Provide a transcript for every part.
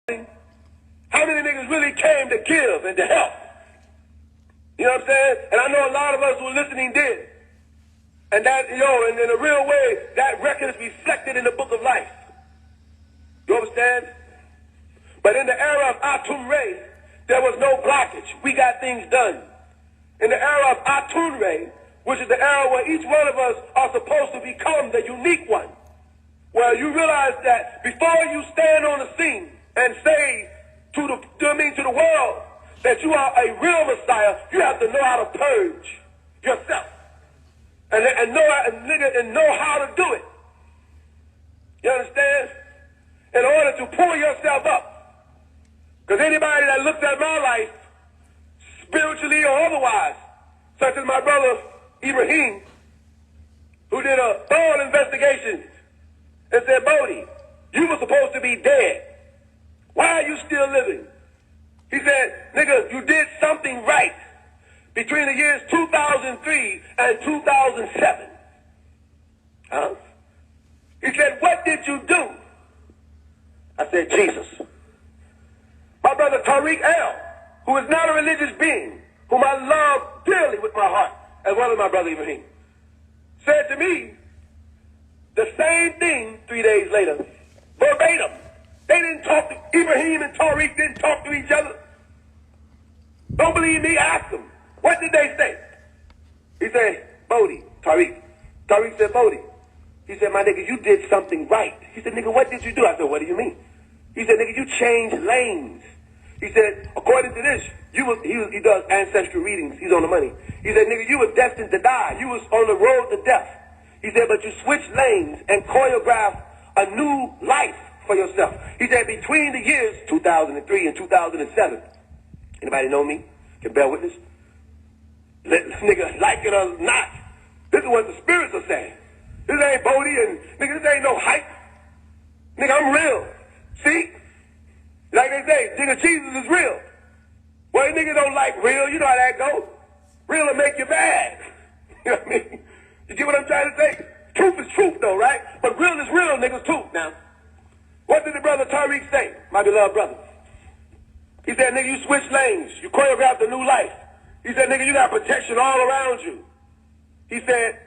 How many niggas really came to give and to help? You know what I'm saying? And I know a lot of us who are listening did. And that, and in a real way, that record is reflected in the book of life. You understand? But in the era of Atum Re, there was no blockage. We got things done. In the era of Atun Re, which is the era where each one of us are supposed to become the unique one, where you realize that before you stand on the scene and say to the world that you are a real Messiah, you have to know how to purge yourself and know how to do it. You understand? In order to pull yourself up. Because anybody that looks at my life, spiritually or otherwise, such as my brother Ibrahim, who did a thorough investigation and said, Bodie, you were supposed to be dead. Why are you still living? He said, nigga, you did something right between the years 2003 and 2007. Huh? He said, what did you do? I said, Jesus. My brother Tariq L., who is not a religious being, whom I love dearly with my heart, as well as my brother Ibrahim, said to me the same thing 3 days later, verbatim. They didn't talk to, Ibrahim and Tariq didn't talk to each other. Don't believe me? Ask them. What did they say? He said, Bodie, Tariq. Tariq said, Bodie. He said, my nigga, you did something right. He said, nigga, what did you do? I said, what do you mean? He said, nigga, you changed lanes. He said, according to this, he does ancestral readings. He's on the money. He said, nigga, you were destined to die. You was on the road to death. He said, but you switched lanes and choreographed a new life for yourself. He said, between the years 2003 and 2007, anybody know me? Can bear witness? Nigga, like it or not, this is what the spirits are saying. This ain't Bodie and, nigga, this ain't no hype. Nigga, I'm real. See? Like they say, nigga, Jesus is real. Well, niggas don't like real. You know how that goes. Real will make you bad. You know what I mean? You get what I'm trying to say? Truth is truth, though, right? But real is real, niggas, too. Now, what did the brother Tariq say, my beloved brother? He said, nigga, you switched lanes. You choreographed a new life. He said, nigga, you got protection all around you. He said,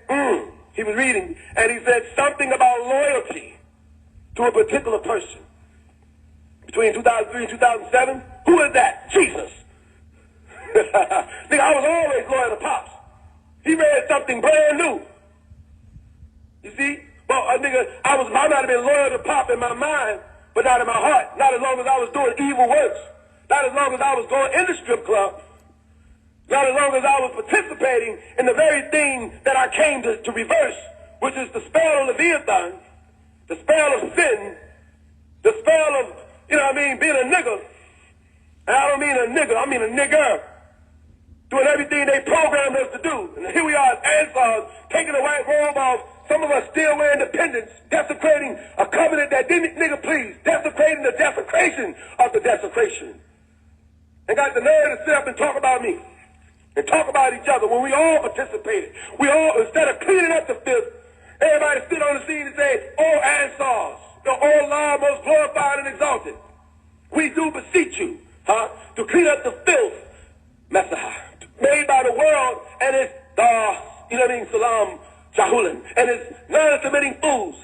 he was reading, and he said something about loyalty to a particular person. Between 2003 and 2007, who is that? Jesus. Nigga, I was always loyal to Pops. He read something brand new. You see? Well, nigga, I might have been loyal to Pop in my mind, but not in my heart. Not as long as I was doing evil works. Not as long as I was going in the strip club. Not as long as I was participating in the very thing that I came to reverse, which is the spell of Leviathan, the spell of sin, the spell of, being a nigger. And I don't mean a nigger, I mean a nigger. Doing everything they programmed us to do. And here we are as Ansars, taking the white robe off. Some of us still wearing dependents, desecrating a covenant that didn't, nigga, please, desecrating the desecration of the desecration. And got the nerve to sit up and talk about me. And talk about each other when we all participated. We all, instead of cleaning up the filth, everybody sit on the scene and say, oh, Ansars, the all law most glorified and exalted. We do beseech you, to clean up the filth, Messiah, made by the world and its, Salam, Jahulin, and its non-submitting fools.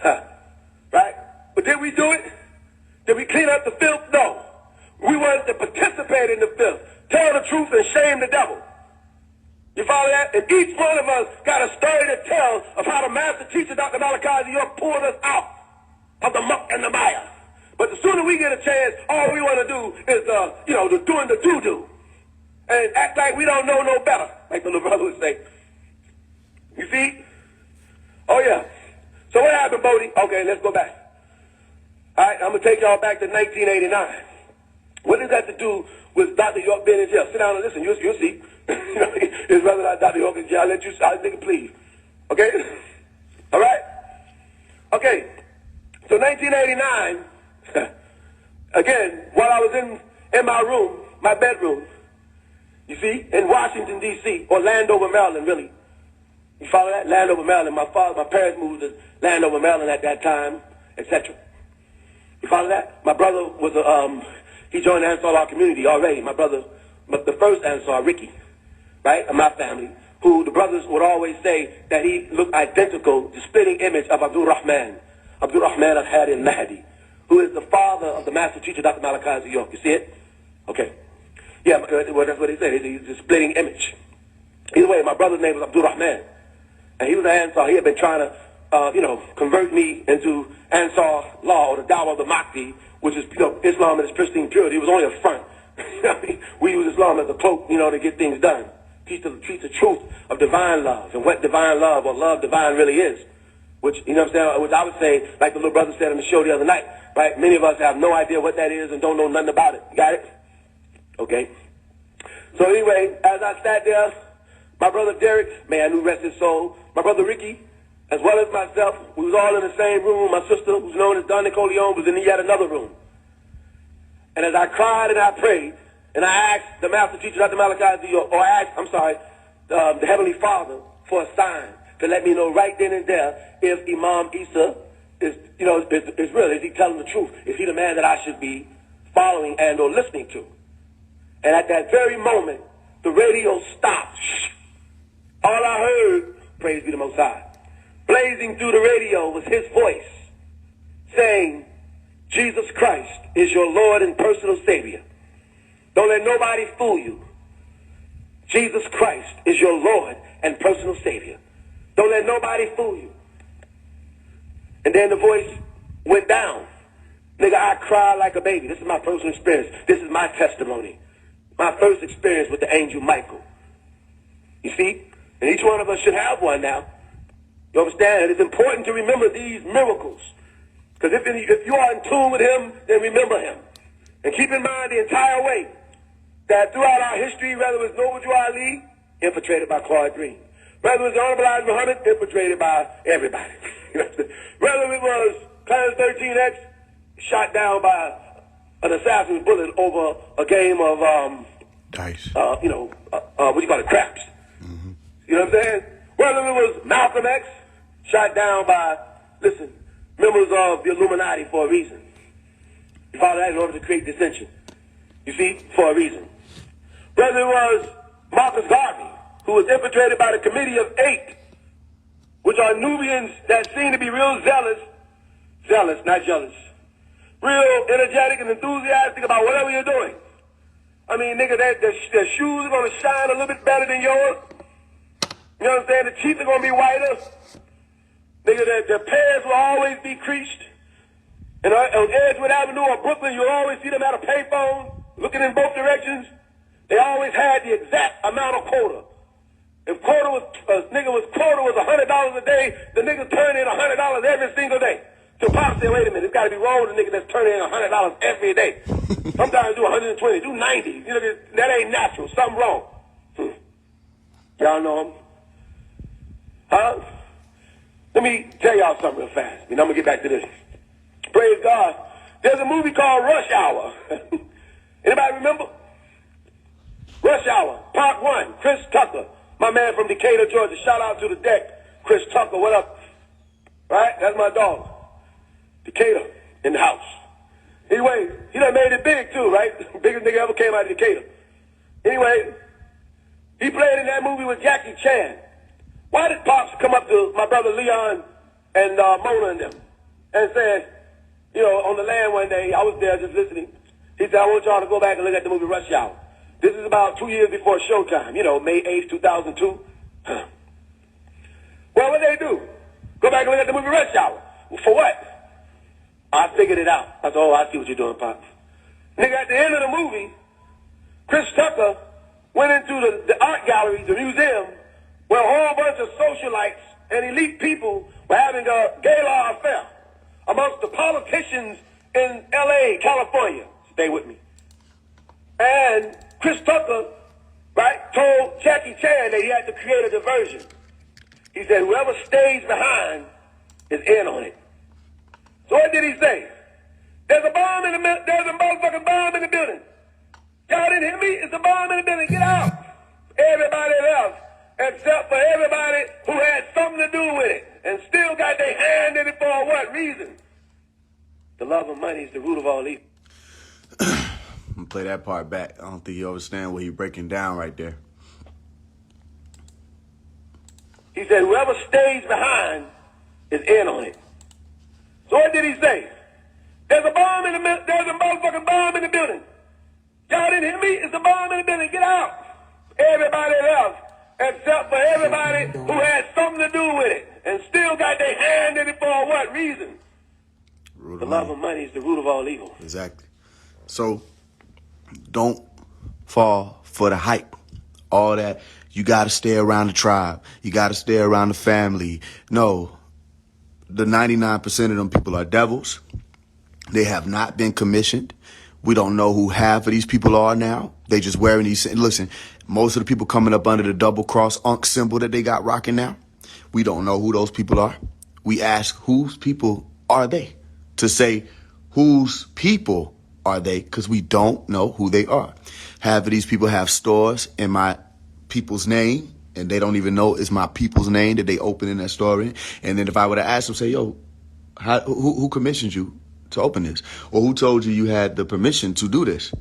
Right? But did we do it? Did we clean up the filth? No. We wanted to participate in the filth, tell the truth and shame the devil. You follow that? And each one of us got a story to tell of how the master teacher, Dr. Malachi York, pulled us out of the muck and the mire. But the sooner we get a chance, all we want to do is, doing the doo-doo. And act like we don't know no better, like the little brother would say. You see? Oh, yeah. So what happened, Bodie? Okay, let's go back. All right, I'm going to take y'all back to 1989. What does that have to do with Dr. York being in jail? Sit down and listen. You'll see. It's rather not Dr. York in jail. I'll let you, nigga, please. Okay? All right? Okay. So 1989, again, while I was in my room, my bedroom, you see, in Washington, D.C., or Landover, Maryland, really. You follow that? Landover, Maryland. My parents moved to Landover, Maryland at that time, etc. You follow that? My brother was he joined the Ansar Law community already. My brother, the first Ansar, Ricky, right, of my family, who the brothers would always say that he looked identical, the splitting image of Abdul Rahman al-Hadi al-Mahdi, who is the father of the master teacher, Dr. Malachi York. You see it? Okay. Yeah, well, that's what he said. He's a splitting image. Either way, my brother's name was Abdul Rahman. And he was an Ansar. He had been trying to, convert me into Ansar law, or the Dawah of the Mahdi, which is, Islam in its pristine purity. It was only a front. We use Islam as a cloak, to get things done. Teach the truth of divine love and what divine love or love divine really is. Which, which I would say, like the little brother said on the show the other night, right? Many of us have no idea what that is and don't know nothing about it. Got it? Okay. So anyway, as I sat there, my brother Derek, may I knew rest his soul, my brother Ricky, as well as myself, we was all in the same room. My sister, who's known as Donna Coleon, was in yet another room. And as I cried and I prayed, and I asked the master teacher, Dr. Malachi, the Heavenly Father, for a sign to let me know right then and there if Imam Isa is real. Is he telling the truth? Is he the man that I should be following and or listening to? And at that very moment, the radio stopped. All I heard, praise be the Most High, blazing through the radio was his voice saying, Jesus Christ is your Lord and personal Savior. Don't let nobody fool you. Jesus Christ is your Lord and personal Savior. Don't let nobody fool you. And then the voice went down. Nigga, I cried like a baby. This is my personal experience. This is my testimony. My first experience with the angel Michael. You see? And each one of us should have one now. You understand? And it's important to remember these miracles. Because if you are in tune with him, then remember him. And keep in mind the entire way that throughout our history, whether it was Noble Drew Ali, infiltrated by Claude Green. Whether it was Honorable Elijah Muhammad, infiltrated by everybody. Whether it was Clarence 13X, shot down by an assassin's bullet over a game of, dice. What do you call it, craps. Mm-hmm. You know what I'm saying? Whether it was Malcolm X, shot down by, members of the Illuminati for a reason. You follow that? In order to create dissension. You see? For a reason. Whether it was Marcus Garvey, who was infiltrated by the Committee of Eight, which are Nubians that seem to be real zealous, not jealous, real energetic and enthusiastic about whatever you're doing. I mean, nigga, their shoes are going to shine a little bit better than yours. You know what I'm saying? The teeth are going to be whiter. Nigga, their pants will always be creased. And on Edgewood Avenue or Brooklyn, you'll always see them at a payphone, looking in both directions. They always had the exact amount of quota. If quota was $100 a day, the nigga turned in $100 every single day. So Pop said, wait a minute, it's got to be wrong with a nigga that's turning in $100 every day. Sometimes do 120, do 90. You know, that ain't natural. Something wrong. Y'all know him? Huh? Let me tell y'all something real fast. I'm going to get back to this. Praise God. There's a movie called Rush Hour. Anybody remember? Rush Hour, Part 1, Chris Tucker. My man from Decatur, Georgia. Shout out to the deck. Chris Tucker, what up? Right? That's my dog. Decatur, in the house. Anyway, he done made it big too, right? Biggest nigga ever came out of Decatur. Anyway, he played in that movie with Jackie Chan. Why did Pops come up to my brother Leon and Mona and them and said, on the land one day, I was there just listening. He said, I want y'all to go back and look at the movie Rush Hour. This is about 2 years before Showtime, May 8th, 2002. Well, what they do? Go back and look at the movie Rush Hour. For what? I figured it out. I said, I see what you're doing, Pop. Nigga, at the end of the movie, Chris Tucker went into the art gallery, the museum, where a whole bunch of socialites and elite people were having a gala affair amongst the politicians in L.A., California. Stay with me. And Chris Tucker, right, told Jackie Chan that he had to create a diversion. He said, whoever stays behind is in on it. So what did he say? There's a motherfucking bomb in the building. Y'all didn't hear me? It's a bomb in the building. Get out. Everybody else, except for everybody who had something to do with it and still got their hand in it for what reason? The love of money is the root of all evil. I'm gonna play that part back. I don't think you understand what he's breaking down right there. He said, whoever stays behind is in on it. So what did he say? There's a bomb in the there's a motherfucking bomb in the building. Y'all didn't hear me? It's a bomb in the building. Get out. Everybody else, except for everybody who had something to do with it and still got their hand in it for what reason? The love of money is the root of all evil. Exactly. So don't fall for the hype. All that. You got to stay around the tribe. You got to stay around the family. No, the 99% of them people are devils. They have not been commissioned. We don't know who half of these people are now. They just wearing these. Listen, most of the people coming up under the double cross Unk symbol that they got rocking now, we don't know who those people are. We ask whose people are they to say whose people are they, because we don't know who they are. Half of these people have stores in my people's name, and they don't even know it's my people's name that they open in that store in. And then if I were to ask them, say, yo, who commissioned you to open this? Or who told you you had the permission to do this?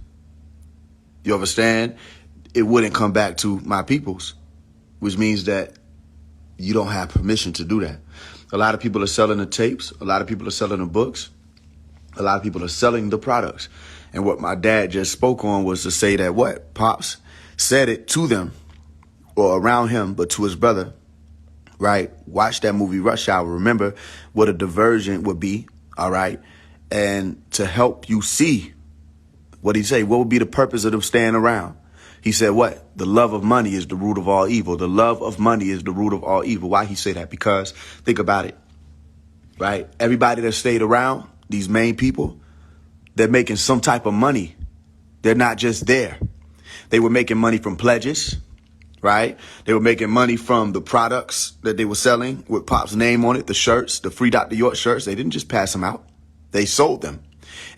You understand? It wouldn't come back to my people's, which means that you don't have permission to do that. A lot of people are selling the tapes. A lot of people are selling the books. A lot of people are selling the products. And what my dad just spoke on was to say that what? Pops said it to them or around him, but to his brother, right? Watch that movie Rush Hour. Remember what a diversion would be, all right? And to help you see, what did he say? What would be the purpose of them staying around? He said what? The love of money is the root of all evil. The love of money is the root of all evil. Why he say that? Because think about it, right? Everybody that stayed around, these main people, they're making some type of money. They're not just there. They were making money from pledges, right? They were making money from the products that they were selling with Pop's name on it, the shirts, the free Dr. York shirts. They didn't just pass them out. They sold them.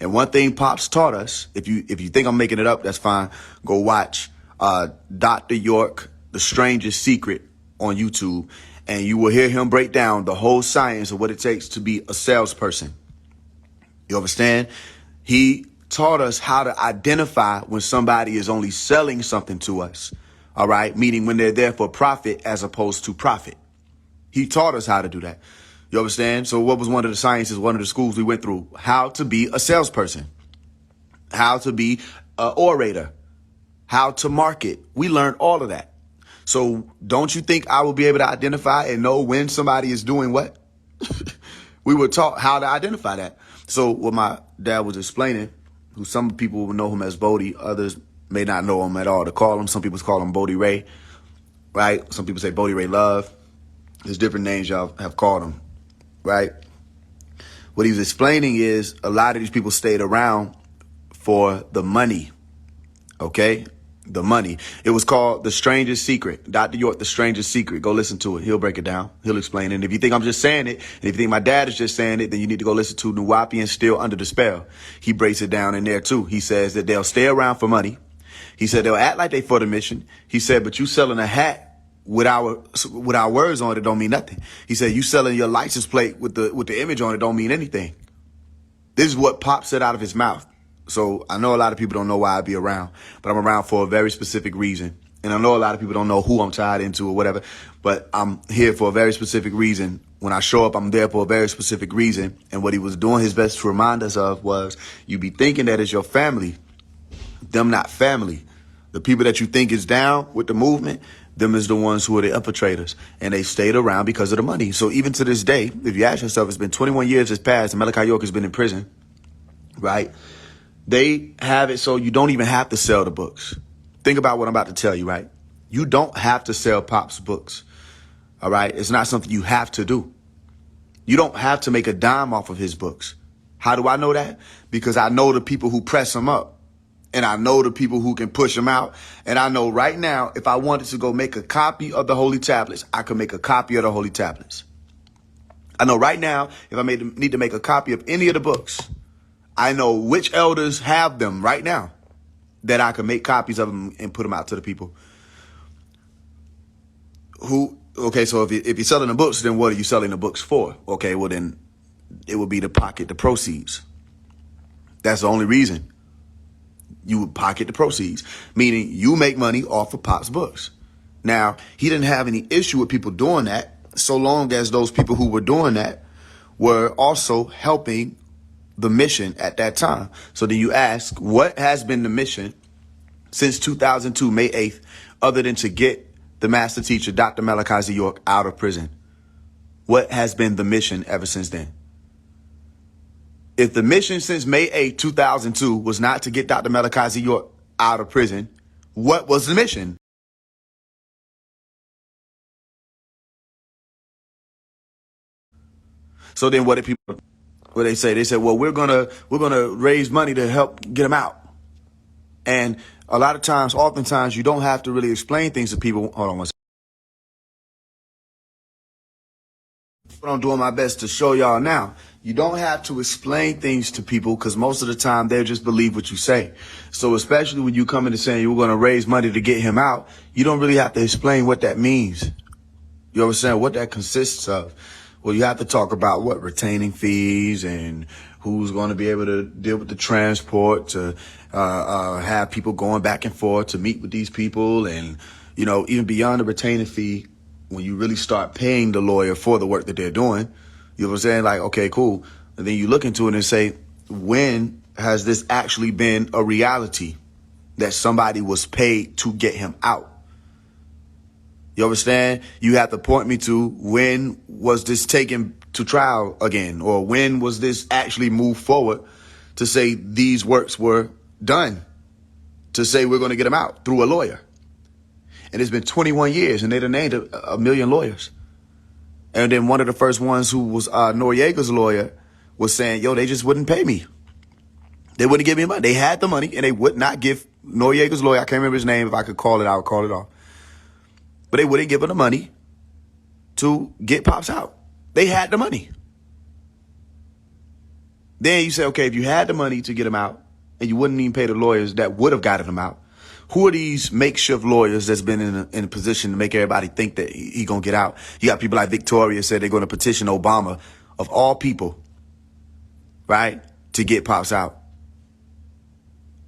And one thing Pops taught us, if you think I'm making it up, that's fine. Go watch Dr. York, The Strangest Secret on YouTube, and you will hear him break down the whole science of what it takes to be a salesperson. You understand? He taught us how to identify when somebody is only selling something to us. All right. Meaning when they're there for profit as opposed to profit. He taught us how to do that. You understand? So what was one of the sciences, one of the schools we went through? How to be a salesperson, how to be an orator, how to market. We learned all of that. So don't you think I will be able to identify and know when somebody is doing what? We were taught how to identify that. So what my dad was explaining, who some people will know him as Bodie, others may not know him at all. To call him, some people call him Bodie Ray, right? Some people say Bodie Ray Love. There's different names y'all have called him, right? What he was explaining is a lot of these people stayed around for the money, okay? The money. It was called The Strangest Secret. Dr. York, The Strangest Secret. Go listen to it. He'll break it down. He'll explain it. And if you think I'm just saying it, and if you think my dad is just saying it, then you need to go listen to Nuwapi and Still Under the Spell. He breaks it down in there too. He says that they'll stay around for money. He said they'll act like they for the mission. He said, but you selling a hat with our words on it don't mean nothing. He said you selling your license plate with the image on it don't mean anything. This is what Pop said out of his mouth. So I know a lot of people don't know why I be around, but I'm around for a very specific reason. And I know a lot of people don't know who I'm tied into or whatever, but I'm here for a very specific reason. When I show up, I'm there for a very specific reason. And what he was doing his best to remind us of was you be thinking that it's your family, them not family. The people that you think is down with the movement, them is the ones who are the infiltrators, and they stayed around because of the money. So even to this day, if you ask yourself, it's been 21 years has passed and Malachi York has been in prison, right? They have it so you don't even have to sell the books. Think about what I'm about to tell you, right? You don't have to sell Pop's books, all right? It's not something you have to do. You don't have to make a dime off of his books. How do I know that? Because I know the people who press them up. And I know the people who can push them out. And I know right now, if I wanted to go make a copy of the Holy Tablets, I could make a copy of the Holy Tablets. I know right now, if I need to make a copy of any of the books, I know which elders have them right now that I can make copies of them and put them out to the people. Okay, so if you're selling the books, then what are you selling the books for? Okay, well then it would be to pocket the proceeds. That's the only reason. You would pocket the proceeds, meaning you make money off of Pop's books. Now, he didn't have any issue with people doing that, so long as those people who were doing that were also helping the mission at that time. So then you ask, what has been the mission since 2002, May 8th, other than to get the master teacher, Dr. Malachi Z. York, out of prison? What has been the mission ever since then? If the mission since May 8th, 2002 was not to get Dr. Malachi Z. York out of prison, what was the mission? So then what did people, what they say? They said, well, we're gonna raise money to help get him out. And a lot of times, oftentimes, you don't have to really explain things to people. Hold on one second. What I'm doing my best to show y'all now. You don't have to explain things to people because most of the time they'll just believe what you say. So especially when you come into saying you're going to raise money to get him out, you don't really have to explain what that means. You understand what that consists of? Well, you have to talk about what retaining fees and who's going to be able to deal with the transport to have people going back and forth to meet with these people. And, you know, even beyond the retaining fee, when you really start paying the lawyer for the work that they're doing, you know what I'm saying? Like, okay, cool. And then you look into it and say, when has this actually been a reality that somebody was paid to get him out? You understand? You have to point me to when was this taken to trial again? Or when was this actually moved forward to say these works were done? To say we're going to get him out through a lawyer. And it's been 21 years and they done named a million lawyers. And then one of the first ones who was Noriega's lawyer was saying, yo, they just wouldn't pay me. They wouldn't give me money. They had the money and they would not give Noriega's lawyer, I can't remember his name. If I could call it, I would call it off. But they wouldn't give him the money to get Pops out. They had the money. Then you say, okay, if you had the money to get him out and you wouldn't even pay the lawyers that would have gotten him out, who are these makeshift lawyers that's been in a position to make everybody think that he gonna get out? You got people like Victoria said they're gonna petition Obama, of all people, right, to get Pops out.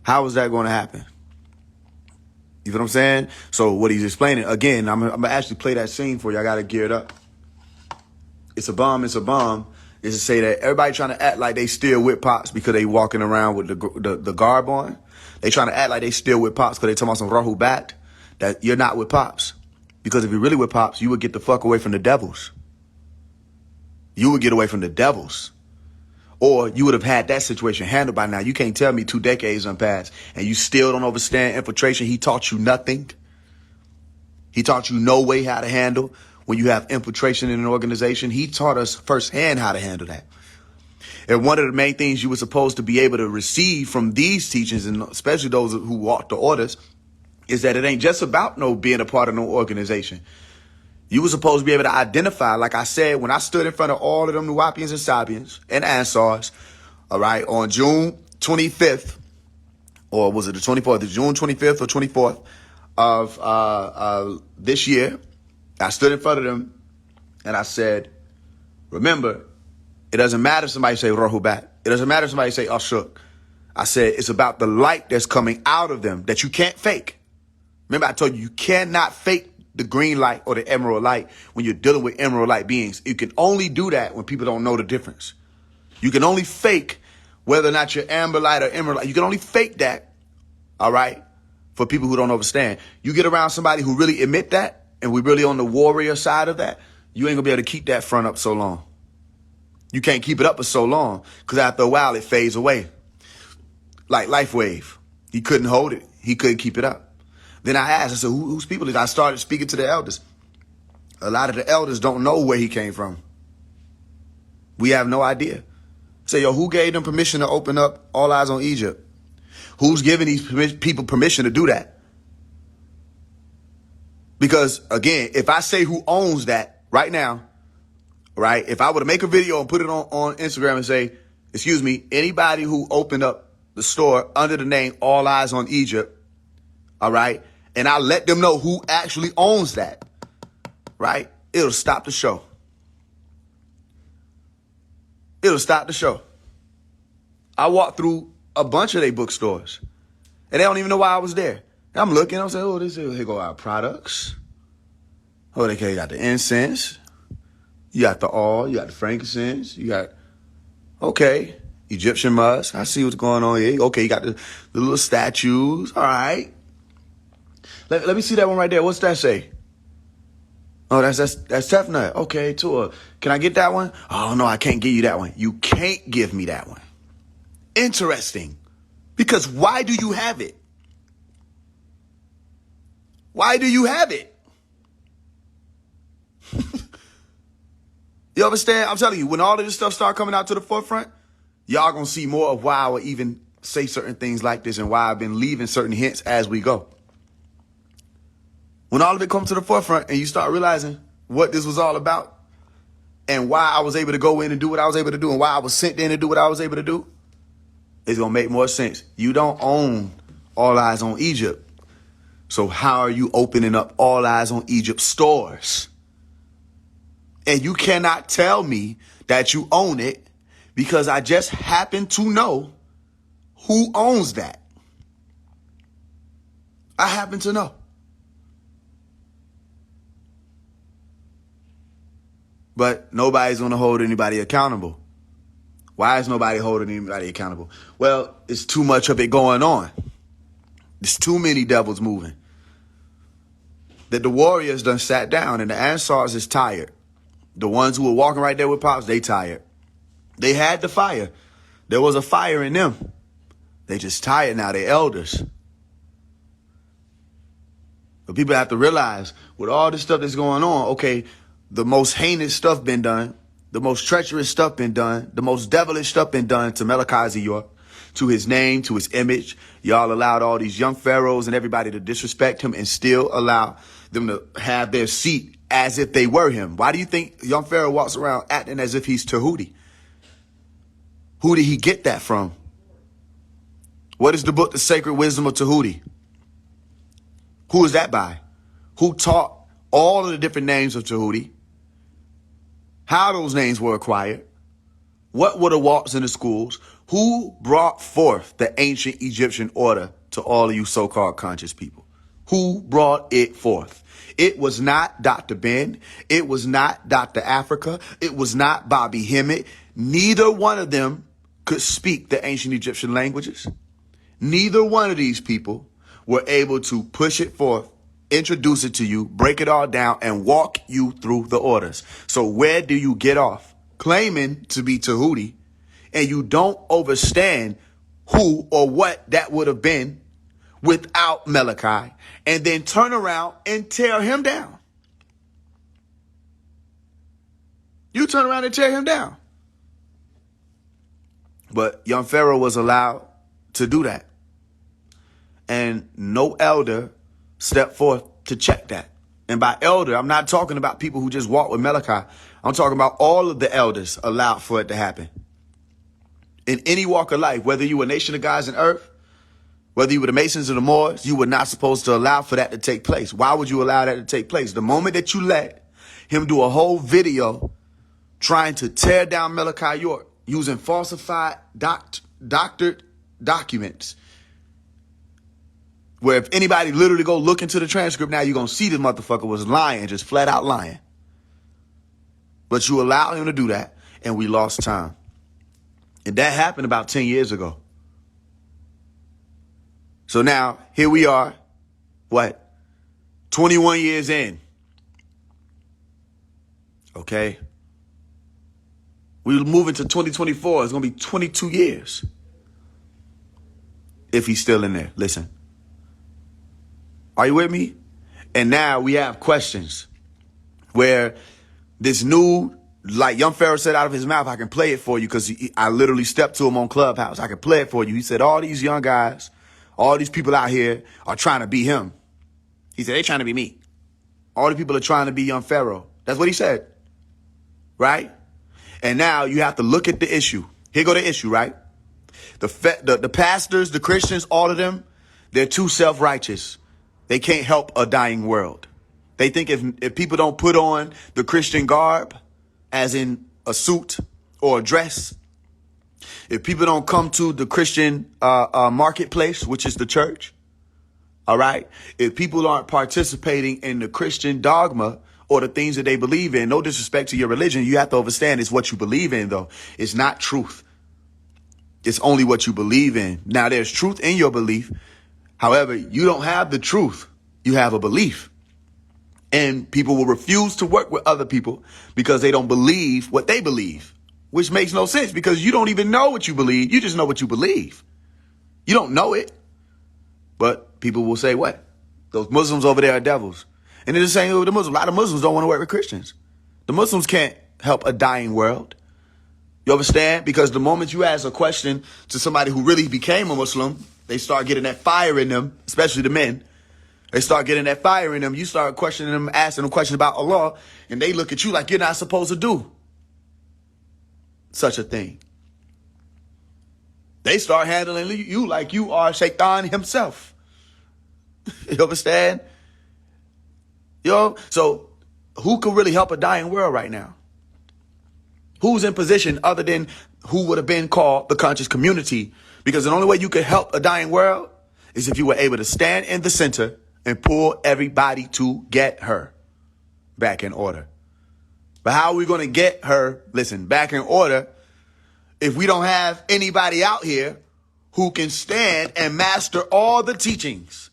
How is that gonna happen? You know what I'm saying? So what he's explaining, again, I'm gonna actually play that scene for you. I gotta gear it up. It's a bomb, it's a bomb. Is to say that everybody trying to act like they still with Pops because they walking around with the garb on. They trying to act like they still with Pops because they talking about some Rahu Bat, that you're not with Pops. Because if you're really with Pops, you would get the fuck away from the devils. You would get away from the devils. Or you would have had that situation handled by now. You can't tell me 2 decades unpassed and you still don't understand infiltration. He taught you nothing. He taught you no way how to handle when you have infiltration in an organization. He taught us firsthand how to handle that. And one of the main things you were supposed to be able to receive from these teachings, and especially those who walk the orders, is that it ain't just about being a part of no organization. You were supposed to be able to identify, like I said, when I stood in front of all of them Nuwapians and Sabians and Ansars, all right, on June 25th, or was it the 24th, June 25th or 24th of this year, I stood in front of them and I said, remember, it doesn't matter if somebody say Rahubat. It doesn't matter if somebody say Ashuk. I said, it's about the light that's coming out of them that you can't fake. Remember, I told you, you cannot fake the green light or the emerald light when you're dealing with emerald light beings. You can only do that when people don't know the difference. You can only fake whether or not you're amber light or emerald light. You can only fake that, all right, for people who don't understand. You get around somebody who really admit that, and we're really on the warrior side of that, you ain't gonna be able to keep that front up so long. You can't keep it up for so long because after a while it fades away. Like Life Wave. He couldn't hold it. He couldn't keep it up. Then I asked, I said, whose people is? I started speaking to the elders. A lot of the elders don't know where he came from. We have no idea. Say, yo, who gave them permission to open up All Eyes on Egypt? Who's giving these people permission to do that? Because, again, if I say who owns that right now, right, if I were to make a video and put it on Instagram and say, excuse me, anybody who opened up the store under the name All Eyes on Egypt, all right, and I let them know who actually owns that, right, it'll stop the show. It'll stop the show. I walked through a bunch of their bookstores. And they don't even know why I was there. And I'm looking, I'm saying, oh, here go our products. Oh, they got the incense. You got the oil, you got the frankincense, you got, okay, Egyptian musk. I see what's going on here. Okay, you got the little statues. All right. Let me see that one right there. What's that say? Oh, that's Tefnut. Okay, Tua. Can I get that one? Oh, no, I can't give you that one. You can't give me that one. Interesting. Because why do you have it? Why do you have it? You understand? I'm telling you, when all of this stuff start coming out to the forefront, y'all gonna see more of why I would even say certain things like this and why I've been leaving certain hints as we go. When all of it comes to the forefront and you start realizing what this was all about and why I was able to go in and do what I was able to do and why I was sent in to do what I was able to do, it's gonna make more sense. You don't own All Eyes on Egypt. So how are you opening up All Eyes on Egypt stores? And you cannot tell me that you own it because I just happen to know who owns that. I happen to know. But nobody's going to hold anybody accountable. Why is nobody holding anybody accountable? Well, it's too much of it going on. There's too many devils moving. That the warriors done sat down and the Ansars is tired. The ones who were walking right there with Pops, they tired. They had the fire. There was a fire in them. They just tired now. They elders. But people have to realize with all this stuff that's going on, okay, the most heinous stuff been done. The most treacherous stuff been done. The most devilish stuff been done to Malachi York, to his name, to his image. Y'all allowed all these young pharaohs and everybody to disrespect him and still allow them to have their seat as if they were him. Why do you think young Pharaoh walks around acting as if he's Tahuti? Who did he get that from? What is the book, The Sacred Wisdom of Tahuti? Who is that by? Who taught all of the different names of Tahuti? How those names were acquired? What were the walks in the schools? Who brought forth the ancient Egyptian order to all of you so-called conscious people? Who brought it forth? It was not Dr. Ben. It was not Dr. Africa. It was not Bobby Hemmett. Neither one of them could speak the ancient Egyptian languages. Neither one of these people were able to push it forth, introduce it to you, break it all down, and walk you through the orders. So where do you get off? Claiming to be Tahuti, and you don't understand who or what that would have been without Malachi, and then turn around and tear him down. You turn around and tear him down. But young Pharaoh was allowed to do that. And no elder stepped forth to check that. And by elder, I'm not talking about people who just walk with Malachi. I'm talking about all of the elders allowed for it to happen. In any walk of life, whether you were a nation of gods and earth, whether you were the Masons or the Moors, you were not supposed to allow for that to take place. Why would you allow that to take place? The moment that you let him do a whole video trying to tear down Malachi York using falsified doctored documents, where if anybody literally go look into the transcript now, you're going to see this motherfucker was lying, just flat out lying. But you allowed him to do that, and we lost time. And that happened about 10 years ago. So now, here we are, 21 years in. Okay? We're moving to 2024. It's going to be 22 years. If he's still in there. Listen. Are you with me? And now we have questions where this new, like young Pharaoh said out of his mouth, I can play it for you because I literally stepped to him on Clubhouse. I can play it for you. He said, all these young guys, all these people out here are trying to be him. He said, they trying to be me. All the people are trying to be young Pharaoh. That's what he said. Right? And now you have to look at the issue. Here go the issue, right? The pastors, the Christians, all of them, they're too self-righteous. They can't help a dying world. They think if people don't put on the Christian garb, as in a suit or a dress, If people don't come to the Christian marketplace, which is the church, all right, if people aren't participating in the Christian dogma or the things that they believe in, no disrespect to your religion, you have to understand it's what you believe in, though. It's not truth. It's only what you believe in. Now, there's truth in your belief. However, you don't have the truth. You have a belief. And people will refuse to work with other people because they don't believe what they believe, which makes no sense because you don't even know what you believe. You just know what you believe. You don't know it. But people will say, what? Those Muslims over there are devils. And they're the same with the Muslims. A lot of Muslims don't want to work with Christians. The Muslims can't help a dying world. You understand? Because the moment you ask a question to somebody who really became a Muslim, they start getting that fire in them, especially the men. They start getting that fire in them. You start questioning them, asking them questions about Allah, and they look at you like you're not supposed to do such a thing. They start handling you like you are Shaitan himself. You understand? So who can really help a dying world right now? Who's in position other than who would have been called the conscious community? Because the only way you could help a dying world is if you were able to stand in the center and pull everybody to get her back in order. But how are we going to get her, back in order if we don't have anybody out here who can stand and master all the teachings,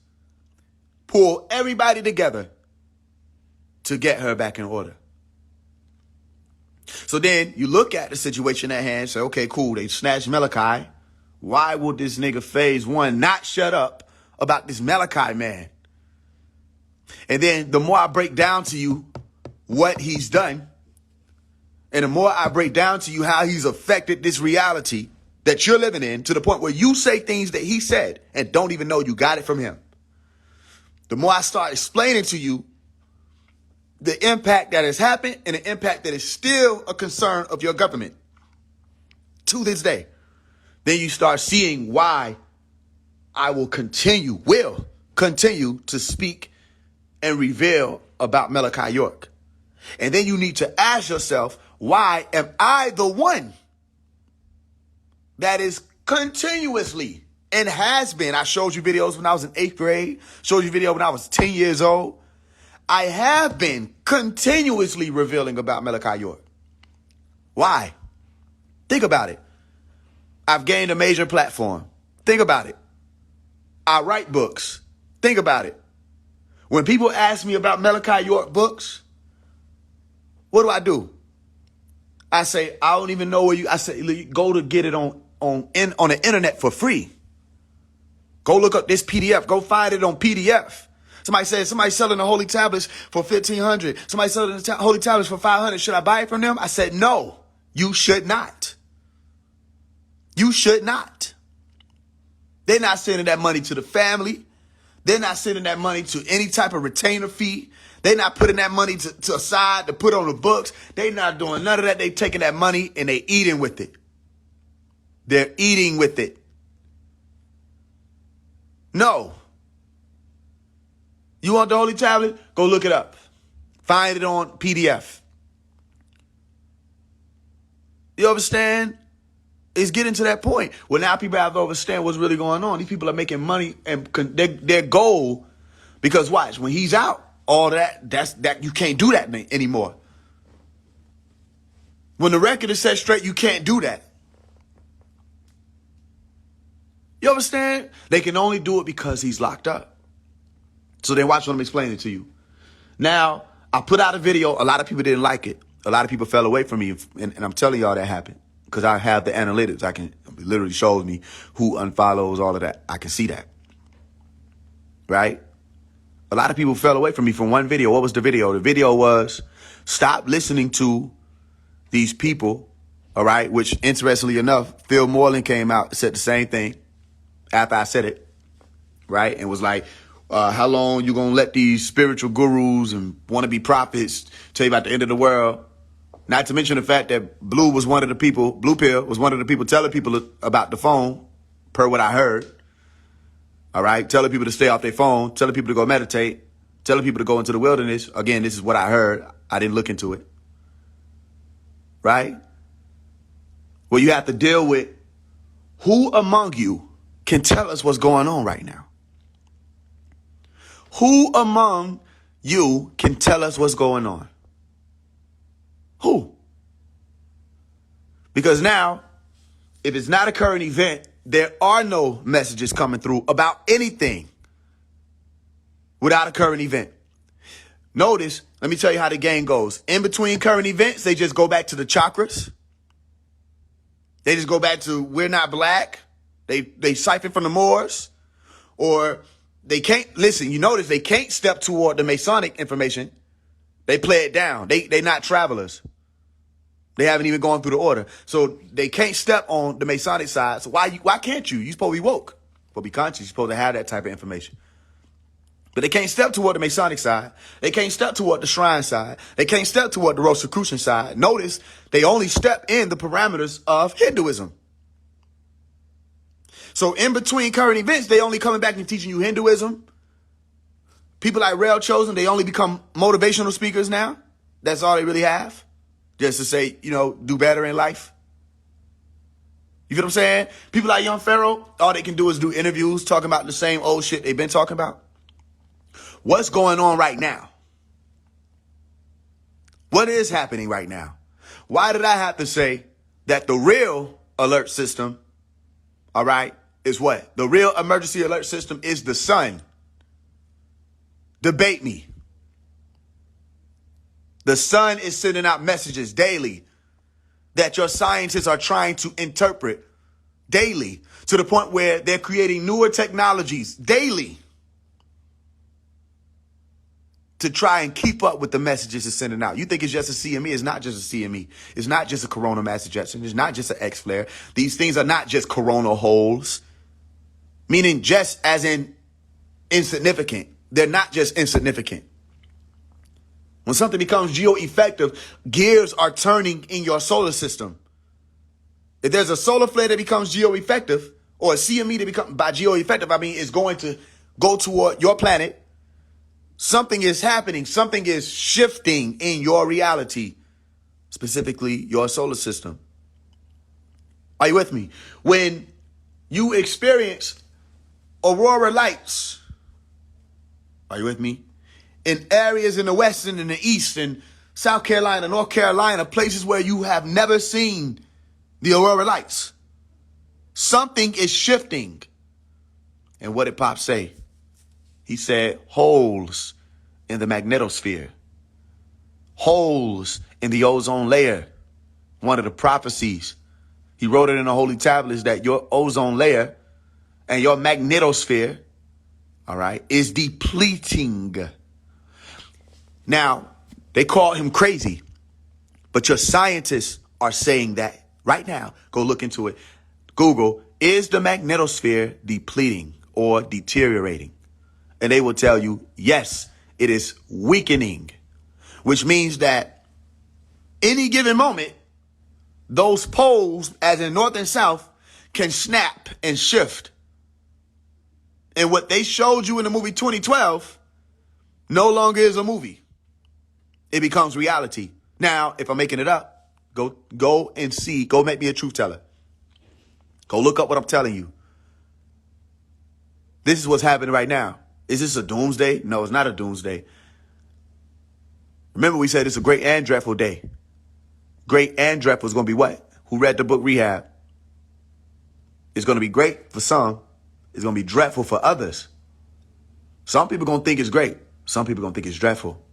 pull everybody together to get her back in order? So then you look at the situation at hand, say, okay, cool, they snatched Malachi. Why will this nigga Faise One not shut up about this Malachi man? And then the more I break down to you what he's done, and the more I break down to you how he's affected this reality that you're living in, to the point where you say things that he said and don't even know you got it from him, the more I start explaining to you the impact that has happened and the impact that is still a concern of your government to this day, then you start seeing why I will continue to speak and reveal about Malachi York. And then you need to ask yourself, why am I the one that is continuously and has been? I showed you videos when I was in 8th grade, showed you video when I was 10 years old. I have been continuously revealing about Malachi York. Why? Think about it. I've gained a major platform. Think about it. I write books. Think about it. When people ask me about Malachi York books, what do? I say, I don't even know where I say, go to get it on the internet for free. Go look up this PDF. Go find it on PDF. Somebody said, somebody's selling the holy tablets for $1,500. Somebody selling the holy tablets for $500. Should I buy it from them? I said, no, you should not. You should not. They're not sending that money to the family. They're not sending that money to any type of retainer fee. They're not putting that money to aside to put on the books. They're not doing none of that. They're taking that money and they're eating with it. They're eating with it. No. You want the holy tablet? Go look it up. Find it on PDF. You understand? It's getting to that point where now people have to understand what's really going on. These people are making money and their goal, because watch, when he's out, all that you can't do that anymore. When the record is set straight, you can't do that. You understand? They can only do it because he's locked up. So then watch what I'm explaining to you. Now, I put out a video. A lot of people didn't like it. A lot of people fell away from me. And I'm telling y'all that happened because I have the analytics. It literally shows me who unfollows, all of that. I can see that. Right? A lot of people fell away from me from one video. What was the video? The video was stop listening to these people. All right. Which, interestingly enough, Phil Moreland came out and said the same thing after I said it. Right? And was like, how long you going to let these spiritual gurus and wannabe prophets tell you about the end of the world? Not to mention the fact that Blue Pill was one of the people telling people about the phone, per what I heard. All right. Telling people to stay off their phone, telling people to go meditate, telling people to go into the wilderness. Again, this is what I heard. I didn't look into it. Right? What you have to deal with Who among you can tell us what's going on right now? Who among you can tell us what's going on? Who? Because now, if it's not a current event, there are no messages coming through about anything without a current event. Notice, let me tell you how the game goes. In between current events, they just go back to the chakras. They just go back to we're not black. They siphon from the Moors. Or they can't, listen, you notice they can't step toward the Masonic information. They play it down. They not travelers. They haven't even gone through the order. So they can't step on the Masonic side. So why can't you? You're supposed to be woke. You're supposed to be conscious. You're supposed to have that type of information. But they can't step toward the Masonic side. They can't step toward the Shrine side. They can't step toward the Rosicrucian side. Notice they only step in the parameters of Hinduism. So in between current events, they only coming back and teaching you Hinduism. People like Rail Chosen, they only become motivational speakers now. That's all they really have. Just to say, do better in life. You feel what I'm saying? People like Young Pharaoh, all they can do is do interviews talking about the same old shit they've been talking about. What's going on right now? What is happening right now? Why did I have to say that the real alert system, all right, is what? The real emergency alert system is the sun. Debate me. The sun is sending out messages daily that your scientists are trying to interpret daily to the point where they're creating newer technologies daily to try and keep up with the messages it's sending out. You think it's just a CME. It's not just a CME. It's not just a coronal mass ejection. It's not just an X flare. These things are not just coronal holes, meaning just as in insignificant. They're not just insignificant. When something becomes geo-effective, gears are turning in your solar system. If there's a solar flare that becomes geo-effective, or a CME that becomes, by geo-effective, I mean it's going to go toward your planet, something is happening. Something is shifting in your reality, specifically your solar system. Are you with me? When you experience aurora lights, are you with me? In areas in the West and in the East and South Carolina, North Carolina, places where you have never seen the aurora lights, something is shifting. And what did Pop say? He said holes in the magnetosphere, holes in the ozone layer. One of the prophecies. He wrote it in the holy tablets that your ozone layer and your magnetosphere, all right, is depleting. Now, they call him crazy, but your scientists are saying that right now. Go look into it. Google, is the magnetosphere depleting or deteriorating? And they will tell you, yes, it is weakening, which means that any given moment, those poles, as in north and south, can snap and shift. And what they showed you in the movie 2012 no longer is a movie. It becomes reality. Now, if I'm making it up, go and see. Go make me a truth teller. Go look up what I'm telling you. This is what's happening right now. Is this a doomsday? No, it's not a doomsday. Remember, we said it's a great and dreadful day. Great and dreadful is going to be what? Who read the book Rehab? It's going to be great for some. It's going to be dreadful for others. Some people are going to think it's great. Some people are going to think it's dreadful.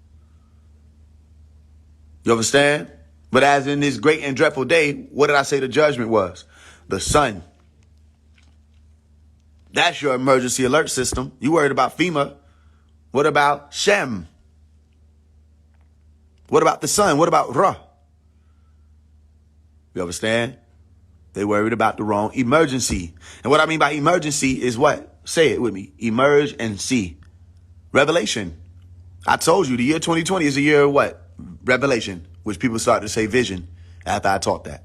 You understand? But as in this great and dreadful day, what did I say the judgment was? The sun. That's your emergency alert system. You worried about FEMA. What about Shem? What about the sun? What about Ra? You understand? They worried about the wrong emergency. And what I mean by emergency is what? Say it with me. Emerge and see. Revelation. I told you the year 2020 is a year of what? Revelation, which people started to say vision after I taught that.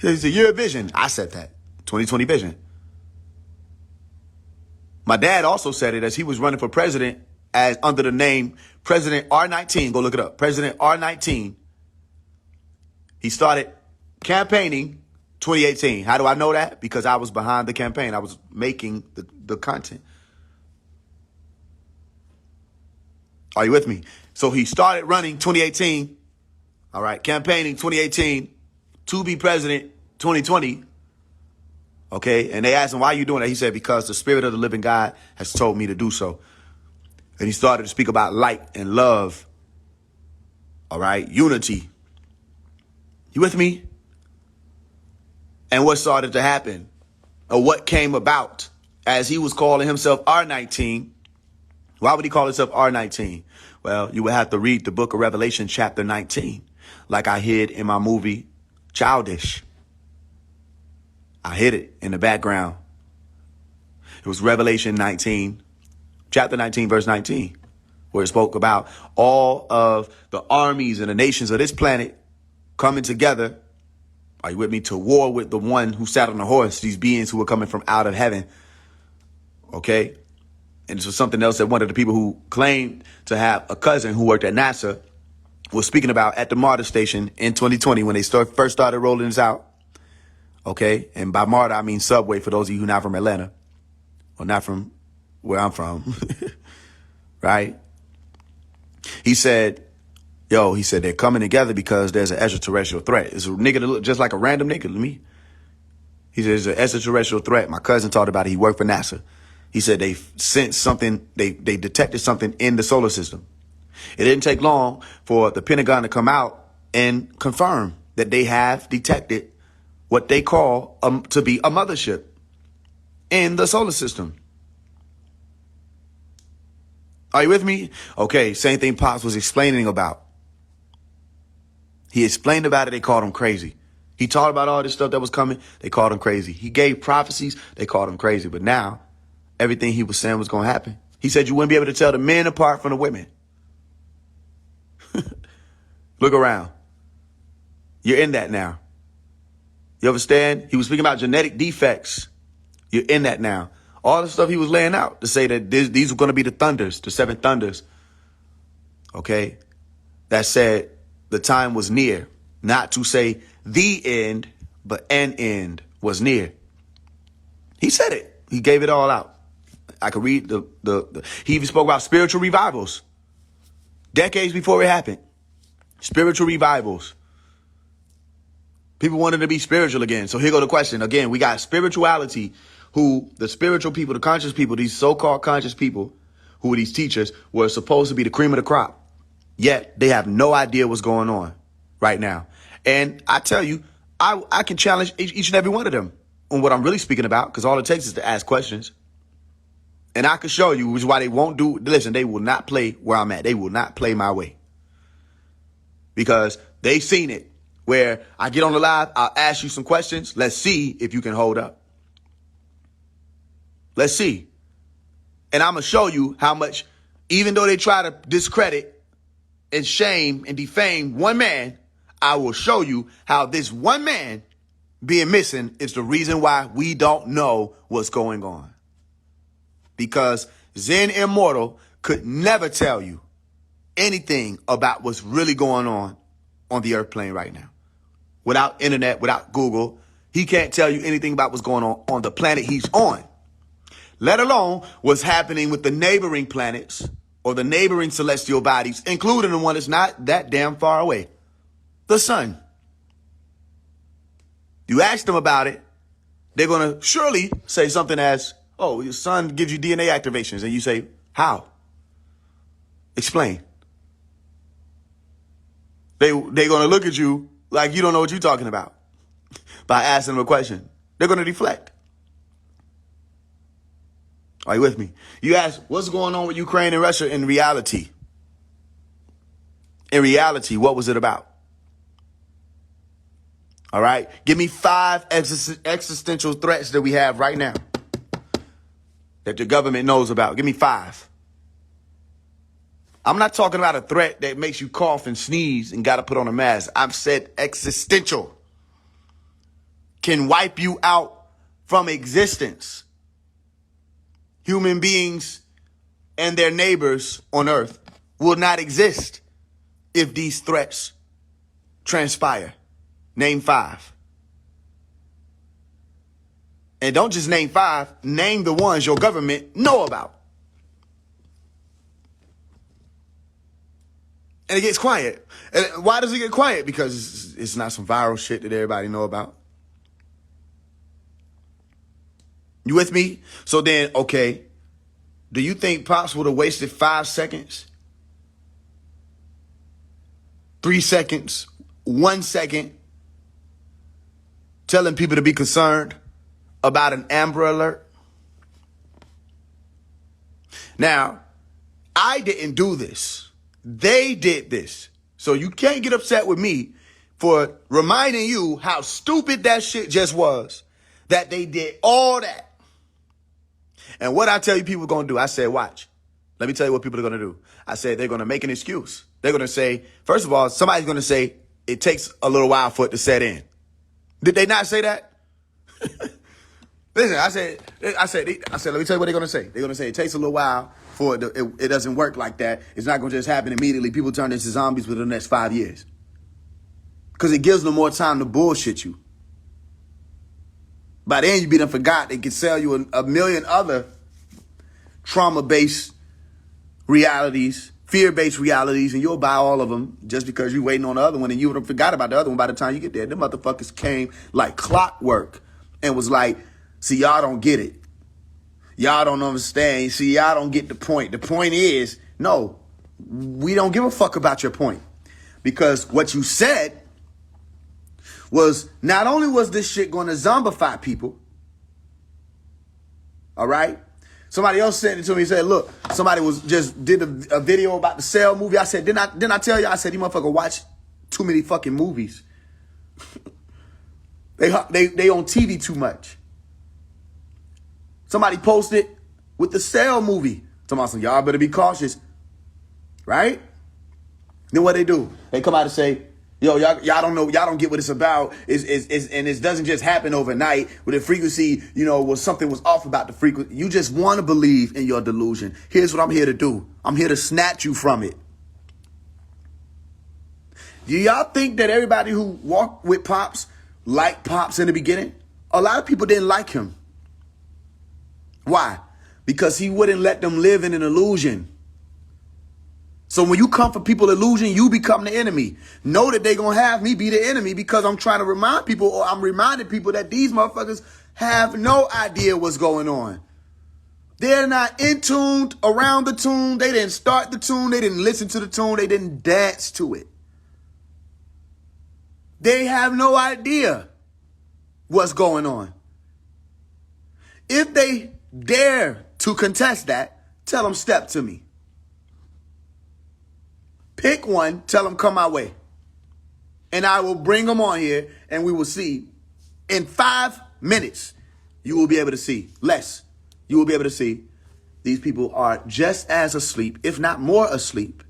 It's a year of vision. I said that. 2020 vision. My dad also said it as he was running for president as under the name President R19. Go look it up. President R19. He started campaigning 2018. How do I know that? Because I was behind the campaign. I was making the content. Are you with me? So he started running 2018. All right. Campaigning 2018 to be president 2020. Okay. And they asked him, why are you doing that? He said, because the spirit of the living God has told me to do so. And he started to speak about light and love. All right. Unity. You with me? And what started to happen, or what came about as he was calling himself R19. Why would he call himself R19? Well, you would have to read the book of Revelation chapter 19, like I hid in my movie Childish. I hid it in the background. It was Revelation 19, chapter 19, verse 19, where it spoke about all of the armies and the nations of this planet coming together. Are you with me? To war with the one who sat on the horse, these beings who were coming from out of heaven. Okay. And this was something else that one of the people who claimed to have a cousin who worked at NASA was speaking about at the MARTA station in 2020 when they first started rolling this out. Okay. And by MARTA, I mean Subway, for those of you who are not from Atlanta or not from where I'm from. Right. He said, they're coming together because there's an extraterrestrial threat. It's a nigga that look just like a random nigga to me. He said, it's an extraterrestrial threat. My cousin talked about it. He worked for NASA. He said they sensed something. They detected something in the solar system. It didn't take long for the Pentagon to come out and confirm that they have detected what they call to be a mothership in the solar system. Are you with me? Okay, same thing Pops was explaining about. He explained about it. They called him crazy. He talked about all this stuff that was coming. They called him crazy. He gave prophecies. They called him crazy. But now everything he was saying was going to happen. He said you wouldn't be able to tell the men apart from the women. Look around. You're in that now. You understand? He was speaking about genetic defects. You're in that now. All the stuff he was laying out to say that these were going to be the thunders, the seven thunders. Okay. That said, the time was near, not to say the end, but an end was near. He said it. He gave it all out. I could read he even spoke about spiritual revivals. Decades before it happened. Spiritual revivals. People wanted to be spiritual again. So here go the question. Again, we got spirituality, who the spiritual people, the conscious people, these so-called conscious people, who are these teachers, were supposed to be the cream of the crop. Yet they have no idea what's going on right now. And I tell you, I can challenge each and every one of them on what I'm really speaking about, because all it takes is to ask questions. And I can show you, which is why they won't do. Listen, they will not play where I'm at. They will not play my way. Because they've seen it where I get on the live, I'll ask you some questions. Let's see if you can hold up. Let's see. And I'm going to show you how much, even though they try to discredit and shame and defame one man, I will show you how this one man being missing is the reason why we don't know what's going on. Because Zen Immortal could never tell you anything about what's really going on the earth plane right now. Without internet, without Google, he can't tell you anything about what's going on the planet he's on. Let alone what's happening with the neighboring planets or the neighboring celestial bodies, including the one that's not that damn far away, the sun. You ask them about it, they're going to surely say something as, oh, your sun gives you DNA activations. And you say, how? Explain. They're going to look at you like you don't know what you're talking about by asking them a question. They're going to deflect. Are you with me? You ask, what's going on with Ukraine and Russia in reality? In reality, what was it about? All right. Give me 5 existential threats that we have right now that the government knows about. Give me 5. I'm not talking about a threat that makes you cough and sneeze and got to put on a mask. I've said existential. Can wipe you out from existence. Human beings and their neighbors on earth will not exist if these threats transpire. Name 5. And don't just name 5, name the ones your government know about. And it gets quiet. And why does it get quiet? Because it's not some viral shit that everybody know about. You with me? So then, okay, do you think Pops would have wasted 5 seconds? 3 seconds? 1 second? Telling people to be concerned about an Amber Alert? Now, I didn't do this. They did this. So you can't get upset with me for reminding you how stupid that shit just was. That they did all that. And what I tell you people are going to do, I said, watch. Let me tell you what people are going to do. I said they're going to make an excuse. They're going to say, first of all, somebody's going to say it takes a little while for it to set in. Did they not say that? Listen, I said, let me tell you what they're going to say. They're going to say it takes a little while for it to, it doesn't work like that. It's not going to just happen immediately. People turn into zombies within the next 5 years. Because it gives them more time to bullshit you. By then, you be done forgot. They can sell you a million other trauma-based realities, fear-based realities, and you'll buy all of them just because you're waiting on the other one, and you would have forgot about the other one by the time you get there. Them motherfuckers came like clockwork and was like, see, y'all don't get it. Y'all don't understand. See, y'all don't get the point. The point is, no, we don't give a fuck about your point. Because what you said was not only was this shit going to zombify people, all right? Somebody else sent it to me and said, look, somebody did a video about the Cell movie. I said, didn't I tell you? I said, you motherfucker watch too many fucking movies. They on TV too much. Somebody posted with the Cell movie. Somebody said, y'all better be cautious. Right? Then what they do? They come out and say, yo, y'all don't know, y'all don't get what it's about. And it doesn't just happen overnight with the frequency, something was off about the frequency. You just want to believe in your delusion. Here's what I'm here to do. I'm here to snatch you from it. Do y'all think that everybody who walked with Pops liked Pops in the beginning? A lot of people didn't like him. Why? Because he wouldn't let them live in an illusion. So when you come for people illusion, you become the enemy. Know that they're going to have me be the enemy because I'm trying to remind people, or I'm reminding people that these motherfuckers have no idea what's going on. They're not in tuned around the tune. They didn't start the tune. They didn't listen to the tune. They didn't dance to it. They have no idea what's going on. If they dare to contest that, tell them step to me. Pick one, tell them come my way. And I will bring them on here and we will see. In 5 minutes, you will be able to see. Less. You will be able to see these people are just as asleep, if not more asleep.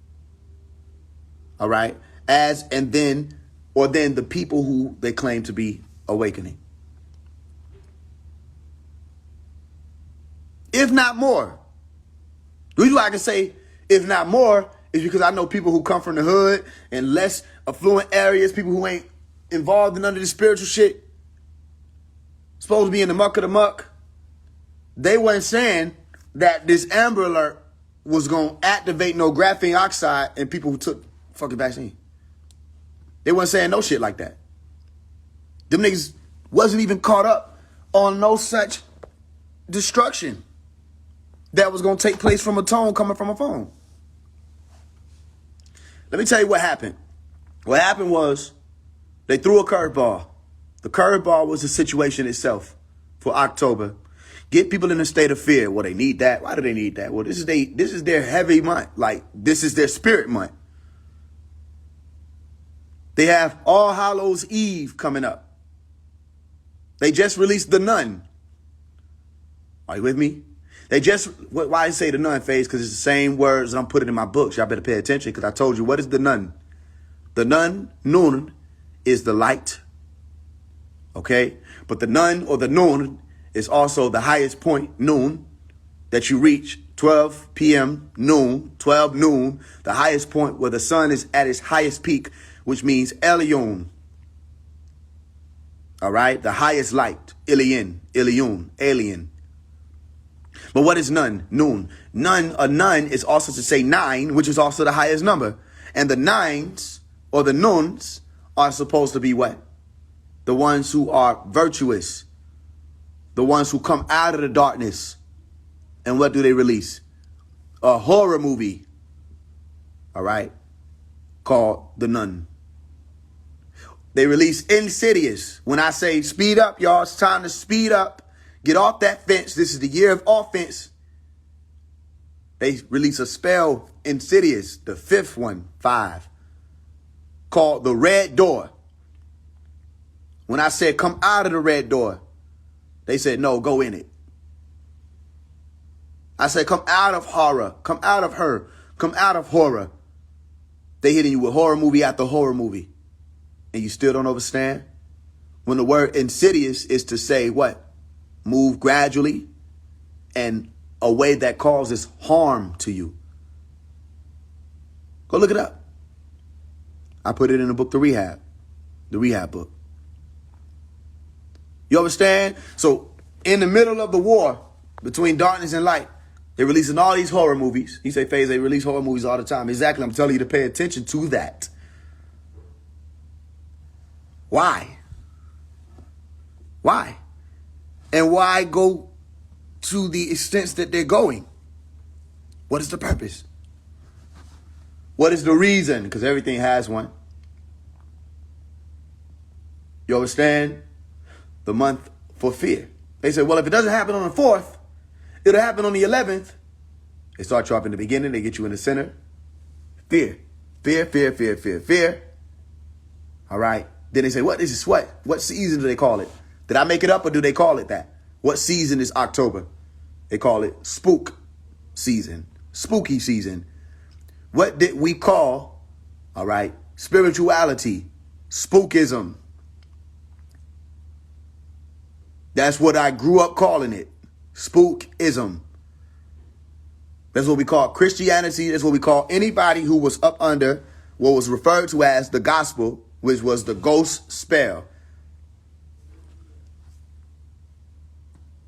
All right? Then the people who they claim to be awakening. If not more. The reason why I can say if not more is because I know people who come from the hood and less affluent areas, people who ain't involved in none of this spiritual shit, supposed to be in the muck of the muck. They weren't saying that this Amber Alert was going to activate no graphene oxide in people who took fucking vaccine. They weren't saying no shit like that. Them niggas wasn't even caught up on no such destruction that was going to take place from a tone coming from a phone. Let me tell you what happened. What happened was they threw a curveball. The curveball was the situation itself for October. Get people in a state of fear. Well, they need that. Why do they need that? Well, this is their heavy month. Like, this is their spirit month. They have All Hallows Eve coming up. They just released The Nun. Are you with me? Why I say The Nun, Faise? Because it's the same words that I'm putting in my books. Y'all better pay attention because I told you, what is The Nun? The Nun, is the light. Okay? But the Nun or the Nun is also the highest point, noon, that you reach, 12 p.m., noon, 12 noon, the highest point where the sun is at its highest peak, which means Elyon. All right. The highest light. Ilion. Ilion. Alien. But what is nun? Noon. A nun is also to say 9, which is also the highest number. And the nines or the nuns are supposed to be what? The ones who are virtuous. The ones who come out of the darkness. And what do they release? A horror movie. All right. Called The Nun. They release Insidious. When I say speed up, y'all, it's time to speed up. Get off that fence. This is the year of offense. They release a spell, Insidious, the 5th one, 5, called The Red Door. When I said come out of the red door, they said no, go in it. I said come out of horror, come out of her, come out of horror. They hitting you with horror movie after horror movie. And you still don't understand? When the word insidious is to say what? Move gradually and a way that causes harm to you. Go look it up. I put it in the book, The Rehab book. You understand? So in the middle of the war between darkness and light, they're releasing all these horror movies. You say, Faise, they release horror movies all the time. Exactly. I'm telling you to pay attention to that. Why? Why? And why go to the extents that they're going? What is the purpose? What is the reason? Because everything has one. You understand? The month for fear. They say, well, if it doesn't happen on the 4th, it'll happen on the 11th. They start you off in the beginning. They get you in the center. Fear. Fear, fear, fear, fear, fear. All right. Then they say, what is this? What season do they call it? Did I make it up or do they call it that? What season is October? They call it spook season, spooky season. What did we call, all right, spirituality, spookism? That's what I grew up calling it, spookism. That's what we call Christianity. That's what we call anybody who was up under what was referred to as the gospel, which was the ghost spell.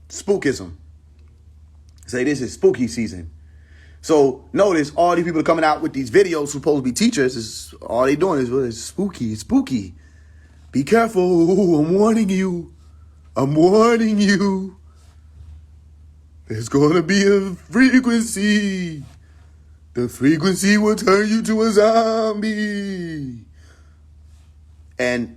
Spookism. Say this is spooky season. So notice all these people are coming out with these videos supposed to be teachers. Is all they doing is well, it's spooky, it's spooky. Be careful. I'm warning you. I'm warning you. There's going to be a frequency. The frequency will turn you to a zombie. And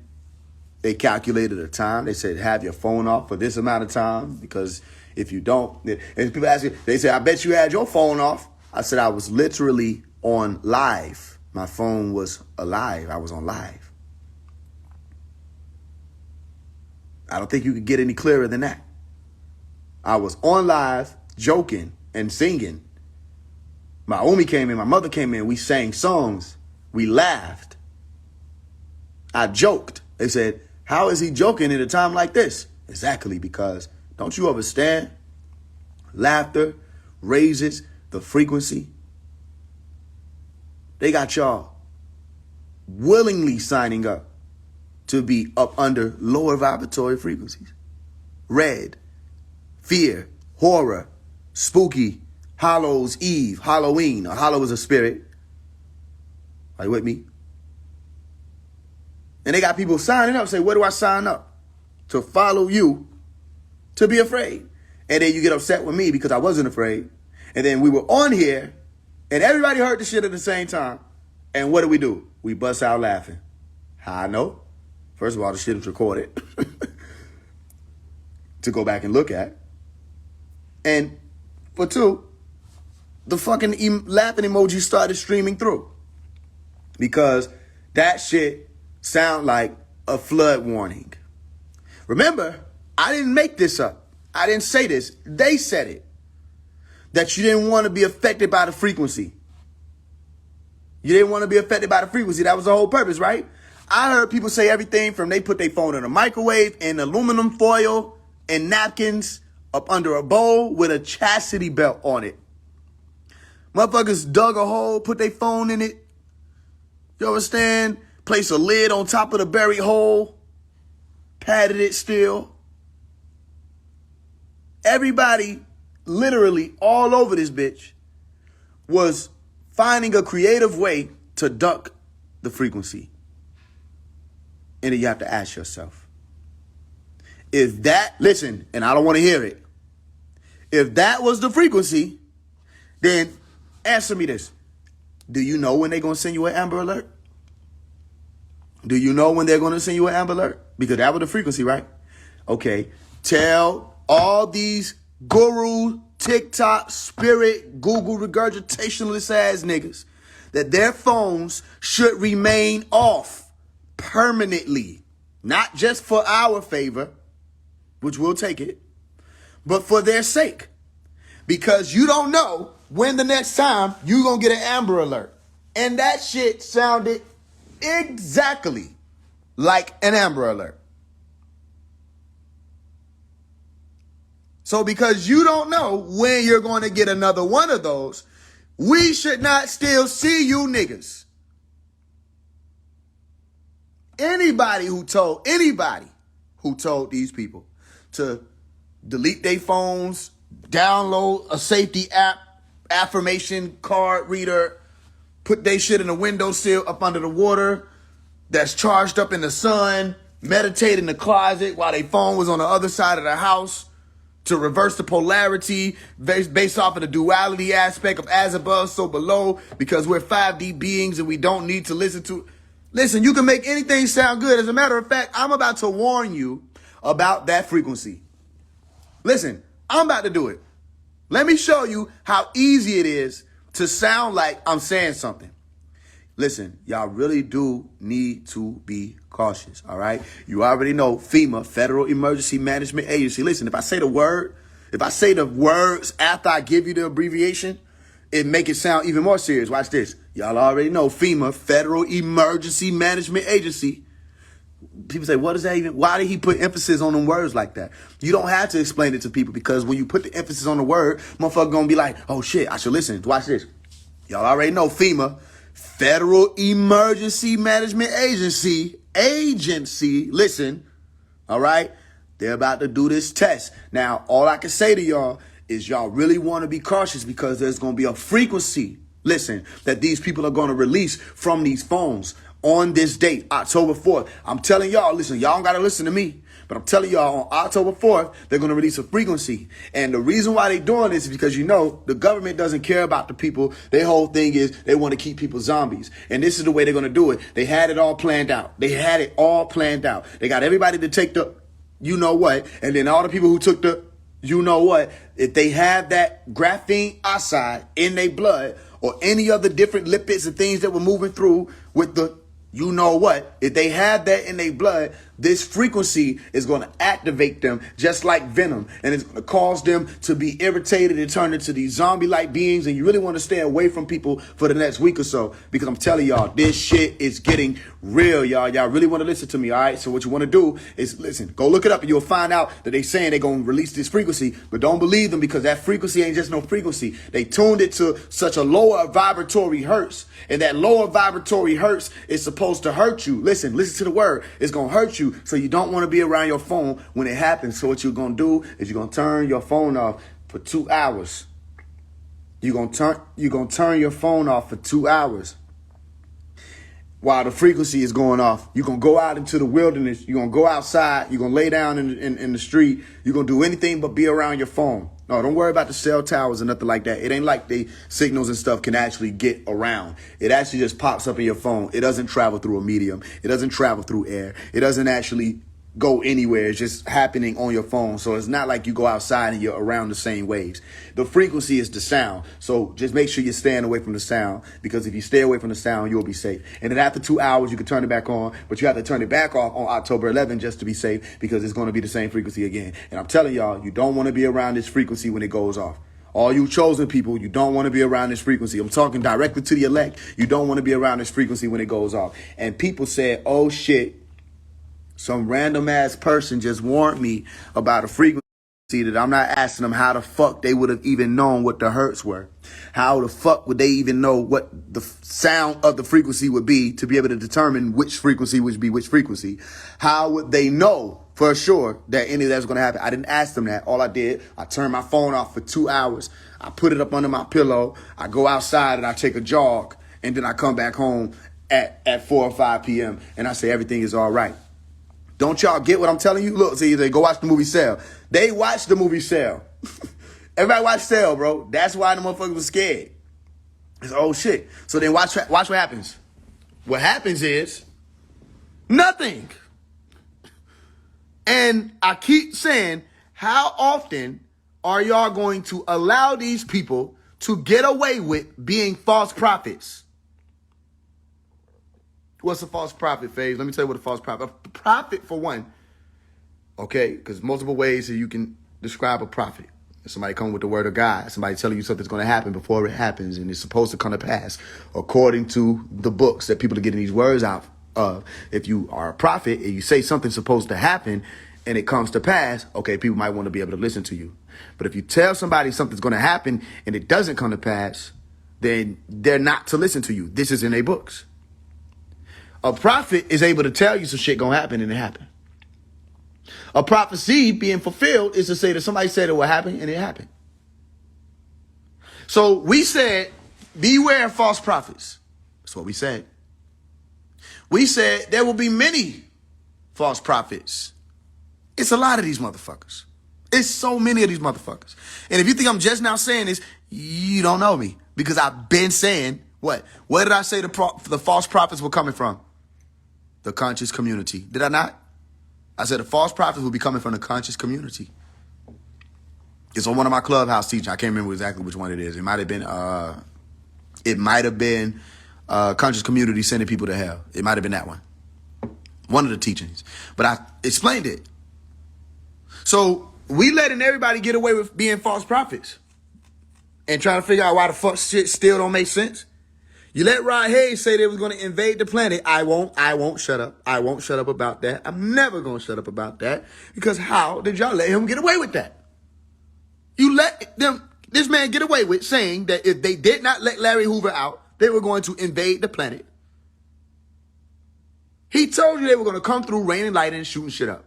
they calculated a time. They said, have your phone off for this amount of time. Because if you don't, and people ask you, they say, I bet you had your phone off. I said, I was literally on live. My phone was alive. I was on live. I don't think you could get any clearer than that. I was on live, joking and singing. My Omi came in, my mother came in. We sang songs. We laughed. I joked. They said, how is he joking at a time like this? Exactly, because don't you understand? Laughter raises the frequency. They got y'all willingly signing up to be up under lower vibratory frequencies. Red, fear, horror, spooky, Hallows Eve, Halloween. A hollow is a spirit. Are you with me? And they got people signing up, say, where do I sign up? To follow you, to be afraid. And then you get upset with me because I wasn't afraid. And then we were on here, and everybody heard the shit at the same time. And what do? We bust out laughing. How I know? First of all, the shit is recorded to go back and look at. And for two, the fucking laughing emoji started streaming through. Because that shit sound like a flood warning. Remember, I didn't make this up. I didn't say this. They said it. That you didn't want to be affected by the frequency. You didn't want to be affected by the frequency. That was the whole purpose, right? I heard people say everything from they put their phone in a microwave and aluminum foil and napkins up under a bowl with a chastity belt on it. Motherfuckers dug a hole, put their phone in it. You understand? Place a lid on top of the buried hole. padded it still. Everybody, literally all over this bitch, was finding a creative way to duck the frequency. And then you have to ask yourself, if that, listen, and I don't want to hear it, if that was the frequency, then answer me this. Do you know when they're going to send you an Amber Alert? Do you know when they're going to send you an Amber Alert? Because that was the frequency, right? Okay. Tell all these guru, TikTok, spirit, Google regurgitationalist ass niggas that their phones should remain off permanently. Not just for our favor, which we'll take it, but for their sake. Because you don't know when the next time you're going to get an Amber Alert. And that shit sounded exactly like an Amber Alert. So because you don't know when you're going to get another one of those, we should not still see you niggas. Anybody who told these people to delete their phones, download a safety app, affirmation card reader, put their shit in a windowsill up under the water that's charged up in the sun, meditate in the closet while their phone was on the other side of the house to reverse the polarity based off of the duality aspect of as above, so below, because we're 5D beings and we don't need to listen to. Listen, you can make anything sound good. As a matter of fact, I'm about to warn you about that frequency. Listen, I'm about to do it. Let me show you how easy it is to sound like I'm saying something. Listen, y'all really do need to be cautious, all right? You already know FEMA, Federal Emergency Management Agency. Listen, if I say the words after I give you the abbreviation, it make it sound even more serious. Watch this. Y'all already know FEMA, Federal Emergency Management Agency. People say, what is that even? Why did he put emphasis on them words like that? You don't have to explain it to people, because when you put the emphasis on the word, motherfucker gonna be like, oh shit, I should listen. Watch this. Y'all already know FEMA, Federal Emergency Management Agency. Listen, all right? They're about to do this test. Now, all I can say to y'all is y'all really want to be cautious, because there's going to be a frequency, listen, that these people are going to release from these phones on this date, October 4th. I'm telling y'all, listen, y'all don't got to listen to me, but I'm telling y'all on October 4th, they're going to release a frequency. And the reason why they're doing this is because, you know, the government doesn't care about the people. Their whole thing is they want to keep people zombies. And this is the way they're going to do it. They had it all planned out. They got everybody to take the you know what, and then all the people who took the you know what, if they have that graphene oxide in their blood or any other different lipids and things that were moving through with the you know what, if they have that in their blood, this frequency is going to activate them just like venom, and it's going to cause them to be irritated and turn into these zombie-like beings. And you really want to stay away from people for the next week or so, because I'm telling y'all, this shit is getting real, y'all. Y'all really want to listen to me, all right? So what you want to do is listen, go look it up, and you'll find out that they saying they're going to release this frequency, but don't believe them, because that frequency ain't just no frequency. They tuned it to such a lower vibratory hertz, and that lower vibratory hertz is supposed to hurt you. Listen to the word. It's going to hurt you. So you don't want to be around your phone when it happens. So what you're going to do is you're going to turn your phone off for 2 hours. You're going to turn your phone off for 2 hours while the frequency is going off. You're going to go out into the wilderness. You're going to go outside. You're going to lay down in the street. You're going to do anything but be around your phone. No, don't worry about the cell towers and nothing like that. It ain't like the signals and stuff can actually get around. It actually just pops up in your phone. It doesn't travel through a medium. It doesn't travel through air. It doesn't actually go anywhere. It's just happening on your phone. So it's not like you go outside and you're around the same waves. The frequency is the sound. So just make sure you're staying away from the sound, because if you stay away from the sound, you'll be safe. And then after 2 hours, you can turn it back on, but you have to turn it back off on October 11th just to be safe, because it's going to be the same frequency again. And I'm telling y'all, you don't want to be around this frequency when it goes off. All you chosen people, you don't want to be around this frequency. I'm talking directly to the elect. You don't want to be around this frequency when it goes off. And people said, oh shit, some random ass person just warned me about a frequency that I'm not asking them how the fuck they would have even known what the hertz were. How the fuck would they even know what the sound of the frequency would be to be able to determine which frequency would be which frequency? How would they know for sure that any of that's going to happen. I didn't ask them that. All I did, I turned my phone off for 2 hours. I put it up under my pillow. I go outside and I take a jog. And then I come back home at 4 or 5 p.m. and I say everything is all right. Don't y'all get what I'm telling you? Look, see, they go watch the movie Cell. They watched the movie Cell. Everybody watched Cell, bro. That's why the motherfuckers was scared. It's oh shit. So then watch what happens. What happens is nothing. And I keep saying, how often are y'all going to allow these people to get away with being false prophets? What's a false prophet, Faise? Let me tell you what a false prophet. A prophet, for one, okay, because multiple ways that you can describe a prophet. Somebody come with the word of God. Somebody telling you something's going to happen before it happens, and it's supposed to come to pass according to the books that people are getting these words out of. If you are a prophet and you say something's supposed to happen and it comes to pass, okay, people might want to be able to listen to you. But if you tell somebody something's going to happen and it doesn't come to pass, then they're not to listen to you. This is in their books. A prophet is able to tell you some shit gonna happen and it happened. A prophecy being fulfilled is to say that somebody said it will happen and it happened. So we said, beware of false prophets. That's what we said. We said there will be many false prophets. It's a lot of these motherfuckers. It's so many of these motherfuckers. And if you think I'm just now saying this, you don't know me, because I've been saying what? Where did I say the false prophets were coming from? The conscious community. Did I not? I said the false prophets will be coming from the conscious community. It's on one of my clubhouse teachings. I can't remember exactly which one it is. It might have been conscious community sending people to hell. It might have been that one. One of the teachings. But I explained it. So we letting everybody get away with being false prophets and trying to figure out why the fuck shit still don't make sense. You let Rod Hayes say they was going to invade the planet. I won't shut up. I won't shut up about that. I'm never going to shut up about that, because how did y'all let him get away with that? You let this man get away with saying that if they did not let Larry Hoover out, they were going to invade the planet. He told you they were going to come through raining lightning and shooting shit up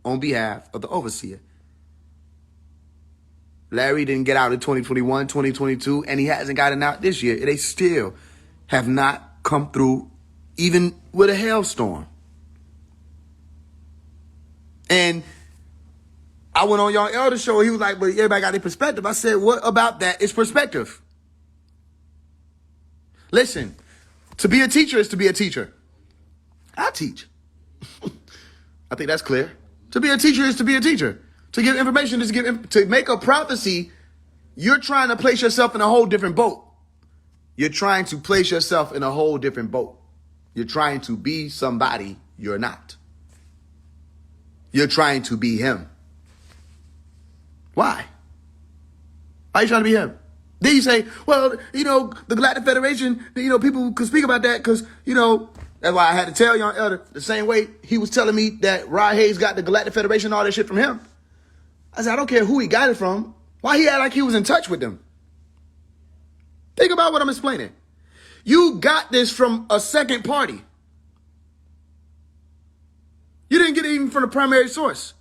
on behalf of the overseer. Larry didn't get out in 2021, 2022, and he hasn't gotten out this year. They still have not come through, even with a hailstorm. And I went on y'all elder show. He was like, but everybody got their perspective. I said, what about that is perspective? Listen, to be a teacher is to be a teacher. I teach. I think that's clear. To be a teacher is to be a teacher. To give information is to make a prophecy. You're trying to place yourself in a whole different boat. You're trying to place yourself in a whole different boat. You're trying to be somebody you're not. You're trying to be him. Why? Why are you trying to be him? Then you say, well, the Galactic Federation, people could speak about that because, that's why I had to tell y'all, elder, the same way he was telling me that Rod Hayes got the Galactic Federation, all that shit from him. I said, I don't care who he got it from. Why he act like he was in touch with them? Think about what I'm explaining. You got this from a second party. You didn't get it even from the primary source.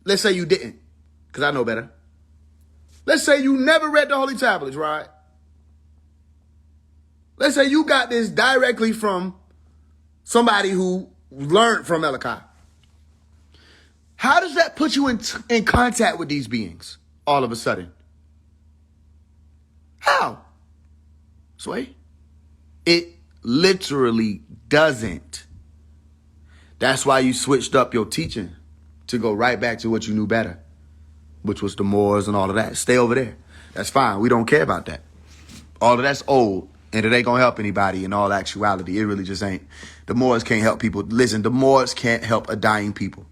Let's say you didn't, because I know better. Let's say you never read the Holy Tablets, right? Let's say you got this directly from somebody who learned from Malachi. How does that put you in contact with these beings all of a sudden? How? Sway? It literally doesn't. That's why you switched up your teaching to go right back to what you knew better, which was the Moors and all of that. Stay over there. That's fine. We don't care about that. All of that's old, and it ain't going to help anybody in all actuality. It really just ain't. The Moors can't help people. Listen, the Moors can't help a dying people.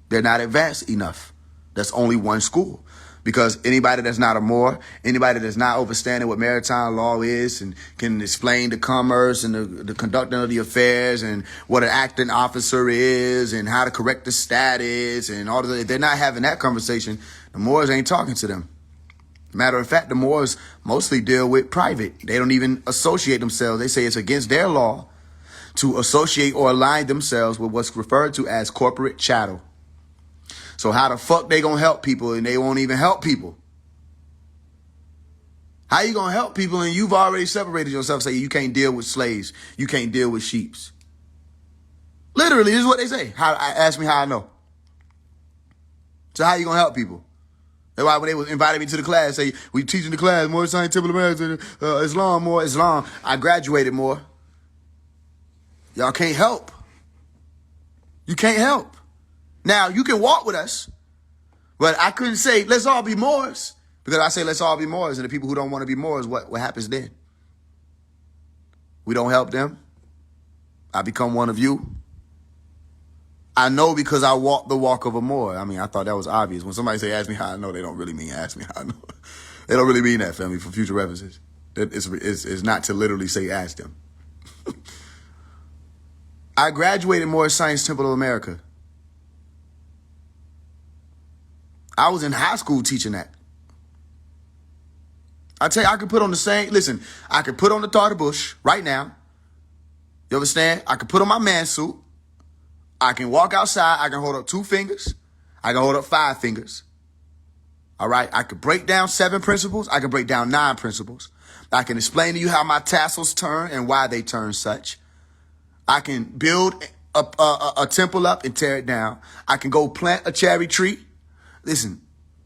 They're not advanced enough. That's only one school. Because anybody that's not a Moor, anybody that's not understanding what maritime law is and can explain the commerce and the conducting of the affairs and what an acting officer is and how to correct the status and all of that, if they're not having that conversation, the Moors ain't talking to them. Matter of fact, the Moors mostly deal with private. They don't even associate themselves. They say it's against their law to associate or align themselves with what's referred to as corporate chattel. So how the fuck they gonna help people and they won't even help people? How you gonna help people and you've already separated yourself? Say you can't deal with slaves. You can't deal with sheeps. Literally, this is what they say. Ask me how I know. So how you gonna help people? That's why when they was invited me to the class, say, we teaching the class more scientific American, Islam, more Islam. I graduated more. Y'all can't help. You can't help. Now, you can walk with us, but I couldn't say, let's all be Moors. Because I say, let's all be Moors, and the people who don't want to be Moors, what happens then? We don't help them. I become one of you. I know because I walk the walk of a Moor. I mean, I thought that was obvious. When somebody say, ask me how I know, they don't really mean ask me how I know. They don't really mean that, family, for future references. It's not to literally say ask them. I graduated Moorish Science Temple of America. I was in high school teaching that. I tell you, I could put on the same, listen, I could put on the Tartar Bush right now. You understand? I could put on my man suit. I can walk outside. I can hold up 2 fingers. I can hold up 5 fingers. All right. I could break down 7 principles. I can break down 9 principles. I can explain to you how my tassels turn and why they turn such. I can build a temple up and tear it down. I can go plant a cherry tree. Listen,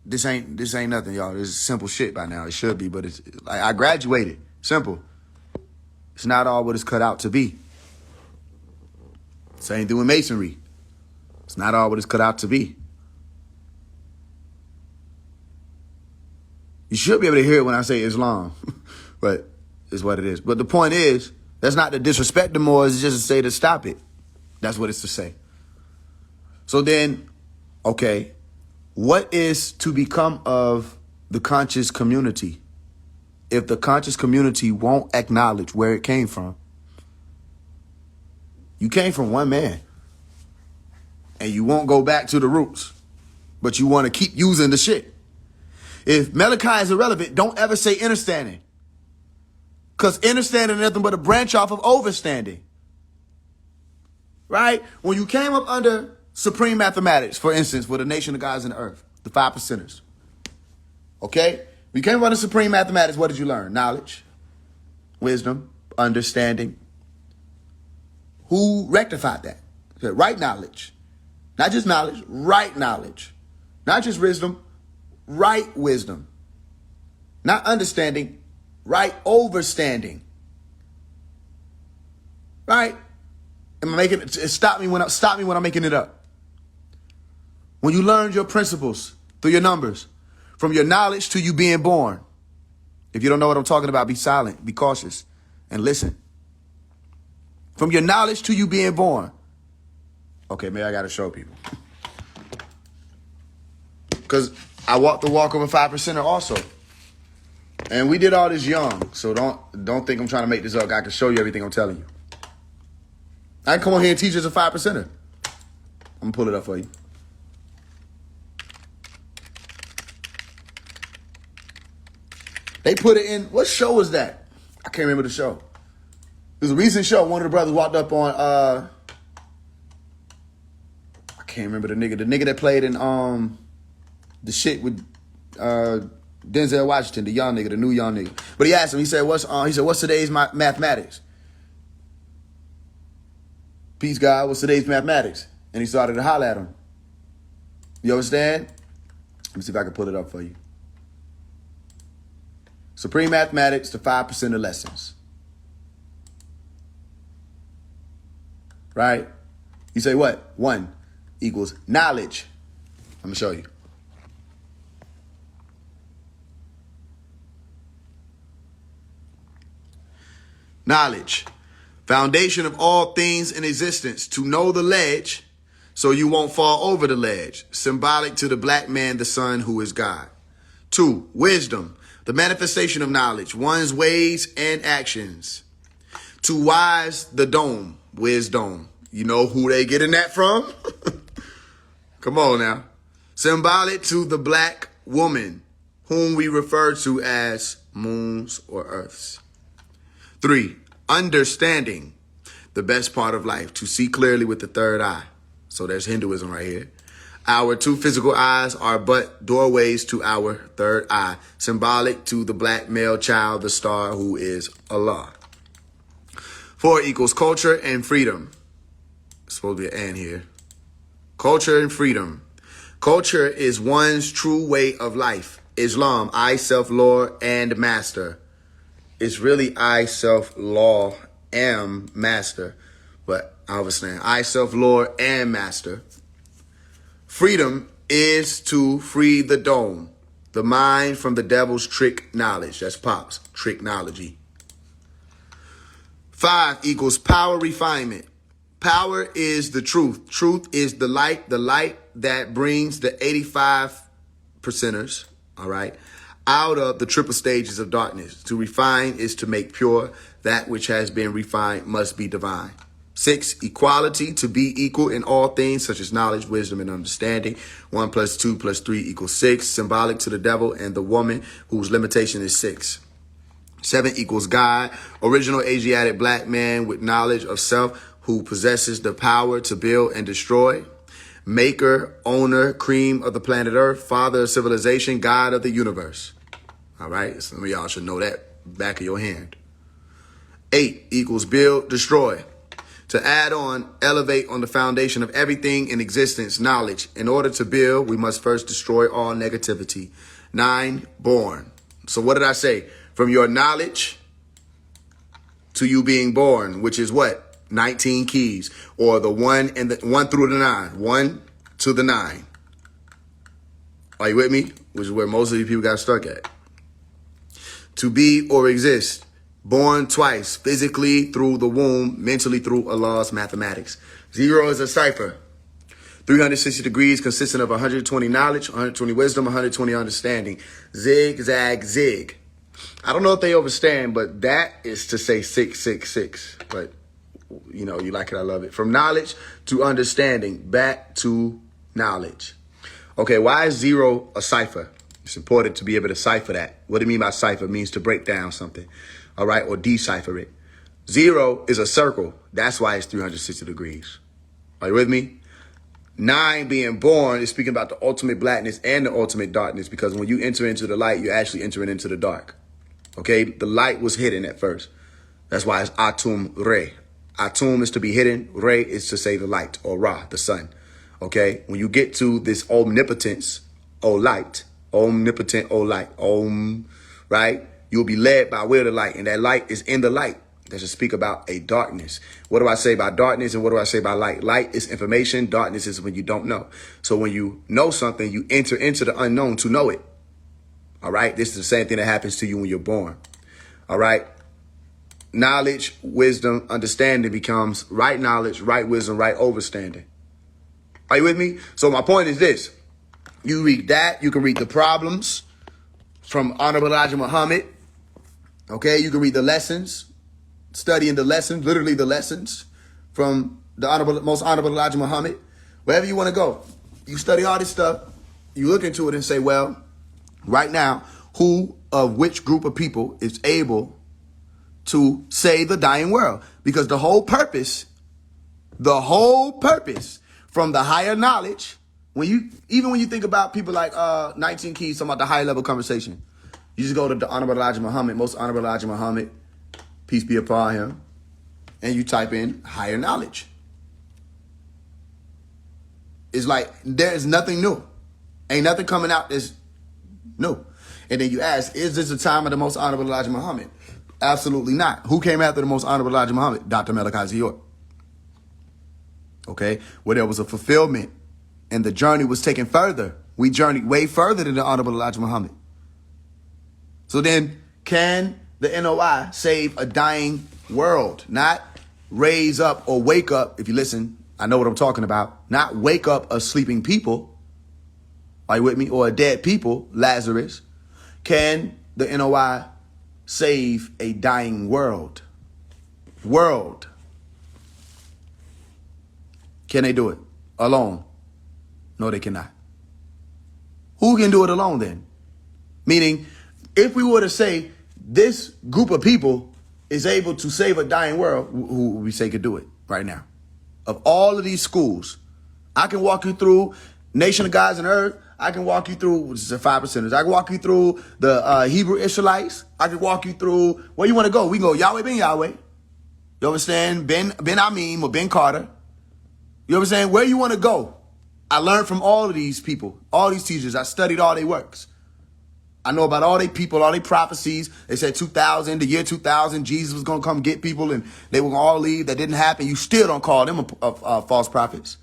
this ain't nothing, y'all. This is simple shit by now. It should be, but it's like I graduated. Simple. It's not all what it's cut out to be. Same thing with masonry. It's not all what it's cut out to be. You should be able to hear it when I say Islam, but it's what it is. But the point is, that's not to disrespect the Moors. It's just to say to stop it. That's what it's to say. So then, okay, what is to become of the conscious community if the conscious community won't acknowledge where it came from? You came from one man, and you won't go back to the roots, but you want to keep using the shit. If Malachi is irrelevant, don't ever say understanding, because understanding is nothing but a branch off of overstanding, right? When you came up under supreme mathematics, for instance, for the nation of gods and the earth, the 5 percenters, okay? When you came up under supreme mathematics, what did you learn? Knowledge, wisdom, understanding. Who rectified that? Right knowledge. Not just knowledge, right knowledge. Not just wisdom, right wisdom. Not understanding, right overstanding. Right? Am I making it? Stop me when I'm making it up. When you learned your principles through your numbers, from your knowledge to you being born. If you don't know what I'm talking about, be silent, be cautious, and listen. From your knowledge to you being born. Okay, maybe I got to show people. Because I walked the walk of a 5 percenter also. And we did all this young. So don't think I'm trying to make this up. I can show you everything I'm telling you. I can come on here and teach us a 5 percenter. I'm going to pull it up for you. They put it in, what show was that? I can't remember the show. It was a recent show. One of the brothers walked up on, I can't remember the nigga that played in the shit with Denzel Washington, the young nigga, the new young nigga. But he asked him, he said, what's today's mathematics? Peace, God, what's today's mathematics? And he started to holler at him. You understand? Let me see if I can pull it up for you. Supreme mathematics, the 5% of lessons. Right? You say what? 1 equals knowledge. I'm going to show you. Knowledge. Foundation of all things in existence. To know the ledge so you won't fall over the ledge. Symbolic to the black man, the son who is God. 2, wisdom. The manifestation of knowledge. One's ways and actions. To wise, the dome. Wisdom. You know who they getting that from? Come on now. Symbolic to the black woman, whom we refer to as moons or earths. 3, understanding. The best part of life. To see clearly with the third eye. So there's Hinduism right here. Our two physical eyes are but doorways to our third eye, symbolic to the black male child, the star who is Allah. 4 equals culture and freedom. It's supposed to be an and here. Culture and freedom. Culture is one's true way of life. Islam, I, self, Lord, and master. It's really I, self, law, am, master. But I understand. I, self, Lord, and master. Freedom is to free the dome, the mind from the devil's trick knowledge. That's Pop's tricknology. 5 equals power refinement. Power is the truth. Truth is the light that brings the 85 percenters, all right, out of the triple stages of darkness. To refine is to make pure. That which has been refined must be divine. 6, equality, to be equal in all things, such as knowledge, wisdom, and understanding. 1 + 2 + 3 equals 6, symbolic to the devil and the woman whose limitation is 6. 7 equals God, original Asiatic black man with knowledge of self who possesses the power to build and destroy. Maker, owner, cream of the planet Earth, father of civilization, God of the universe. All right, some of y'all should know that back of your hand. 8 equals build, destroy. To add on, elevate on the foundation of everything in existence, knowledge. In order to build, we must first destroy all negativity. 9, born. So what did I say? From your knowledge to you being born, which is what? 19 keys, or the 1 and the 1 through the 9, 1 to the 9. Are you with me? Which is where most of you people got stuck at. To be or exist, born twice, physically through the womb, mentally through Allah's mathematics. 0 is a cipher. 360 degrees consisting of 120 knowledge, 120 wisdom, 120 understanding. Zig, zag, zig. I don't know if they understand, but that is to say 666. But, you know, you like it, I love it. From knowledge to understanding, back to knowledge. Okay, why is 0 a cipher? It's important to be able to cipher that. What do you mean by cipher? It means to break down something, all right, or decipher it. 0 is a circle. That's why it's 360 degrees. Are you with me? 9 being born is speaking about the ultimate blackness and the ultimate darkness, because when you enter into the light, you're actually entering into the dark. Okay, the light was hidden at first. That's why it's Atum Re. Atum is to be hidden. Re is to say the light, or Ra, the sun. Okay, when you get to this omnipotence, O light, omnipotent, O light, Om, right? You'll be led by way of the light, and that light is in the light. That should speak about a darkness. What do I say by darkness and what do I say by light? Light is information. Darkness is when you don't know. So when you know something, you enter into the unknown to know it. All right. This is the same thing that happens to you when you're born. All right. Knowledge, wisdom, understanding becomes right knowledge, right wisdom, right understanding. Are you with me? So my point is this. You read that. You can read the problems from Honorable Elijah Muhammad. Okay. You can read the lessons. Studying the lessons, literally the lessons from the most honorable Elijah Muhammad. Wherever you want to go, you study all this stuff. You look into it and say, well, right now, who of which group of people is able to save the dying world? Because the whole purpose from the higher knowledge, even when you think about people like 19 Keys talking about the higher level conversation, you just go to the Honorable Elijah Muhammad, most honorable Elijah Muhammad, peace be upon him, and you type in higher knowledge. It's like there's nothing new. Ain't nothing coming out that's new. And then you ask, is this the time of the most honorable Elijah Muhammad? Absolutely not. Who came after the most honorable Elijah Muhammad? Dr. Malachi York. Okay? Where there was a fulfillment and the journey was taken further. We journeyed way further than the honorable Elijah Muhammad. So then, can the NOI save a dying world? Not raise up or wake up. If you listen, I know what I'm talking about. Not wake up a sleeping people. Are you with me? Or a dead people, Lazarus. Can the NOI save a dying world? Can they do it alone? No, they cannot. Who can do it alone then? Meaning, if we were to say, this group of people is able to save a dying world, who we say could do it right now. Of all of these schools, I can walk you through Nation of Gods and Earth, I can walk you through, which is the 5%ers. I can walk you through the Hebrew Israelites. I can walk you through where you want to go. We can go Yahweh ben Yahweh. You understand? Ben Amim or Ben Carter. You understand? Where you want to go. I learned from all of these people, all these teachers. I studied all their works. I know about all their people, all their prophecies. They said 2000, the year 2000, Jesus was going to come get people and they were going to all leave. That didn't happen. You still don't call them false prophets.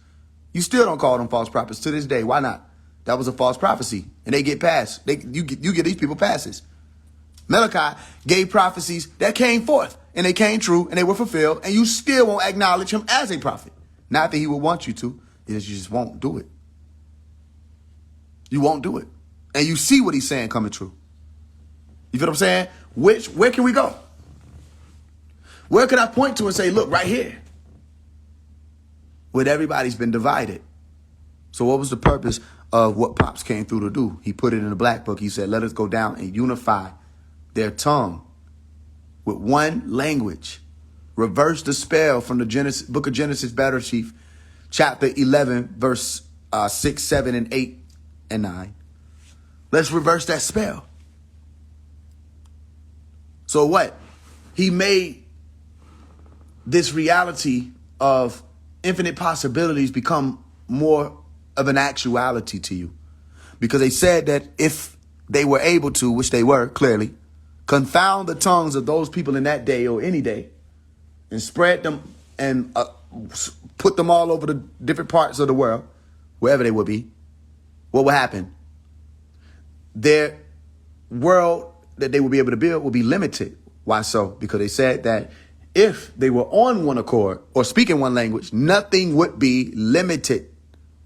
You still don't call them false prophets to this day. Why not? That was a false prophecy. And they get passed. You get these people passes. Malachi gave prophecies that came forth. And they came true. And they were fulfilled. And you still won't acknowledge him as a prophet. Not that he would want you to. It's you just won't do it. You won't do it. And you see what he's saying coming true. You feel what I'm saying? Where can we go? Where can I point to and say, look, right here? Where everybody's been divided. So what was the purpose of what Pops came through to do? He put it in the black book. He said, let us go down and unify their tongue with one language. Reverse the spell from the book of Genesis, Battle Chief, chapter 11, verse 6, 7, and 8, and 9. Let's reverse that spell. So what? He made this reality of infinite possibilities become more of an actuality to you. Because they said that if they were able to, which they were clearly, confound the tongues of those people in that day or any day and spread them and put them all over the different parts of the world, wherever they would be, what would happen? Their world that they would be able to build would be limited. Why so? Because they said that if they were on one accord or speaking one language, nothing would be limited.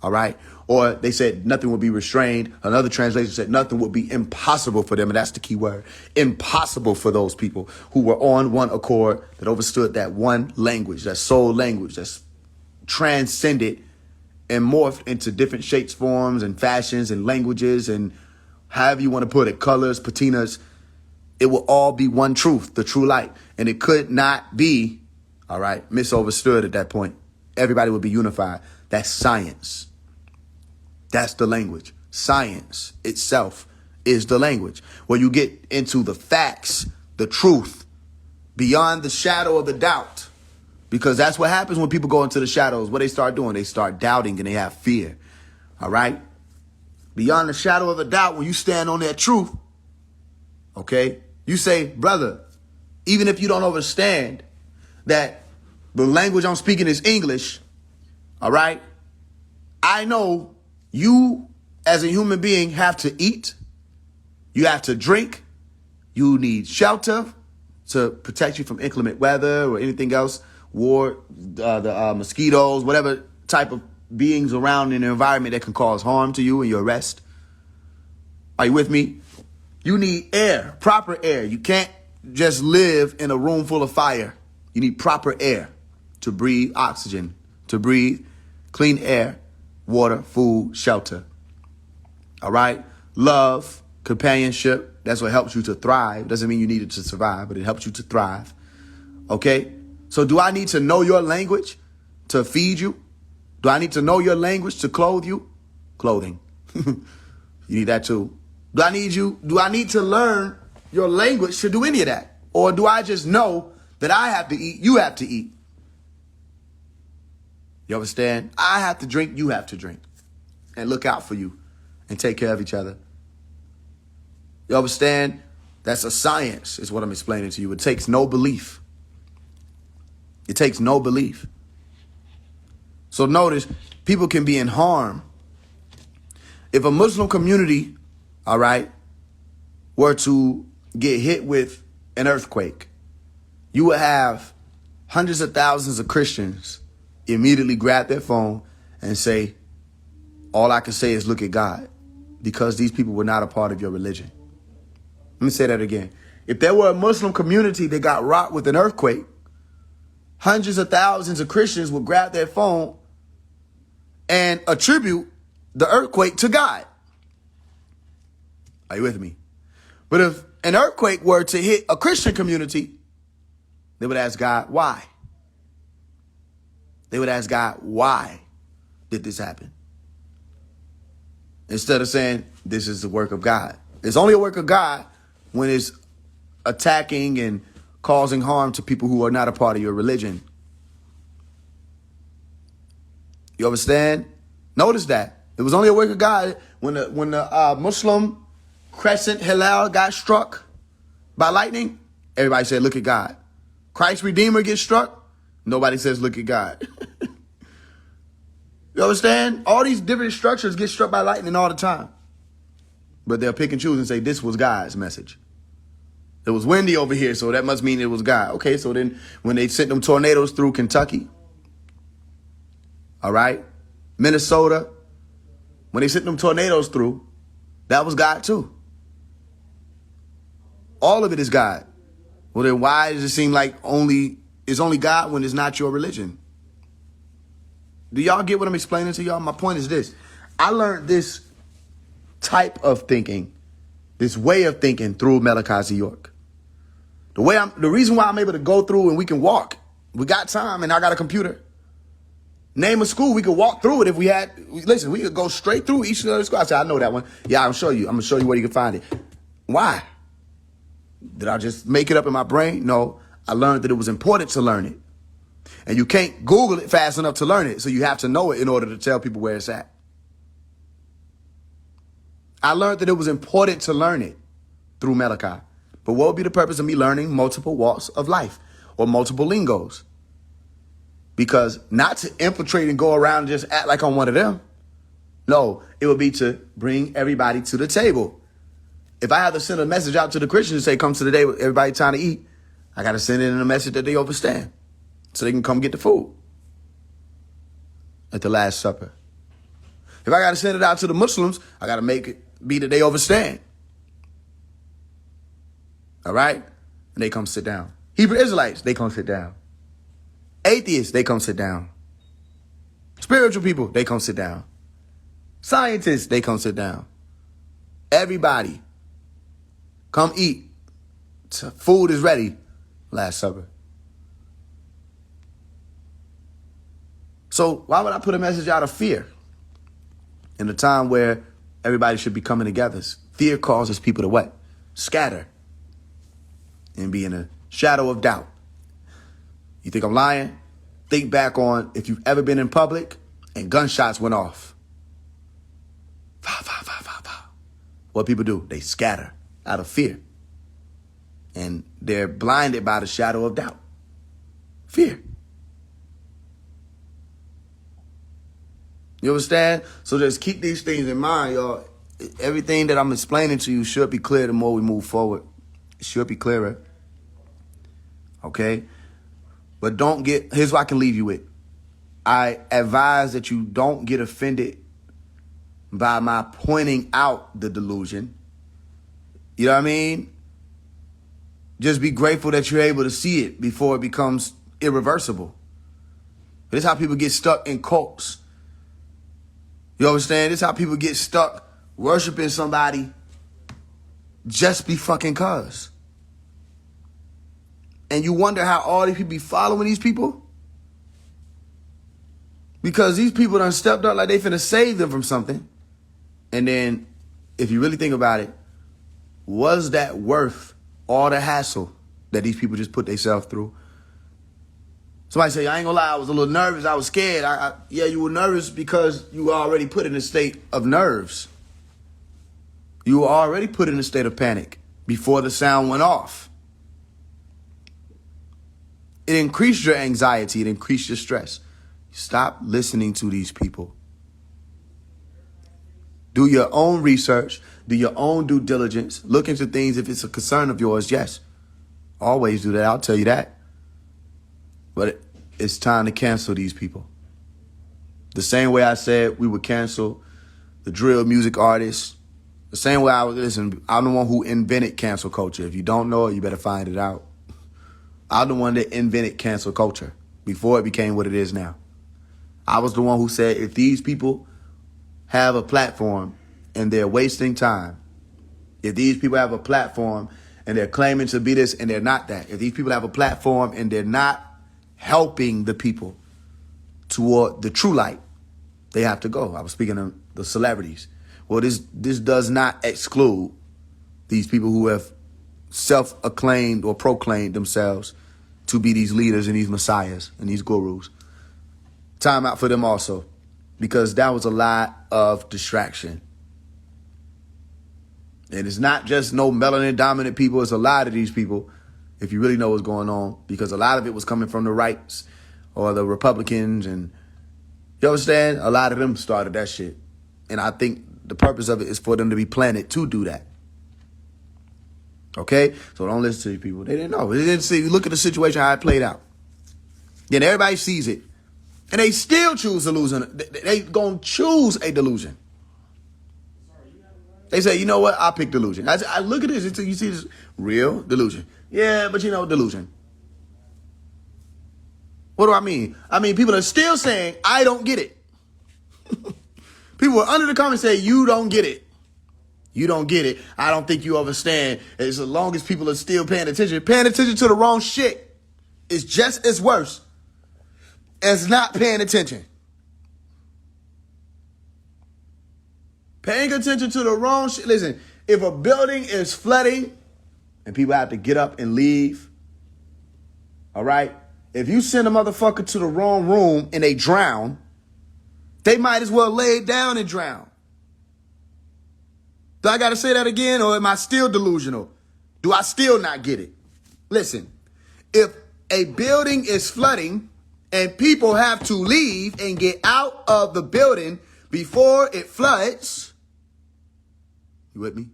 All right. Or they said nothing would be restrained. Another translation said nothing would be impossible for them. And that's the key word. Impossible for those people who were on one accord that understood that one language, that soul language that's transcended and morphed into different shapes, forms and fashions and languages and however you want to put it, colors, patinas. It will all be one truth, the true light. And it could not be, all right, misunderstood at that point. Everybody would be unified. That's science. That's the language. Science itself is the language. Where you get into the facts, the truth, beyond the shadow of the doubt. Because that's what happens when people go into the shadows. What they start doing, they start doubting and they have fear. All right? Beyond the shadow of the doubt, when you stand on that truth, okay, you say, brother, even if you don't understand that the language I'm speaking is English, all right, I know you as a human being have to eat, you have to drink, you need shelter to protect you from inclement weather or anything else, war, the mosquitoes, whatever type of beings around in the environment that can cause harm to you and your rest. Are you with me? You need air, proper air. You can't just live in a room full of fire. You need proper air to breathe oxygen, to breathe clean air, water, food, shelter. All right? Love, companionship. That's what helps you to thrive. Doesn't mean you need it to survive, but it helps you to thrive. Okay? So do I need to know your language to feed you? Do I need to know your language to clothe you? Clothing. You need that too. Do I need to learn your language to do any of that? Or do I just know that I have to eat, you have to eat? You understand? I have to drink, you have to drink. And look out for you and take care of each other. You understand? That's a science, is what I'm explaining to you. It takes no belief. It takes no belief. So notice, people can be in harm. If a Muslim community, all right, were to get hit with an earthquake, you would have hundreds of thousands of Christians immediately grab their phone and say, all I can say is look at God, because these people were not a part of your religion. Let me say that again. If there were a Muslim community that got rocked with an earthquake, hundreds of thousands of Christians would grab their phone and attribute the earthquake to God. Are you with me? But if an earthquake were to hit a Christian community, they would ask God, why? They would ask God, why did this happen? instead of saying this is the work of God. It's only a work of God when it's attacking and causing harm to people who are not a part of your religion. You understand? Notice that. It was only a work of God when the Muslim crescent Hilal got struck by lightning. Everybody said, look at God. Christ's Redeemer gets struck. Nobody says, look at God. You understand? All these different structures get struck by lightning all the time. But they'll pick and choose and say, this was God's message. It was windy over here, so that must mean it was God. Okay, so then when they sent them tornadoes through Kentucky, all right, Minnesota, when they sent them tornadoes through, that was God too. All of it is God. Well, then why does it seem like it's only God when it's not your religion? Do y'all get what I'm explaining to y'all? My point is this. I learned this type of thinking, this way of thinking through Malachi Z. York. The reason why I'm able to go through and we can walk, we got time and I got a computer. Name a school, we could walk through it if we had, listen, we could go straight through each other school. I said, I know that one. Yeah, I'm going to show you where you can find it. Why? Did I just make it up in my brain? No, I learned that it was important to learn it. And you can't Google it fast enough to learn it. So you have to know it in order to tell people where it's at. I learned that it was important to learn it through Malachi. But what would be the purpose of me learning multiple walks of life or multiple lingos? Because not to infiltrate and go around and just act like I'm one of them. No, it would be to bring everybody to the table. If I have to send a message out to the Christians and say, come to the day with everybody trying to eat, I got to send in a message that they understand so they can come get the food at the Last Supper. If I got to send it out to the Muslims, I got to make it be that they understand. All right? And they come sit down. Hebrew Israelites, they come sit down. Atheists, they come sit down. Spiritual people, they come sit down. Scientists, they come sit down. Everybody, come eat. Food is ready. Last Supper. So why would I put a message out of fear in a time where everybody should be coming together? Fear causes people to what? Scatter and be in a shadow of doubt. You think I'm lying? Think back on if you've ever been in public and gunshots went off. What people do? They scatter out of fear. And they're blinded by the shadow of doubt. Fear. You understand? So just keep these things in mind, y'all. Everything that I'm explaining to you should be clear the more we move forward. It should be clearer. Okay? But here's what I can leave you with. I advise that you don't get offended by my pointing out the delusion. You know what I mean? Just be grateful that you're able to see it before it becomes irreversible. This is how people get stuck in cults. You understand? This is how people get stuck worshiping somebody just be fucking cuz. And you wonder how all these people be following these people? Because these people done stepped up like they finna save them from something. And then, if you really think about it, was that worth all the hassle that these people just put themselves through? Somebody say, I ain't gonna lie, I was a little nervous, I was scared. Yeah, you were nervous because you were already put in a state of nerves. You were already put in a state of panic before the sound went off. It increased your anxiety, it increased your stress. Stop listening to these people. Do your own research, do your own due diligence, look into things if it's a concern of yours, yes. Always do that, I'll tell you that. But it's time to cancel these people. The same way I said we would cancel the drill music artists. The same way I'm the one who invented cancel culture. If you don't know it, you better find it out. I'm the one that invented cancel culture before it became what it is now. I was the one who said if these people have a platform and they're wasting time, if these people have a platform and they're claiming to be this and they're not that, if these people have a platform and they're not helping the people toward the true light, they have to go. I was speaking of the celebrities. Well, this does not exclude these people who have self-acclaimed or proclaimed themselves to be these leaders and these messiahs and these gurus. Time out for them also, because that was a lot of distraction. And it's not just no melanin dominant people. It's a lot of these people, if you really know what's going on, because a lot of it was coming from the rights or the Republicans. And you understand? A lot of them started that shit. And I think the purpose of it is for them to be planted to do that. Okay? So don't listen to these people. They didn't know. They didn't see. Look at the situation, how it played out. Then everybody sees it. And they still choose delusion. They going to choose a delusion. They say, you know what? I'll pick delusion. I look at this until you see this real delusion. Yeah, but delusion. What do I mean? I mean, people are still saying, I don't get it. People are under the comments say, you don't get it. You don't get it. I don't think you understand. As long as people are still paying attention to the wrong shit is just as worse as not paying attention. Paying attention to the wrong shit. Listen, if a building is flooding and people have to get up and leave, all right? If you send a motherfucker to the wrong room and they drown, they might as well lay down and drown. Do I got to say that again, or am I still delusional? Do I still not get it? Listen, if a building is flooding and people have to leave and get out of the building before it floods, you with me?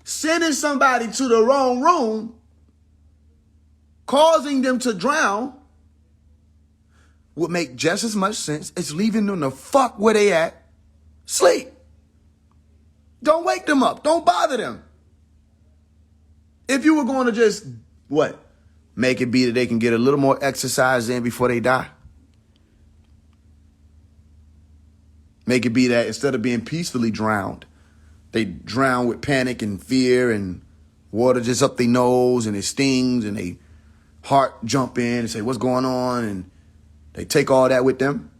Sending somebody to the wrong room, causing them to drown, would make just as much sense as leaving them the fuck where they at, sleep. Don't wake them up. Don't bother them. If you were going to just, what? Make it be that they can get a little more exercise in before they die. Make it be that instead of being peacefully drowned, they drown with panic and fear and water just up their nose and it stings and they heart jump in and say, what's going on? And they take all that with them.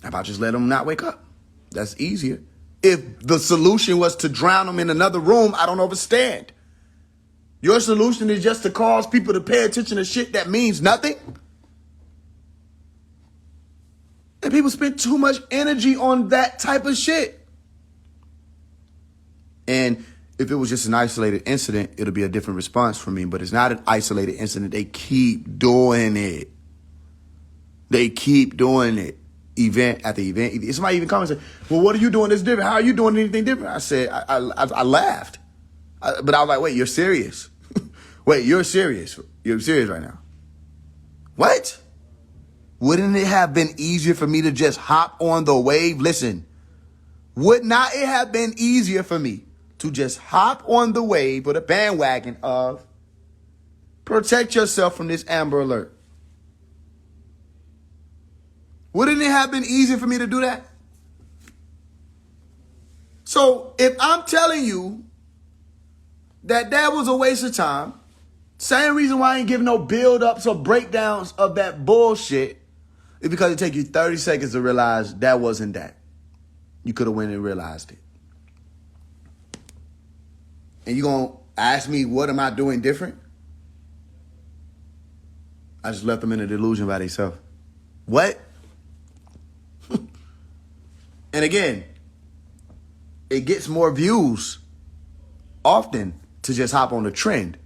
How about just let them not wake up? That's easier. If the solution was to drown them in another room, I don't understand. Your solution is just to cause people to pay attention to shit that means nothing? And people spend too much energy on that type of shit. And if it was just an isolated incident, it'll be a different response from me. But it's not an isolated incident. They keep doing it. They keep doing it. Event after event. Somebody even commented, well, what are you doing that's different? How are you doing anything different? I said, I laughed. But I was like, wait, you're serious? Wait, you're serious? You're serious right now? What? Wouldn't it have been easier for me to just hop on the wave? Listen, would not it have been easier for me to just hop on the wave or the bandwagon of protect yourself from this Amber Alert? Wouldn't it have been easier for me to do that? So if I'm telling you that was a waste of time, same reason why I ain't giving no build-ups or breakdowns of that bullshit is because it take you 30 seconds to realize that wasn't that. You could have went and realized it. And you gonna ask me, what am I doing different? I just left them in a delusion by themselves. What? And again, it gets more views often to just hop on the trend.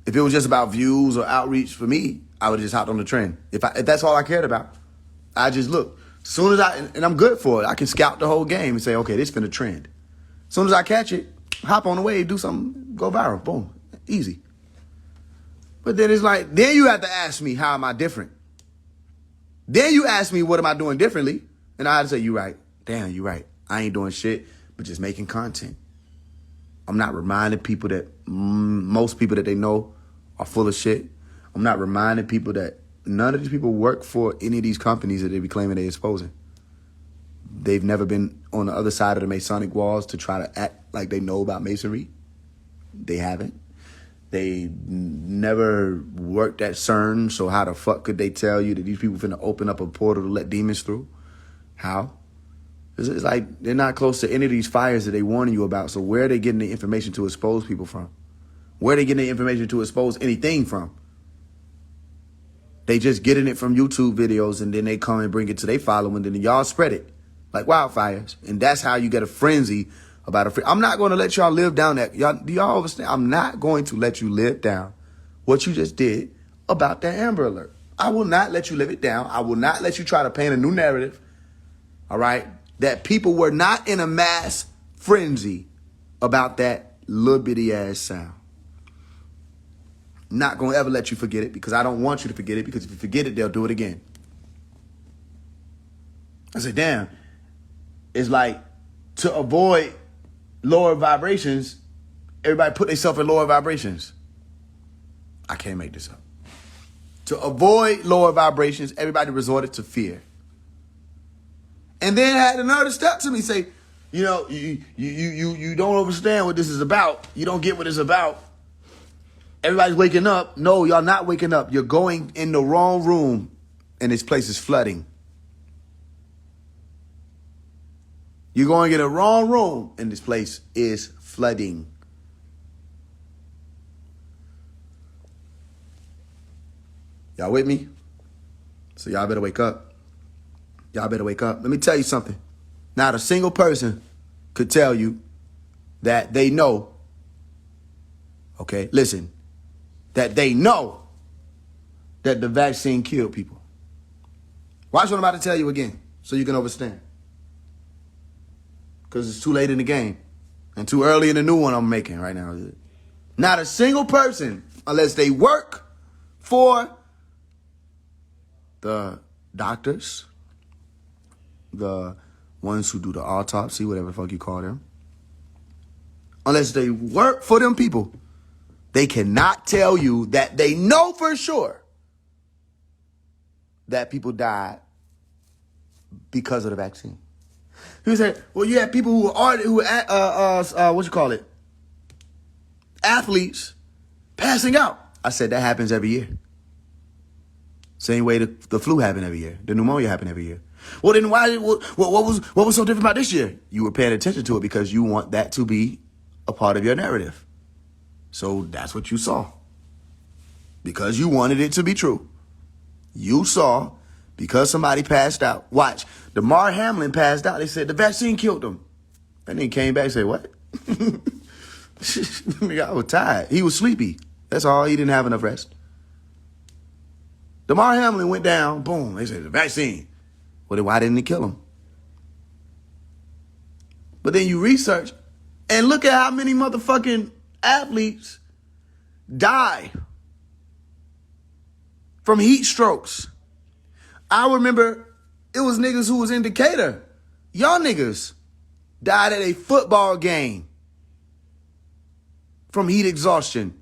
If it was just about views or outreach for me, I would have just hopped on the trend. If that's all I cared about, I just look. Soon as and I'm good for it, I can scout the whole game and say, okay, this been a trend. Soon as I catch it, hop on the wave, do something, go viral, boom, easy. But then it's like, then you have to ask me, how am I different? Then you ask me, what am I doing differently? And I had to say, you're right. Damn, you're right. I ain't doing shit, but just making content. I'm not reminding people that most people that they know are full of shit. I'm not reminding people that none of these people work for any of these companies that they be claiming they're exposing. They've never been on the other side of the Masonic walls to try to act like they know about Masonry. They haven't. They never worked at CERN, so how the fuck could they tell you that these people finna open up a portal to let demons through? How? It's like they're not close to any of these fires that they warning you about. So where are they getting the information to expose people from? Where are they getting the information to expose anything from? They just getting it from YouTube videos, and then they come and bring it to their following, and then y'all spread it like wildfires. And that's how you get a frenzy about a I'm not going to let y'all live down that. Do y'all understand? I'm not going to let you live down what you just did about that Amber Alert. I will not let you live it down. I will not let you try to paint a new narrative. All right? That people were not in a mass frenzy about that little bitty ass sound. Not going to ever let you forget it, because I don't want you to forget it, because if you forget it, they'll do it again. I said, damn, it's like to avoid lower vibrations, everybody put themselves in lower vibrations. I can't make this up. To avoid lower vibrations, everybody resorted to fear. And then had another step to me, say, you know, you don't understand what this is about. You don't get what it's about. Everybody's waking up. No, y'all not waking up. You're going in the wrong room, and this place is flooding. You're going in the wrong room, and this place is flooding. Y'all with me? So y'all better wake up. Y'all better wake up. Let me tell you something. Not a single person could tell you that they know. Okay, listen. That they know that the vaccine killed people. Watch what I'm about to tell you again, so you can understand. Because it's too late in the game and too early in the new one I'm making right now. Not a single person, unless they work for the doctors, the ones who do the autopsy, whatever the fuck you call them, unless they work for them people, they cannot tell you that they know for sure that people died because of the vaccine. He said, well, you have people who are what you call it? Athletes passing out. I said that happens every year. Same way the flu happened every year. The pneumonia happened every year. Well, then what was so different about this year? You were paying attention to it because you want that to be a part of your narrative. So that's what you saw. Because you wanted it to be true. You saw, because somebody passed out. Watch, Damar Hamlin passed out. They said the vaccine killed him. And then he came back and said, what? I was tired. He was sleepy. That's all. He didn't have enough rest. Damar Hamlin went down. Boom. They said the vaccine. Well, then why didn't it kill him? But then you research and look at how many motherfucking athletes die from heat strokes. I remember it was niggas who was in Decatur. Young niggas died at a football game from heat exhaustion.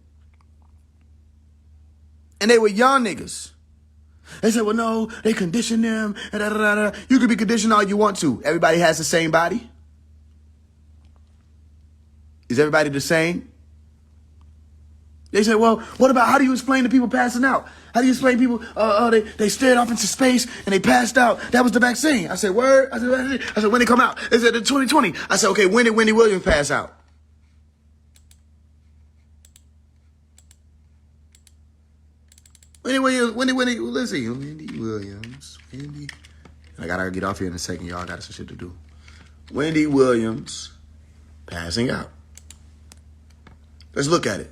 And they were young niggas. They said, well, no, they condition them. You can be conditioned all you want to. Everybody has the same body. Is everybody the same? They said, well, what about, how do you explain to people passing out? How do you explain people, they stared off into space and they passed out? That was the vaccine. I said, word? I said, when they come out? They said, the 2020. I said, okay, when did Wendy Williams pass out? Wendy Williams. I gotta get off here in a second, y'all. I got some shit to do. Wendy Williams passing out. Let's look at it.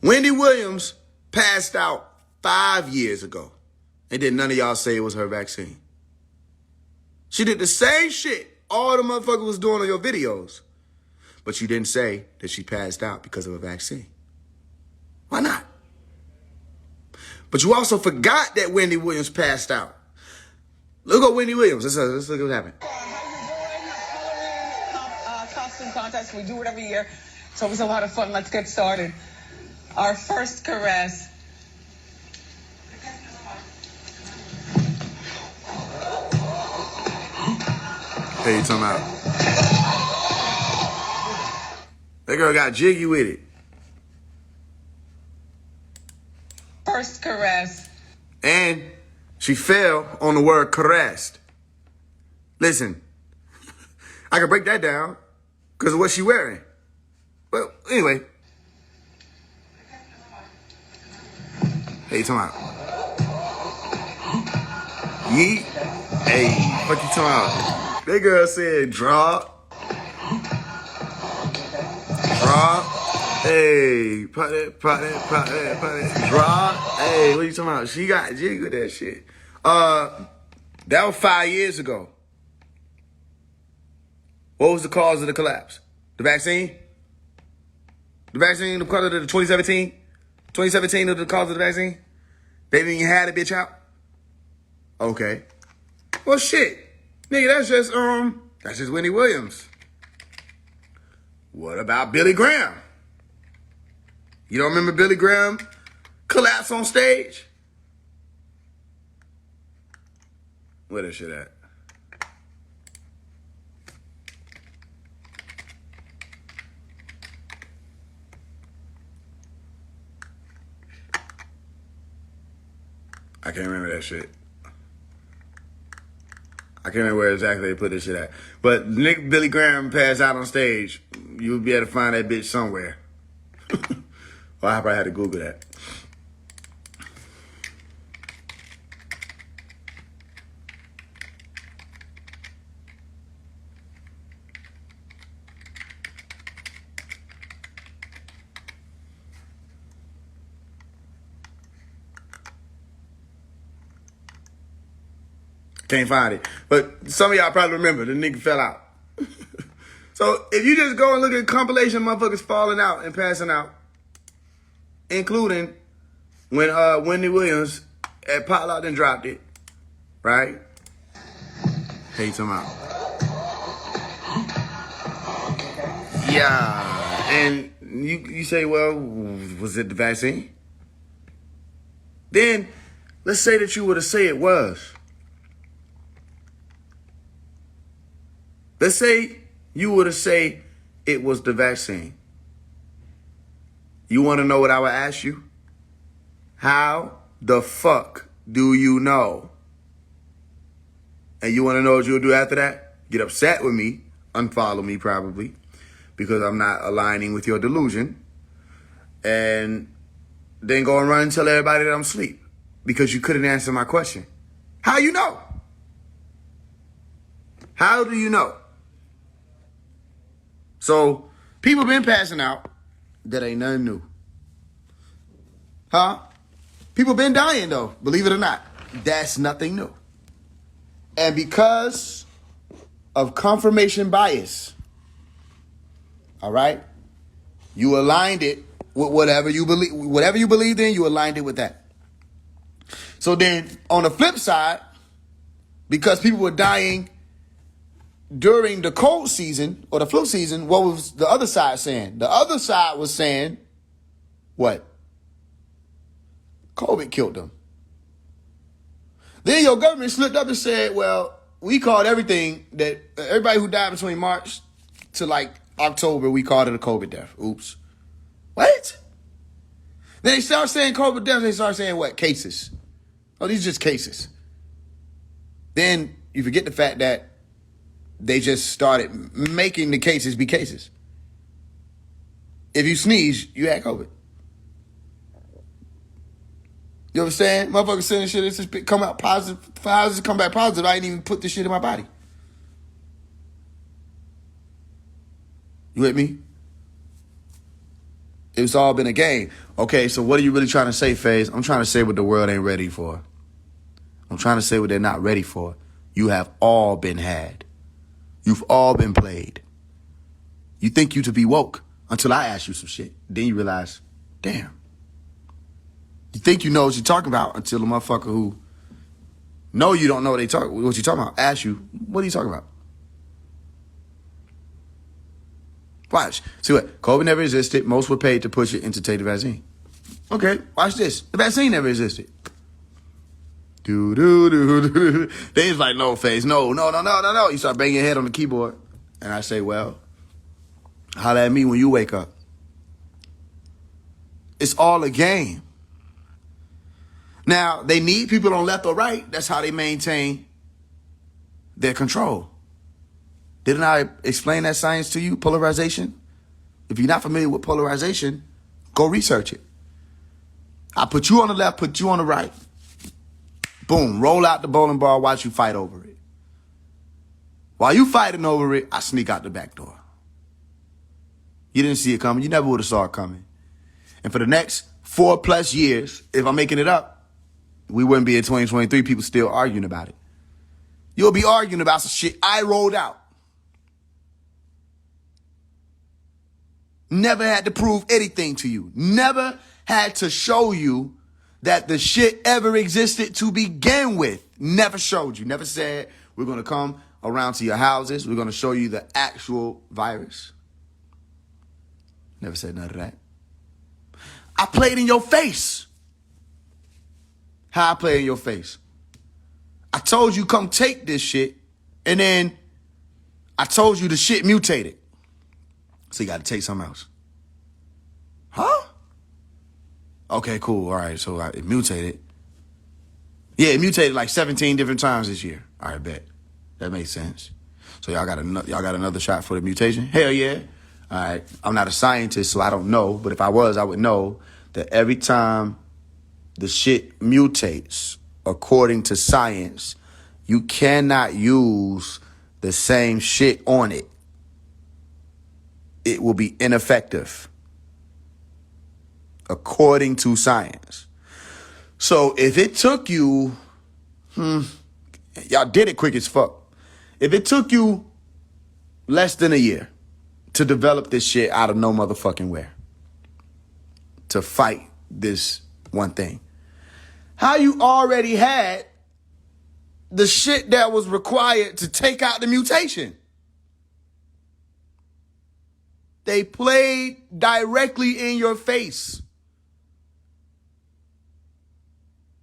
Wendy Williams passed out 5 years ago. And then none of y'all say it was her vaccine. She did the same shit all the motherfuckers was doing on your videos. But you didn't say that she passed out because of a vaccine. Why not? But you also forgot that Wendy Williams passed out. Look at Wendy Williams. Let's look at what happened. Costume contest. We do it every year. So it was a lot of fun. Let's get started. Our first caress. Hey, you talking about? That girl got jiggy with it. First caress. And She fell on the word caressed. Listen, I can break that down because of what she wearing. Well, anyway. Hey, you talking about? Yeet. Hey, what you talking about? That girl said drop. Drop. Hey, put it, drop. Hey, what you talking about? She got jig with that shit. That was 5 years ago. What was the cause of the collapse? The vaccine? The vaccine, the cause of the 2017? 2017 was the cause of the vaccine? They didn't even have the bitch out? Okay. Well, shit. Nigga, that's just Wendy Williams. What about Billy Graham? You don't remember Billy Graham collapse on stage? Where that shit at? I can't remember that shit. I can't remember where exactly they put this shit at. But Nick Billy Graham passed out on stage. You would be able to find that bitch somewhere. Well, I probably had to Google that. Can't find it. But some of y'all probably remember the nigga fell out. So if you just go and look at compilation motherfuckers falling out and passing out, including when Wendy Williams at Potluck and dropped it, right? Hey, you talking about? Yeah. And you say, well, was it the vaccine? Then let's say that you were to say it was. Let's say you were to say it was the vaccine. You want to know what I would ask you? How the fuck do you know? And you want to know what you'll do after that? Get upset with me, unfollow me probably, because I'm not aligning with your delusion, and then go and run and tell everybody that I'm asleep because you couldn't answer my question. How you know? How do you know? So, people been passing out. That ain't nothing new. Huh? People been dying, though. Believe it or not. That's nothing new. And because of confirmation bias, all right, you aligned it with whatever you believed in, you aligned it with that. So then, on the flip side, because people were dying during the cold season or the flu season, what was the other side saying? The other side was saying, what? COVID killed them. Then your government slipped up and said, well, we called everybody who died between March to like October, we called it a COVID death. Oops. What? Then they start saying COVID deaths, they start saying what? Cases. Oh, these are just cases. Then you forget the fact that they just started making the cases be cases. If you sneeze, you had COVID. You understand? Motherfuckers saying shit, it's just come out positive. For how does it come back positive? I ain't even put this shit in my body. You with me? It's all been a game. Okay, so what are you really trying to say, Faise? I'm trying to say what the world ain't ready for. I'm trying to say what they're not ready for. You have all been had. You've all been played. You think you to be woke until I ask you some shit. Then you realize, damn. You think you know what you're talking about until the motherfucker who know you don't know what you're talking about asks you, what are you talking about? Watch. See what? COVID never existed. Most were paid to push it and to take the vaccine. Okay, watch this. The vaccine never existed. They was like, no, Faise, no. You start banging your head on the keyboard. And I say, well, holler at me when you wake up. It's all a game. Now, they need people on left or right. That's how they maintain their control. Didn't I explain that science to you? Polarization? If you're not familiar with polarization, go research it. I put you on the left, put you on the right. Boom, roll out the bowling ball, watch you fight over it. While you fighting over it, I sneak out the back door. You didn't see it coming. You never would have saw it coming. And for the next 4+ years, if I'm making it up, we wouldn't be in 2023, people still arguing about it. You'll be arguing about some shit I rolled out. Never had to prove anything to you. Never had to show you that the shit ever existed to begin with. Never showed you. Never said, we're going to come around to your houses. We're going to show you the actual virus. Never said none of that. I played in your face. How I play in your face? I told you come take this shit, and then I told you the shit mutated. So you got to take something else. Huh? Okay, cool. All right, so it mutated. Yeah, it mutated like 17 different times this year. All right, bet. That makes sense. So y'all got another shot for the mutation? Hell yeah. All right. I'm not a scientist, so I don't know. But if I was, I would know that every time the shit mutates, according to science, you cannot use the same shit on it. It will be ineffective, according to science. So if it took you, y'all did it quick as fuck. If it took you less than a year to develop this shit out of no motherfucking where, to fight this one thing, how you already had the shit that was required to take out the mutation? They played directly in your face.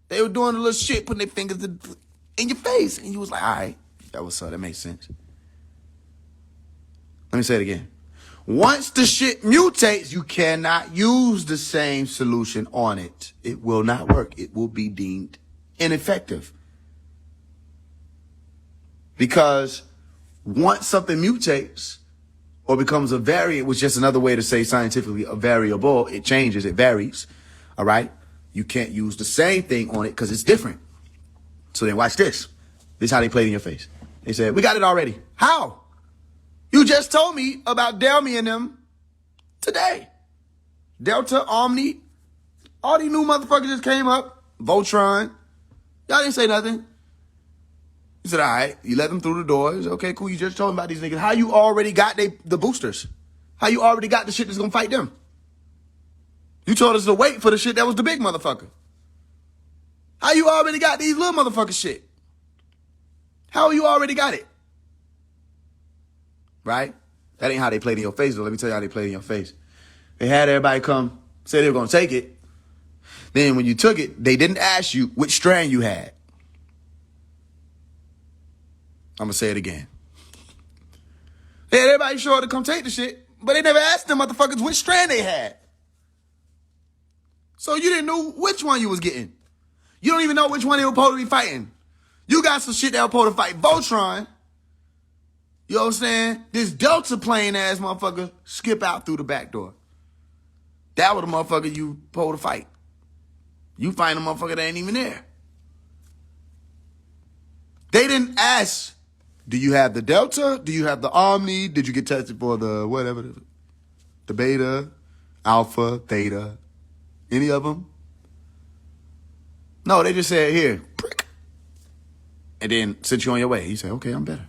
They were doing a little shit, putting their fingers in your face. And you was like, all right, that was so, that makes sense. Let me say it again. Once the shit mutates, you cannot use the same solution on it. It will not work. It will be deemed ineffective. Because once something mutates or becomes a variant, which is just another way to say scientifically a variable, it changes, it varies, all right? You can't use the same thing on it because it's different. So then watch this. This is how they played in your face. They said, we got it already. How? You just told me about Delmy and them today. Delta, Omni, all these new motherfuckers just came up. Voltron. Y'all didn't say nothing. You said, all right, you let them through the doors. Okay, cool. You just told me about these niggas. How you already got the boosters? How you already got the shit that's going to fight them? You told us to wait for the shit that was the big motherfucker. How you already got these little motherfucker shit? How you already got it? Right? That ain't how they played in your face, though. Let me tell you how they played in your face. They had everybody come, say they were going to take it. Then when you took it, they didn't ask you which strand you had. I'm going to say it again. They had everybody show up to come take the shit, but they never asked them motherfuckers which strand they had. So you didn't know which one you was getting. You don't even know which one they were supposed to be fighting. You got some shit that were supposed to fight Voltron. You know what I'm saying? This Delta plane ass motherfucker skip out through the back door. That was the motherfucker you supposed to fight. You find a motherfucker that ain't even there. They didn't ask, do you have the Delta? Do you have the Omni? Did you get tested for the whatever? The Beta, Alpha, Theta? Any of them? No, they just said, here, prick. And then sent you on your way. You say, okay, I'm better.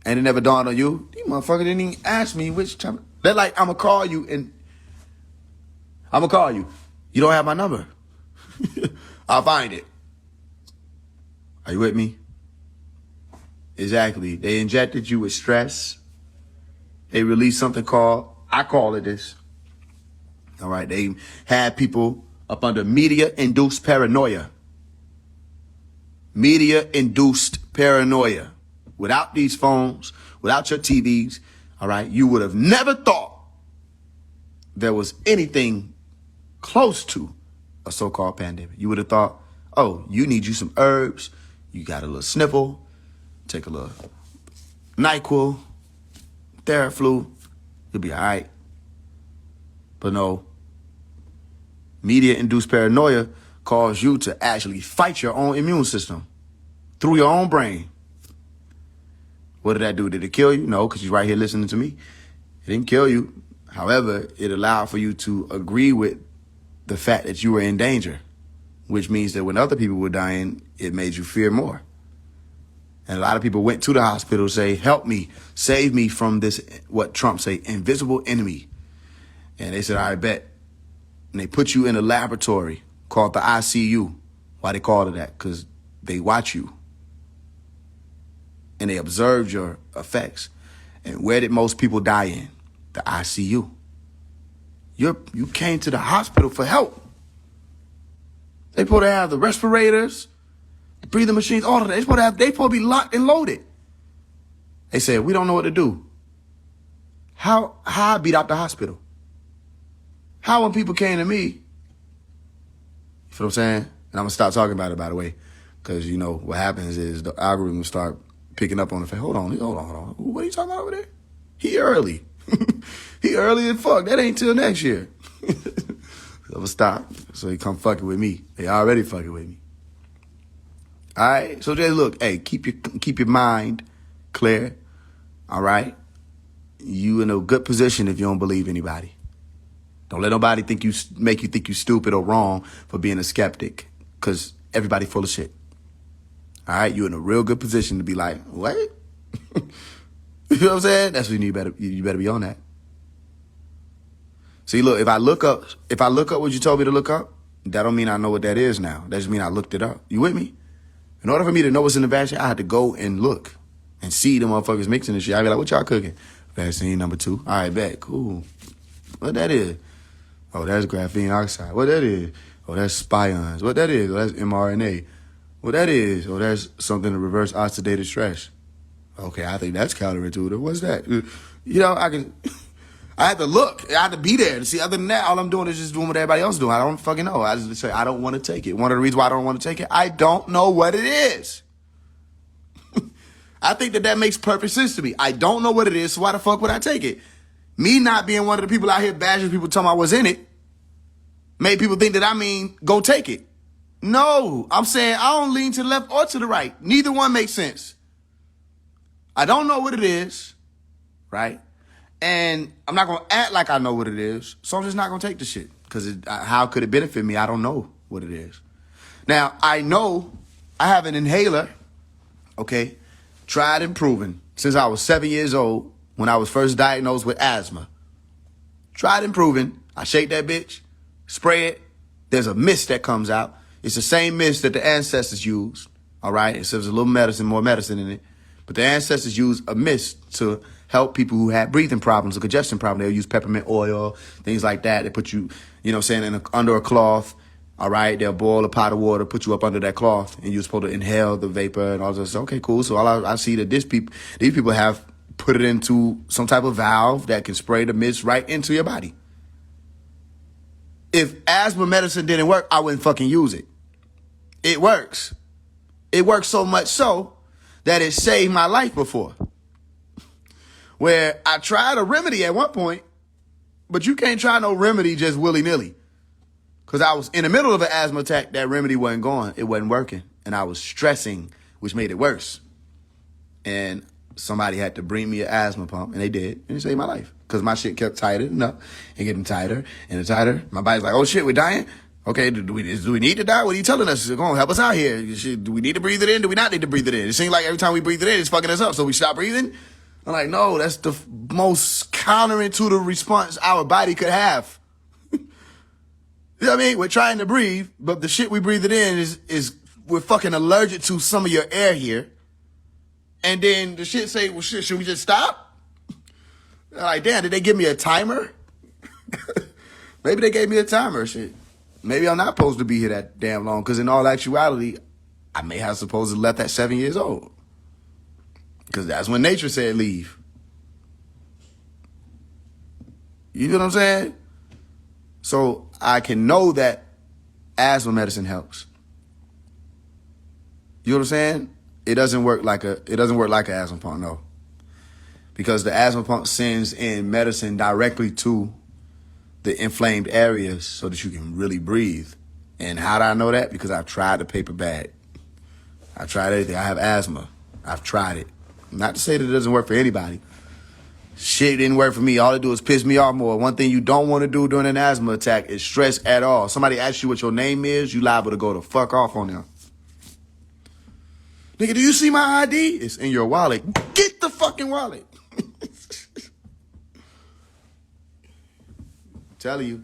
And it never dawned on you, these motherfuckers didn't even ask me which time. They're like, I'm going to call you and I'm going to call you. You don't have my number. I'll find it. Are you with me? Exactly. They injected you with stress. They released something called, I call it this. All right. They had people up under media-induced paranoia. Media-induced paranoia. Without these phones, without your TVs, all right, you would have never thought there was anything close to a so-called pandemic. You would have thought, oh, you need you some herbs. You got a little sniffle. Take a little NyQuil, Theraflu. You'll be all right. But no, media-induced paranoia cause you to actually fight your own immune system through your own brain. What did that do? Did it kill you? No, because you're right here listening to me. It didn't kill you. However, it allowed for you to agree with the fact that you were in danger, which means that when other people were dying, it made you fear more. And a lot of people went to the hospital to say, help me, save me from this, what Trump say, invisible enemy. And they said, all right, bet. And they put you in a laboratory called the ICU. Why they called it that? Because they watch you. And they observed your effects. And where did most people die in? The ICU. You came to the hospital for help. They supposed to have the respirators, the breathing machines, all of that. They supposed to be locked and loaded. They said, we don't know what to do. How I beat out the hospital? How when people came to me, you feel what I'm saying? And I'm going to stop talking about it, by the way, because, you know, what happens is the algorithm start picking up on the fact, hold on. What are you talking about over there? He early. He early as fuck. That ain't till next year. So I'm going to stop. So he come fucking with me. They already fucking with me. All right? So just look, hey, keep your mind clear. All right? You in a good position if you don't believe anybody. Don't let nobody make you think you stupid or wrong for being a skeptic, because everybody full of shit. All right? You in a real good position to be like, what? You know what I'm saying? That's when you better be on that. See, look, if I look up what you told me to look up, that don't mean I know what that is now. That just mean I looked it up. You with me? In order for me to know what's in the vaccine, I had to go and look and see the motherfuckers mixing this shit. I'd be like, what y'all cooking? Vaccine number 2. All right, bet. Cool. What that is? Oh, that's graphene oxide. What that is? Oh, that's spions. What that is? Oh, that's mRNA. What that is? Oh, that's something to reverse oxidative stress. Okay, I think that's counterintuitive. What's that? You know, I had to look. I had to be there to see. Other than that, all I'm doing is just doing what everybody else is doing. I don't fucking know. I just say, I don't want to take it. One of the reasons why I don't want to take it, I don't know what it is. I think that makes perfect sense to me. I don't know what it is, so why the fuck would I take it? Me not being one of the people out here bashing people telling me I was in it made people think that I mean go take it. No, I'm saying I don't lean to the left or to the right. Neither one makes sense. I don't know what it is, right? And I'm not going to act like I know what it is, so I'm just not going to take the shit. Because how could it benefit me? I don't know what it is. Now, I know I have an inhaler, okay, tried and proven since I was 7 years old when I was first diagnosed with asthma. Tried and proven. I shake that bitch, spray it. There's a mist that comes out. It's the same mist that the ancestors used, all right? It says a little medicine, more medicine in it. But the ancestors used a mist to help people who had breathing problems or congestion problems. They'll use peppermint oil, things like that. They put you, you know what I'm saying, under a cloth, all right? They'll boil a pot of water, put you up under that cloth, and you're supposed to inhale the vapor and all this. Okay, cool. So I see that these people have put it into some type of valve that can spray the mist right into your body. If asthma medicine didn't work, I wouldn't fucking use it. It works. It works so much so that it saved my life before. Where I tried a remedy at one point, but you can't try no remedy just willy-nilly. Because I was in the middle of an asthma attack, that remedy wasn't going. It wasn't working. And I was stressing, which made it worse. And somebody had to bring me an asthma pump, and they did. And it saved my life. Because my shit kept tightening up and getting tighter and tighter. My body's like, oh shit, we're dying? Okay, do we need to die? What are you telling us? Go on, help us out here. Do we need to breathe it in? Do we not need to breathe it in? It seems like every time we breathe it in, it's fucking us up. So we stop breathing? I'm like, no, that's the most counterintuitive response our body could have. You know what I mean? We're trying to breathe, but the shit we breathe it in is we're fucking allergic to some of your air here. And then the shit say, well, shit, should we just stop? I'm like, damn, did they give me a timer? Maybe they gave me a timer, shit. Maybe I'm not supposed to be here that damn long, because in all actuality, I may have supposed to left at 7 years old. Because that's when nature said leave. You know what I'm saying? So I can know that asthma medicine helps. You know what I'm saying? It doesn't work like an asthma pump, no. Because the asthma pump sends in medicine directly to the inflamed areas so that you can really breathe. And how do I know that? Because I've tried the paper bag. I tried everything. I have asthma. I've tried it. Not to say that it doesn't work for anybody. Shit didn't work for me. All it do is piss me off more. One thing you don't want to do during an asthma attack is stress at all. Somebody asks you what your name is, you liable to go the fuck off on them. Nigga, do you see my ID? It's in your wallet. Get the fucking wallet. Telling you.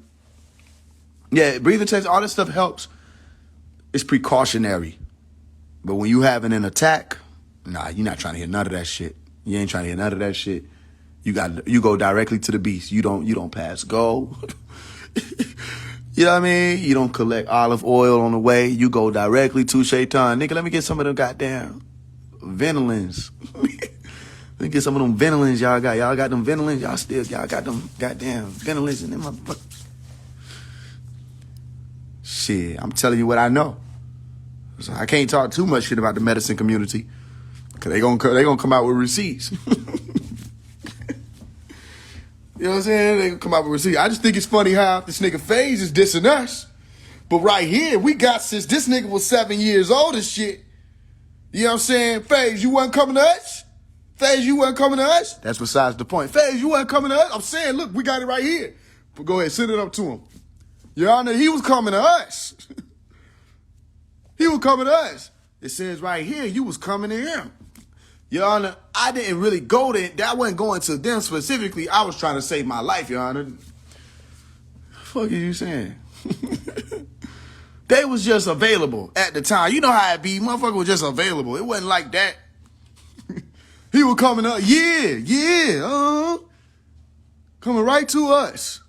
Yeah, breathing tests, all this stuff helps. It's precautionary. But when you having an attack, nah, you're not trying to hear none of that shit. You ain't trying to hear none of that shit. You go directly to the beast. You don't pass go. You know what I mean? You don't collect olive oil on the way. You go directly to Shaitan. Nigga, let me get some of them goddamn Venolins. Let me get some of them Venolins y'all got. Y'all got them Venolins. Y'all got them goddamn Venolins in them motherfuckers. Shit, I'm telling you what I know. So I can't talk too much shit about the medicine community. Cause they gonna come out with receipts. You know what I'm saying? They gonna come out with receipts. I just think it's funny how this nigga Faise is dissing us. But right here, we got since this nigga was 7 years old and shit. You know what I'm saying? Faise, you wasn't coming to us? Faise, you wasn't coming to us? That's besides the point. Faise, you wasn't coming to us? I'm saying, look, we got it right here. But go ahead, send it up to him. Your Honor, he was coming to us. He was coming to us. It says right here, you was coming to him. Your Honor, I didn't really go there. That wasn't going to them specifically. I was trying to save my life, Your Honor. Fuck are you saying? They was just available at the time. You know how it be. Motherfucker was just available. It wasn't like that. He was coming up. Yeah. Coming right to us.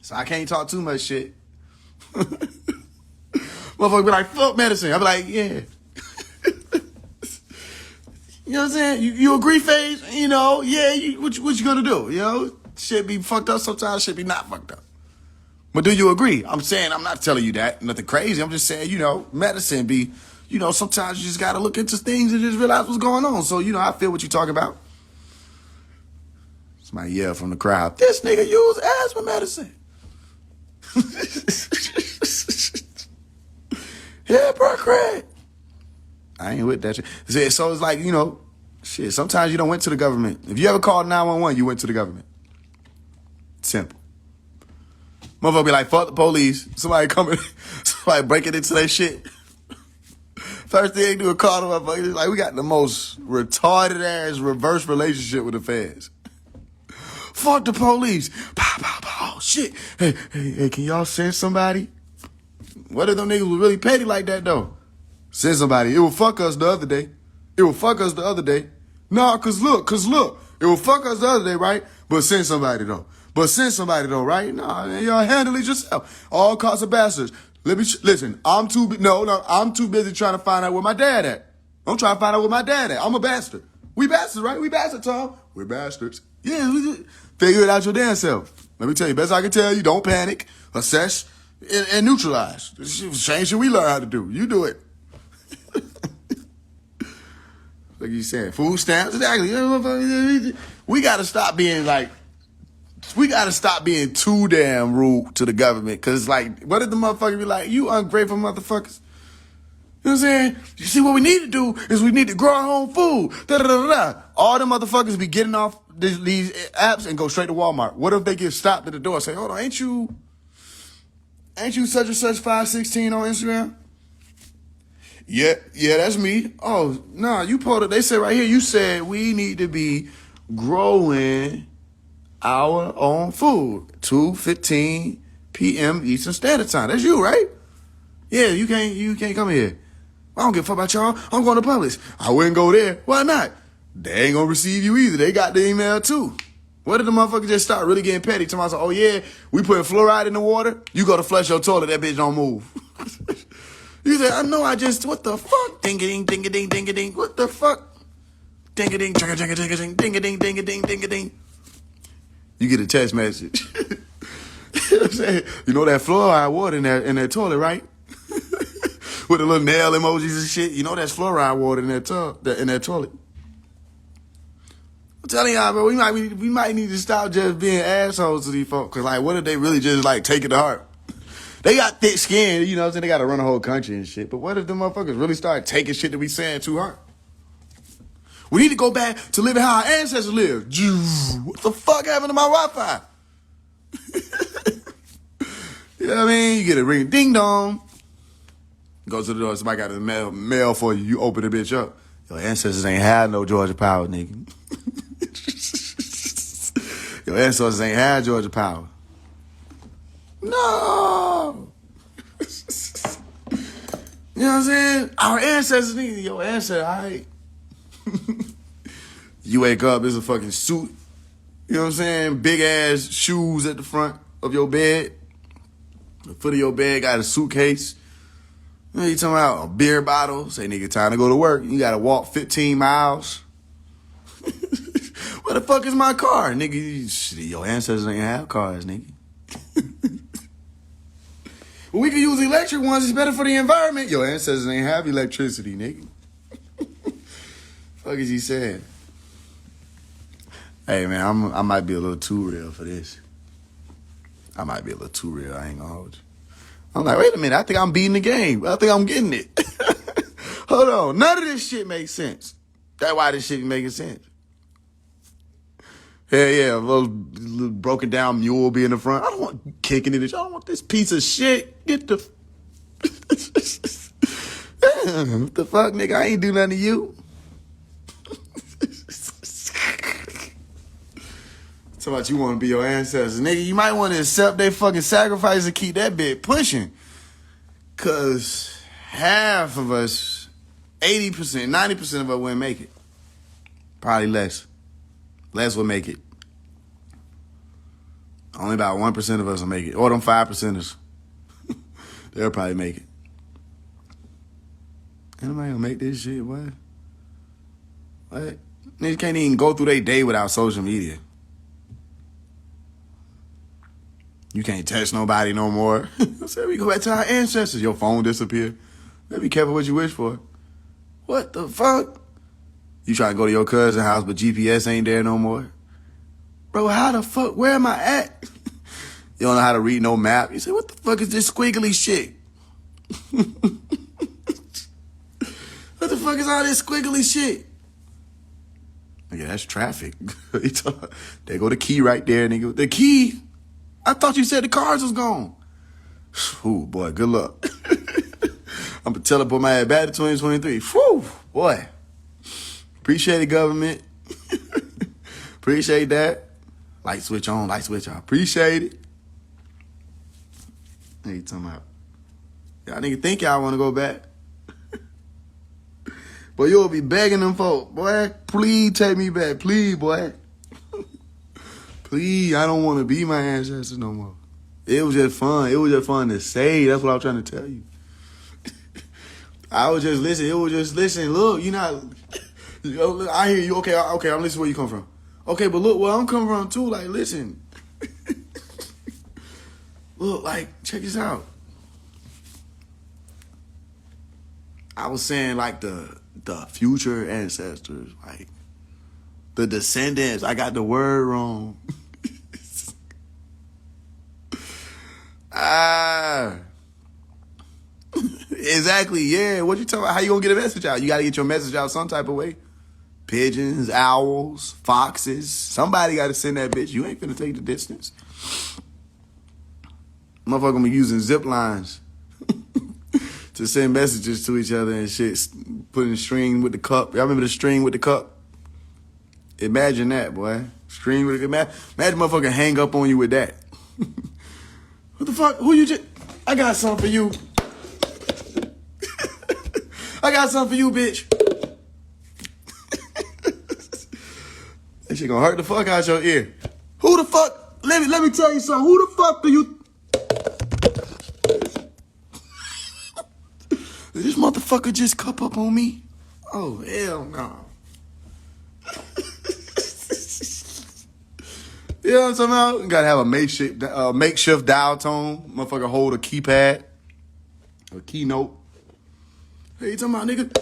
So I can't talk too much shit. Motherfucker be like, fuck medicine. I be like, yeah. You know what I'm saying? You agree, Faise? You know, yeah, what you gonna do? You know, shit be fucked up sometimes, shit be not fucked up. But do you agree? I'm saying, I'm not telling you that, nothing crazy. I'm just saying, you know, medicine be, you know, sometimes you just gotta look into things and just realize what's going on. So, you know, I feel what you're talking about. Somebody yell from the crowd, this nigga use asthma medicine. Yeah, bro, Craig. I ain't with that shit. So it's like, you know, shit, sometimes you don't went to the government. If you ever called 911, you went to the government. Simple. Motherfucker be like, fuck the police. Somebody coming, somebody breaking into their shit. First thing they do is call the motherfucker. Like, we got the most retarded ass reverse relationship with the feds. Fuck the police. Pow, pow, pow. Shit. Hey, can y'all send somebody? What if them niggas was really petty like that, though? Send somebody. It will fuck us the other day. Nah, cause look. It will fuck us the other day, right? But send somebody, though. Right? Nah, y'all handle it yourself. All costs of bastards. Listen, I'm too busy trying to find out where my dad at. I'm trying to find out where my dad at. I'm a bastard. We bastards, right? We bastards, Tom. We're bastards. Yeah, figure it out your damn self. Let me tell you, best I can tell you, don't panic, assess, and neutralize. Same shit we learn how to do. You do it. Like you said, food stamps, exactly. We gotta stop being too damn rude to the government. Cause like, what if the motherfucker be like, you ungrateful motherfuckers? You know what I'm saying? You see, what we need to do is we need to grow our own food. All the motherfuckers be getting off these apps and go straight to Walmart. What if they get stopped at the door and say, hold on, ain't you such and such 516 on Instagram? Yeah, that's me. Oh, no, you pulled it. They said right here, you said we need to be growing our own food. 2:15 p.m. Eastern Standard Time. That's you, right? Yeah, you can't come here. I don't give a fuck about y'all. I'm going to Publix. I wouldn't go there. Why not? They ain't gonna receive you either. They got the email too. What if the motherfucker just start really getting petty? Tomorrow, oh yeah, we putting fluoride in the water. You go to flush your toilet, that bitch don't move. You say, I know, what the fuck? Ding-a-ding, ding-a-ding, ding-a-ding. What the fuck? Ding-a-ding, ding-a-ding, ding-a-ding, ding-a-ding, ding-a-ding, ding-a-ding. You get a text message. know what I'm saying? You know that fluoride water in that toilet, right? With the little nail emojis and shit. You know that's fluoride water in that toilet. I'm telling y'all, bro, we might need to stop just being assholes to these folks. Cause like, what if they really just like take it to heart? They got thick skin, you know what I'm saying? They got to run a whole country and shit. But what if the motherfuckers really start taking shit that we saying too hard? We need to go back to living how our ancestors lived. What the fuck happened to my Wi-Fi? You know what I mean? You get a ring, ding dong. Go to the door, somebody got the mail for you. You open the bitch up. Your ancestors ain't had no Georgia power, nigga. Your ancestors ain't had Georgia power. No. You know what I'm saying? Our ancestors, nigga, your ancestor, all right. You wake up, it's a fucking suit. You know what I'm saying? Big ass shoes at the front of your bed. The foot of your bed got a suitcase. You know, you talking about a beer bottle. Say, nigga, time to go to work. You gotta walk 15 miles. Where the fuck is my car? Nigga, your ancestors ain't have cars, nigga. Well, we can use electric ones. It's better for the environment. Your ancestors ain't have electricity, nigga. Fuck is he saying? Hey, man, I might be a little too real for this. I might be a little too real. I ain't gonna hold you. I'm like, wait a minute. I think I'm beating the game. I think I'm getting it. Hold on. None of this shit makes sense. That's why this shit be making sense. Yeah, a little broken down mule be in the front. I don't want kicking it. I don't want this piece of shit. Get the... What the fuck, nigga? I ain't do nothing to you. Talk about you want to be your ancestors. Nigga, you might want to accept their fucking sacrifice and keep that bit pushing. Because half of us, 80%, 90% of us wouldn't make it. Probably less. Less will make it. Only about 1% of us will make it. Or them 5%ers. They'll probably make it. Anybody gonna make this shit, what? What? Niggas can't even go through their day without social media. You can't text nobody no more. So we go back to our ancestors. Your phone disappear. Better be careful what you wish for. What the fuck? You try to go to your cousin's house, but GPS ain't there no more. Bro, how the fuck? Where am I at? You don't know how to read no map. You say, what the fuck is this squiggly shit? What the fuck is all this squiggly shit? Nigga, that's traffic. There go the key right there, nigga. The key? I thought you said the cars was gone. Ooh, boy, good luck. I'm going to teleport my ass back to 2023. Whew, boy. Appreciate it, government. Appreciate that. Light switch on, light switch off. Appreciate it. What you talking about? Y'all nigga think y'all want to go back. But you'll be begging them folk. Boy, please take me back. Please, boy. Please, I don't want to be my ancestors no more. It was just fun. It was just fun to say. That's what I was trying to tell you. I was just listening. It was just listening. Look, you're not... I hear you. Okay, I'm listening where you come from. Okay, but look where I'm coming from too. Like, listen. Look, like, check this out. I was saying, like, the future ancestors, like, the descendants. I got the word wrong. Exactly, yeah. What you talking about? How you gonna get a message out? You gotta get your message out some type of way. Pigeons, owls, foxes. Somebody gotta send that bitch. You ain't finna take the distance. Motherfucker gonna be using zip lines to send messages to each other and shit. Putting string with the cup. Y'all remember the string with the cup? Imagine that, boy. String with the cup. Imagine motherfucker hang up on you with that. What the fuck? Who you just... I got something for you. I got something for you, bitch. That shit gonna hurt the fuck out your ear. Who the fuck? Let me tell you something. Who the fuck do you... Did this motherfucker just cup up on me? Oh, hell no. You know what I'm talking about? You gotta have a makeshift dial tone. Motherfucker hold a keypad, a keynote. Hey, you talking about, nigga?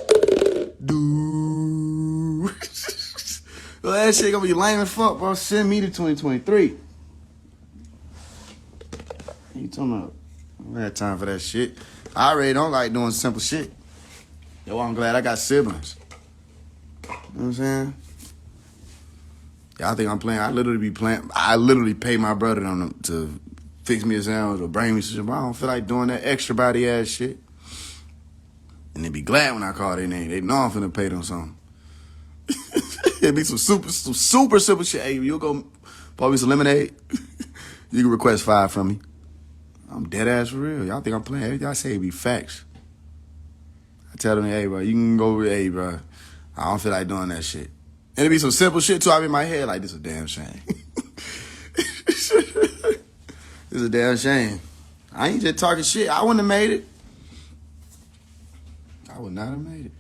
Dude. Well, that shit gonna be lame as fuck, bro. Send me to 2023. You talking about? I don't have time for that shit. I already don't like doing simple shit. Yo, I'm glad I got siblings. You know what I'm saying? Y'all think I'm playing? I literally be playing. I literally pay my brother to fix me a sandwich or bring me some. I don't feel like doing that extra body ass shit. And they be glad when I call their name. They know I'm finna pay them something. It'd be some super simple shit. Hey, you'll go pour me some lemonade. You can request 5 from me. I'm dead ass for real. Y'all think I'm playing? Everything I say be facts. I tell them, hey, bro, you can go, hey, bro, I don't feel like doing that shit. And it be some simple shit, too. I be in my head like, this is a damn shame. This is a damn shame. I ain't just talking shit. I wouldn't have made it. I would not have made it.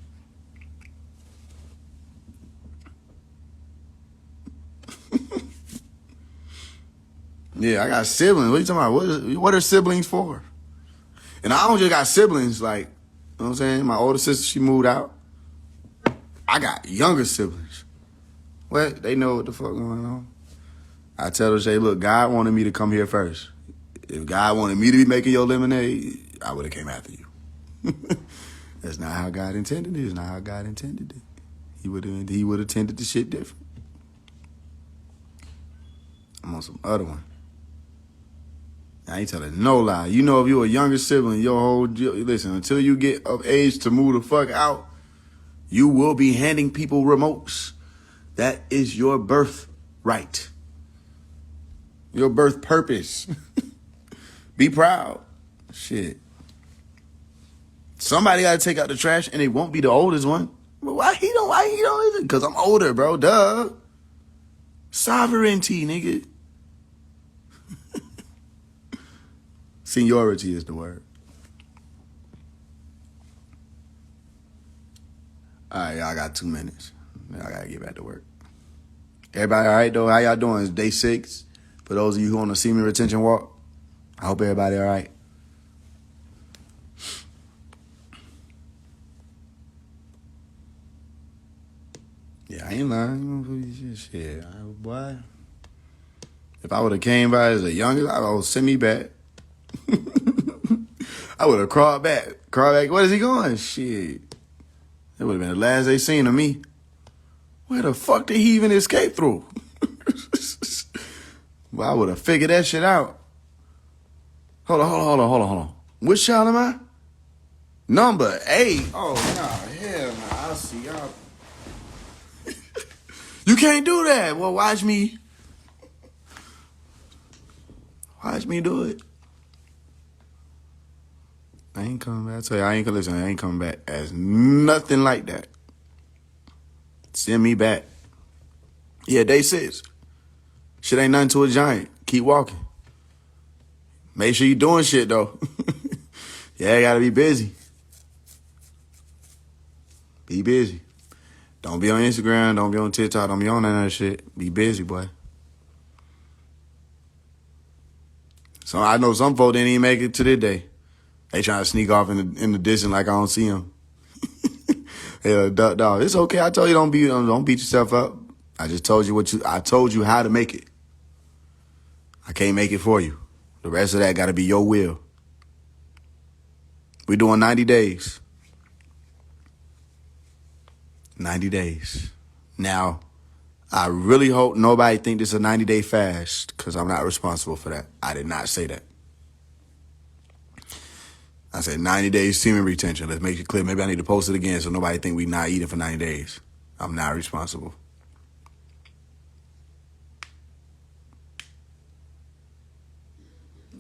Yeah, I got siblings. What are you talking about? What are siblings for? And I don't just got siblings, like, you know what I'm saying? My older sister, she moved out. I got younger siblings. What? They know what the fuck going on. I tell her, say, look, God wanted me to come here first. If God wanted me to be making your lemonade, I would have came after you. That's not how God intended it. It's not how God intended it. He would have tended the shit different. I'm on some other one. I ain't telling no lie. You know, if you're a younger sibling, listen, until you get of age to move the fuck out, you will be handing people remotes. That is your birthright. Your birth purpose. Be proud. Shit. Somebody got to take out the trash, and it won't be the oldest one. But why he don't? Because I'm older, bro. Duh. Sovereignty, nigga. Seniority is the word. All right, y'all got 2 minutes. I got to get back to work. Everybody all right, though? How y'all doing? It's day 6. For those of you who on the semen retention walk, I hope everybody all right. Yeah, I ain't lying. Shit, boy. If I would have came by as the youngest, I would send me back. I would have crawled back. Where is he going? Shit. That would have been the last they seen of me. Where the fuck did he even escape through? Well, I would have figured that shit out. Hold on. Which child am I? Number 8. Oh, nah, hell nah. I'll see y'all. You can't do that. Well, watch me. Watch me do it. I ain't coming back. I tell you, I ain't coming back as nothing like that. Send me back. Yeah, day 6. Shit ain't nothing to a giant. Keep walking. Make sure you doing shit, though. Yeah, you gotta be busy. Be busy. Don't be on Instagram. Don't be on TikTok. Don't be on that other shit. Be busy, boy. So I know some folk didn't even make it to this day. They trying to sneak off in the distance like I don't see them. Yeah, dog. It's okay. I told you don't beat yourself up. I just told you I told you how to make it. I can't make it for you. The rest of that got to be your will. We're doing 90 days. 90 days. Now, I really hope nobody think this is a 90-day fast because I'm not responsible for that. I did not say that. I said 90 days semen retention. Let's make it clear. Maybe I need to post it again so nobody think we not eating for 90 days. I'm not responsible.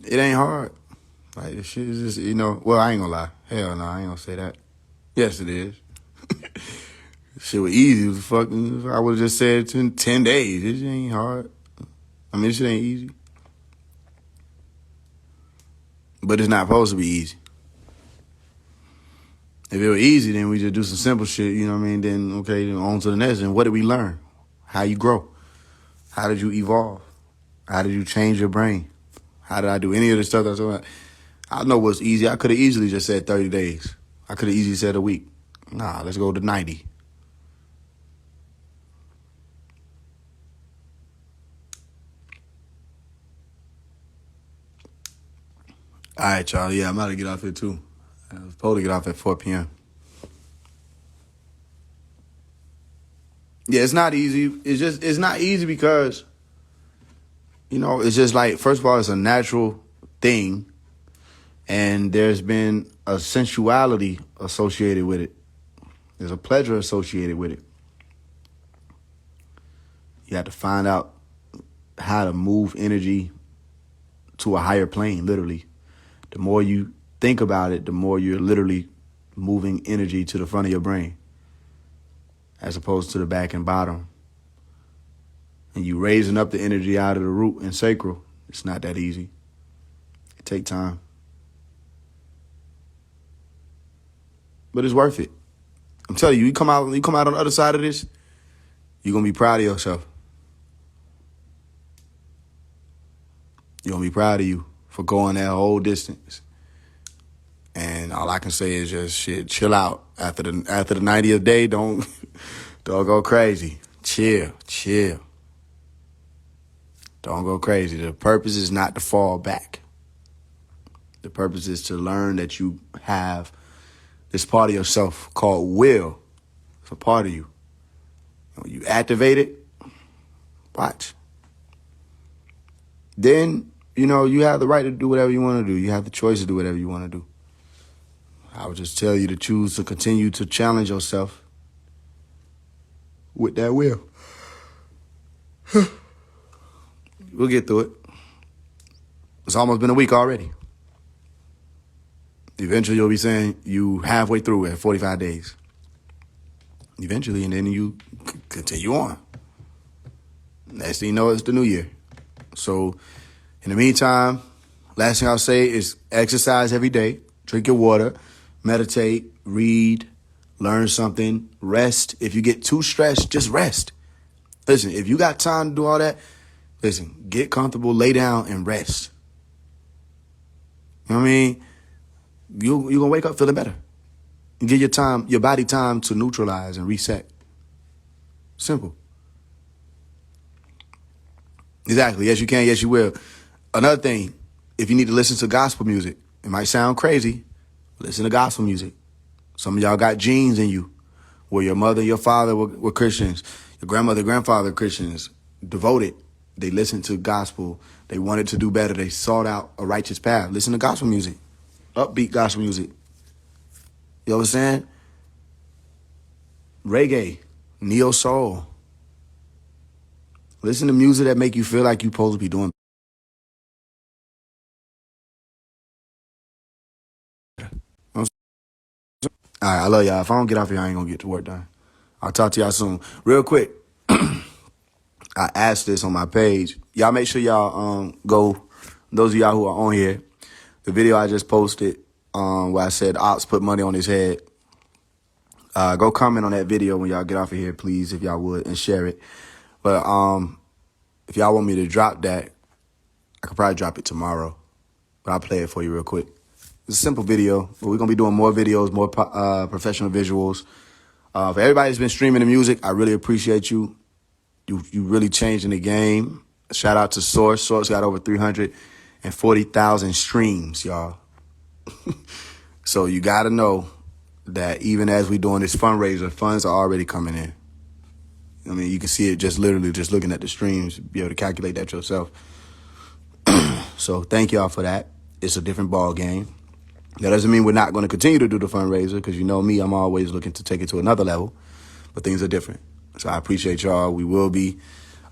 It ain't hard. Like, this shit is just, well, I ain't gonna lie. Hell no, I ain't gonna say that. Yes, it is. Shit was easy. It was fucking, I would have just said in 10 days. This shit ain't hard. I mean, this shit ain't easy. But it's not supposed to be easy. If it were easy, then we just do some simple shit, you know what I mean? Then, okay, then on to the next. And what did we learn? How you grow? How did you evolve? How did you change your brain? How did I do any of the stuff that's on? I know what's easy. I could have easily just said 30 days. I could have easily said a week. Nah, let's go to 90. All right, y'all. Yeah, I'm about to get off here too. I was supposed to get off at 4 p.m. Yeah, it's not easy. It's not easy because, it's just like, first of all, it's a natural thing. And there's been a sensuality associated with it. There's a pleasure associated with it. You have to find out how to move energy to a higher plane, literally. The more you think about it, the more you're literally moving energy to the front of your brain as opposed to the back and bottom. And you raising up the energy out of the root and sacral. It's not that easy. It takes time. But it's worth it. I'm telling you, you come out on the other side of this, you're going to be proud of yourself. You're going to be proud of you for going that whole distance. And all I can say is just chill out. After the 90th day, don't go crazy. Chill. Don't go crazy. The purpose is not to fall back. The purpose is to learn that you have this part of yourself called will. It's a part of you. When you activate it, watch. Then, you have the right to do whatever you want to do. You have the choice to do whatever you want to do. I would just tell you to choose to continue to challenge yourself with that will. We'll get through it. It's almost been a week already. Eventually, you'll be saying you halfway through at 45 days. Eventually, and then you continue on. Next thing you know, it's the new year. So, in the meantime, last thing I'll say is exercise every day. Drink your water. Meditate. Read. Learn something. Rest. If you get too stressed, just rest. Listen, if you got time to do all that, listen, get comfortable, lay down, and rest. You know what I mean? You're going to wake up feeling better. And give your body time to neutralize and reset. Simple. Exactly. Yes, you can. Yes, you will. Another thing, if you need to listen to gospel music, it might sound crazy. Listen to gospel music. Some of y'all got genes in you where your mother and your father were Christians. Your grandmother, grandfather, Christians, devoted. They listened to gospel. They wanted to do better. They sought out a righteous path. Listen to gospel music. Upbeat gospel music. You know what I'm saying? Reggae, neo soul. Listen to music that make you feel like you're supposed to be doing. All right, I love y'all. If I don't get off here, I ain't gonna get to work done. I'll talk to y'all soon. Real quick, I asked this on my page. Y'all make sure y'all go. Those of y'all who are on here, the video I just posted where I said Ops put money on his head. Go comment on that video when y'all get off of here, please, if y'all would, and share it. But if y'all want me to drop that, I could probably drop it tomorrow. But I'll play it for you real quick. It's a simple video, but we're going to be doing more videos, more professional visuals. For everybody that's been streaming the music, I really appreciate you. You really changing the game. Shout out to Source. Source got over 340,000 streams, y'all. So you got to know that even as we doing this fundraiser, funds are already coming in. I mean, you can see it just literally just looking at the streams, be able to calculate that yourself. So thank y'all for that. It's a different ball game. That doesn't mean we're not going to continue to do the fundraiser because you know me, I'm always looking to take it to another level, but things are different. So I appreciate y'all. We will be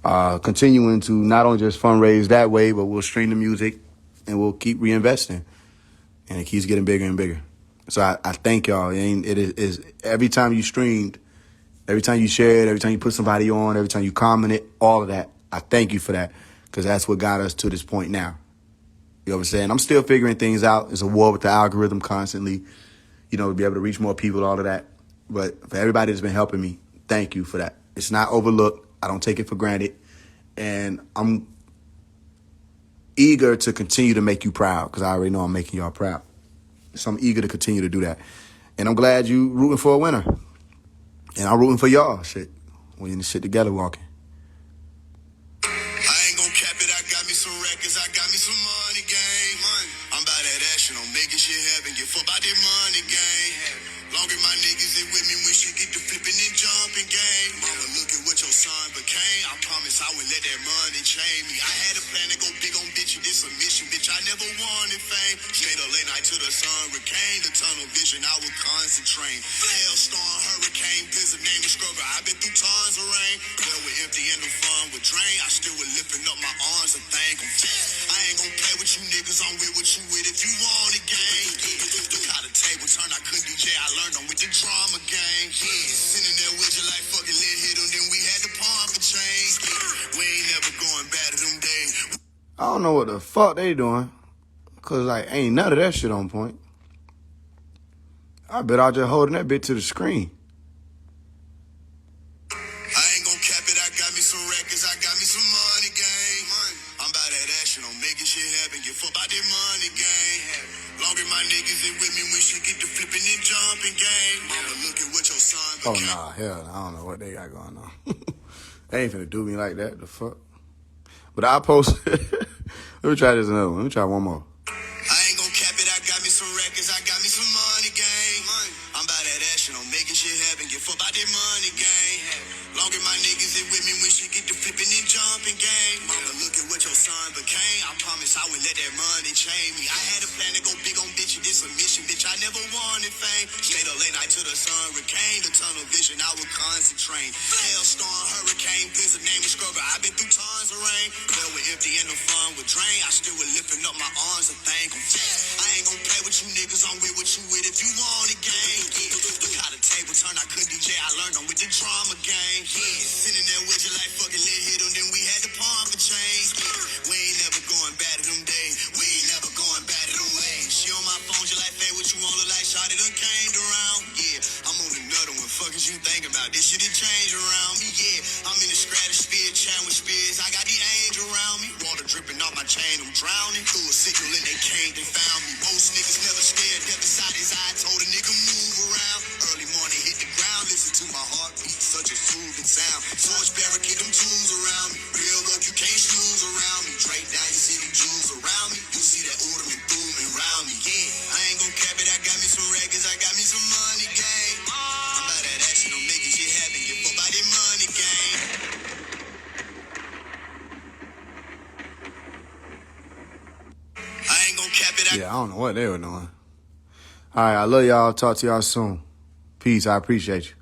continuing to not only just fundraise that way, but we'll stream the music and we'll keep reinvesting. And it keeps getting bigger and bigger. So I thank y'all. It is every time you streamed, every time you shared, every time you put somebody on, every time you commented, all of that. I thank you for that because that's what got us to this point now. You know what I'm saying? I'm still figuring things out. It's a war with the algorithm constantly, to be able to reach more people, all of that. But for everybody that's been helping me, thank you for that. It's not overlooked. I don't take it for granted. And I'm eager to continue to make you proud because I already know I'm making y'all proud. So I'm eager to continue to do that. And I'm glad you rooting for a winner. And I'm rooting for y'all, shit. We in this shit together walking. I ain't gon' cap it, I got me some records, I got me some money, gang. I'm about that action on making shit happen, get fucked by that money, gang. Longer my niggas is with me when shit get to flipping and jumping, gang. Mama, look at what your son became. I promise I wouldn't let that money change me. I had a plan to go big on bitch, this a mission, bitch. I never wanted fame. Stayed up late night till the sun became the tunnel vision. I would concentrate. Hailstorm, hurricane, blizzard, name the struggle. I've been through tons of rain. Well, we're empty and the fun would drain. I still would lifting up my arms and thank them. I ain't gon' play with you niggas. I'm with what you with if you want it, gang. Look how the table turned. I couldn't DJ. I learned I'm with the drama gang. Yeah, sitting there with you like fucking lit hit them. Then we had to pump the chain. We ain't never going back to them days. I don't know what the fuck they doing. Cause like ain't none of that shit on point. I bet I just holding that bit to the screen. I ain't gon' cap it, I got me some records, I got me some money, gang. I'm about that action on making shit happen, get fucked by that money, gang. Longer my niggas is with me when shit get to flipping and jumping, gang. Mama, look at what your son Oh became. nah, hell, I don't know what they got going on. They ain't finna do me like that. The fuck. But I post. Let me try this another one. Let me try one more. I ain't gon' cap it, I got me some records, I got me some money, gang. I'm about that action on making shit happen, get fucked by that money, gang. Longer my niggas is with me when shit get to flipping and jumping, gang. Mama, look at what your son became. I promise I wouldn't let that money change me. I had a plan to go big on bitch, this a mission, bitch. I never wanted fame. Stayed up late night till the sun became the tunnel vision. I would concentrate. Hailstorm, hurricane, blizzard, name the struggle. I've been through tons of rain. Well, we're empty and the fun would drain. I still would lifting up my arms and thank them. I ain't gon' play with you niggas. I'm with what you with if you want it, gang. Look how the table turned. I couldn't DJ. I learned I'm with the drama, gang. Yeah, sitting there with you like fucking lit hit them. Then we had to pump the chain. We ain't never going back to them days. We ain't never going back to them ways. She on my phone, just like, hey, what you want? Look like shawty done came around. Yeah, I'm on another one. Fuck is you think about? This shit done changed around me. Yeah, I'm in the stratus spear, chat with spears. I got the angel around me. Water dripping off my chain, I'm drowning. Threw a signal and they came, they found me. Most niggas never scared. Death beside his eye, told a nigga move around. Early morning, hit the ground, listen to my heartbeat, such a soothing sound. Torch barricade, them tools around me. Real work, you can't snooze around me. Drake down, you see the jewels around me. You see that order and boom around me. Yeah, I ain't gon' cap it, I got me some records, I got me some money, gang. I'm about that action, I'm making shit happen, get fucked by that money, gang. I ain't gon' cap it, Yeah, I don't know what they were doing. All right, I love y'all. Talk to y'all soon. Peace. I appreciate you.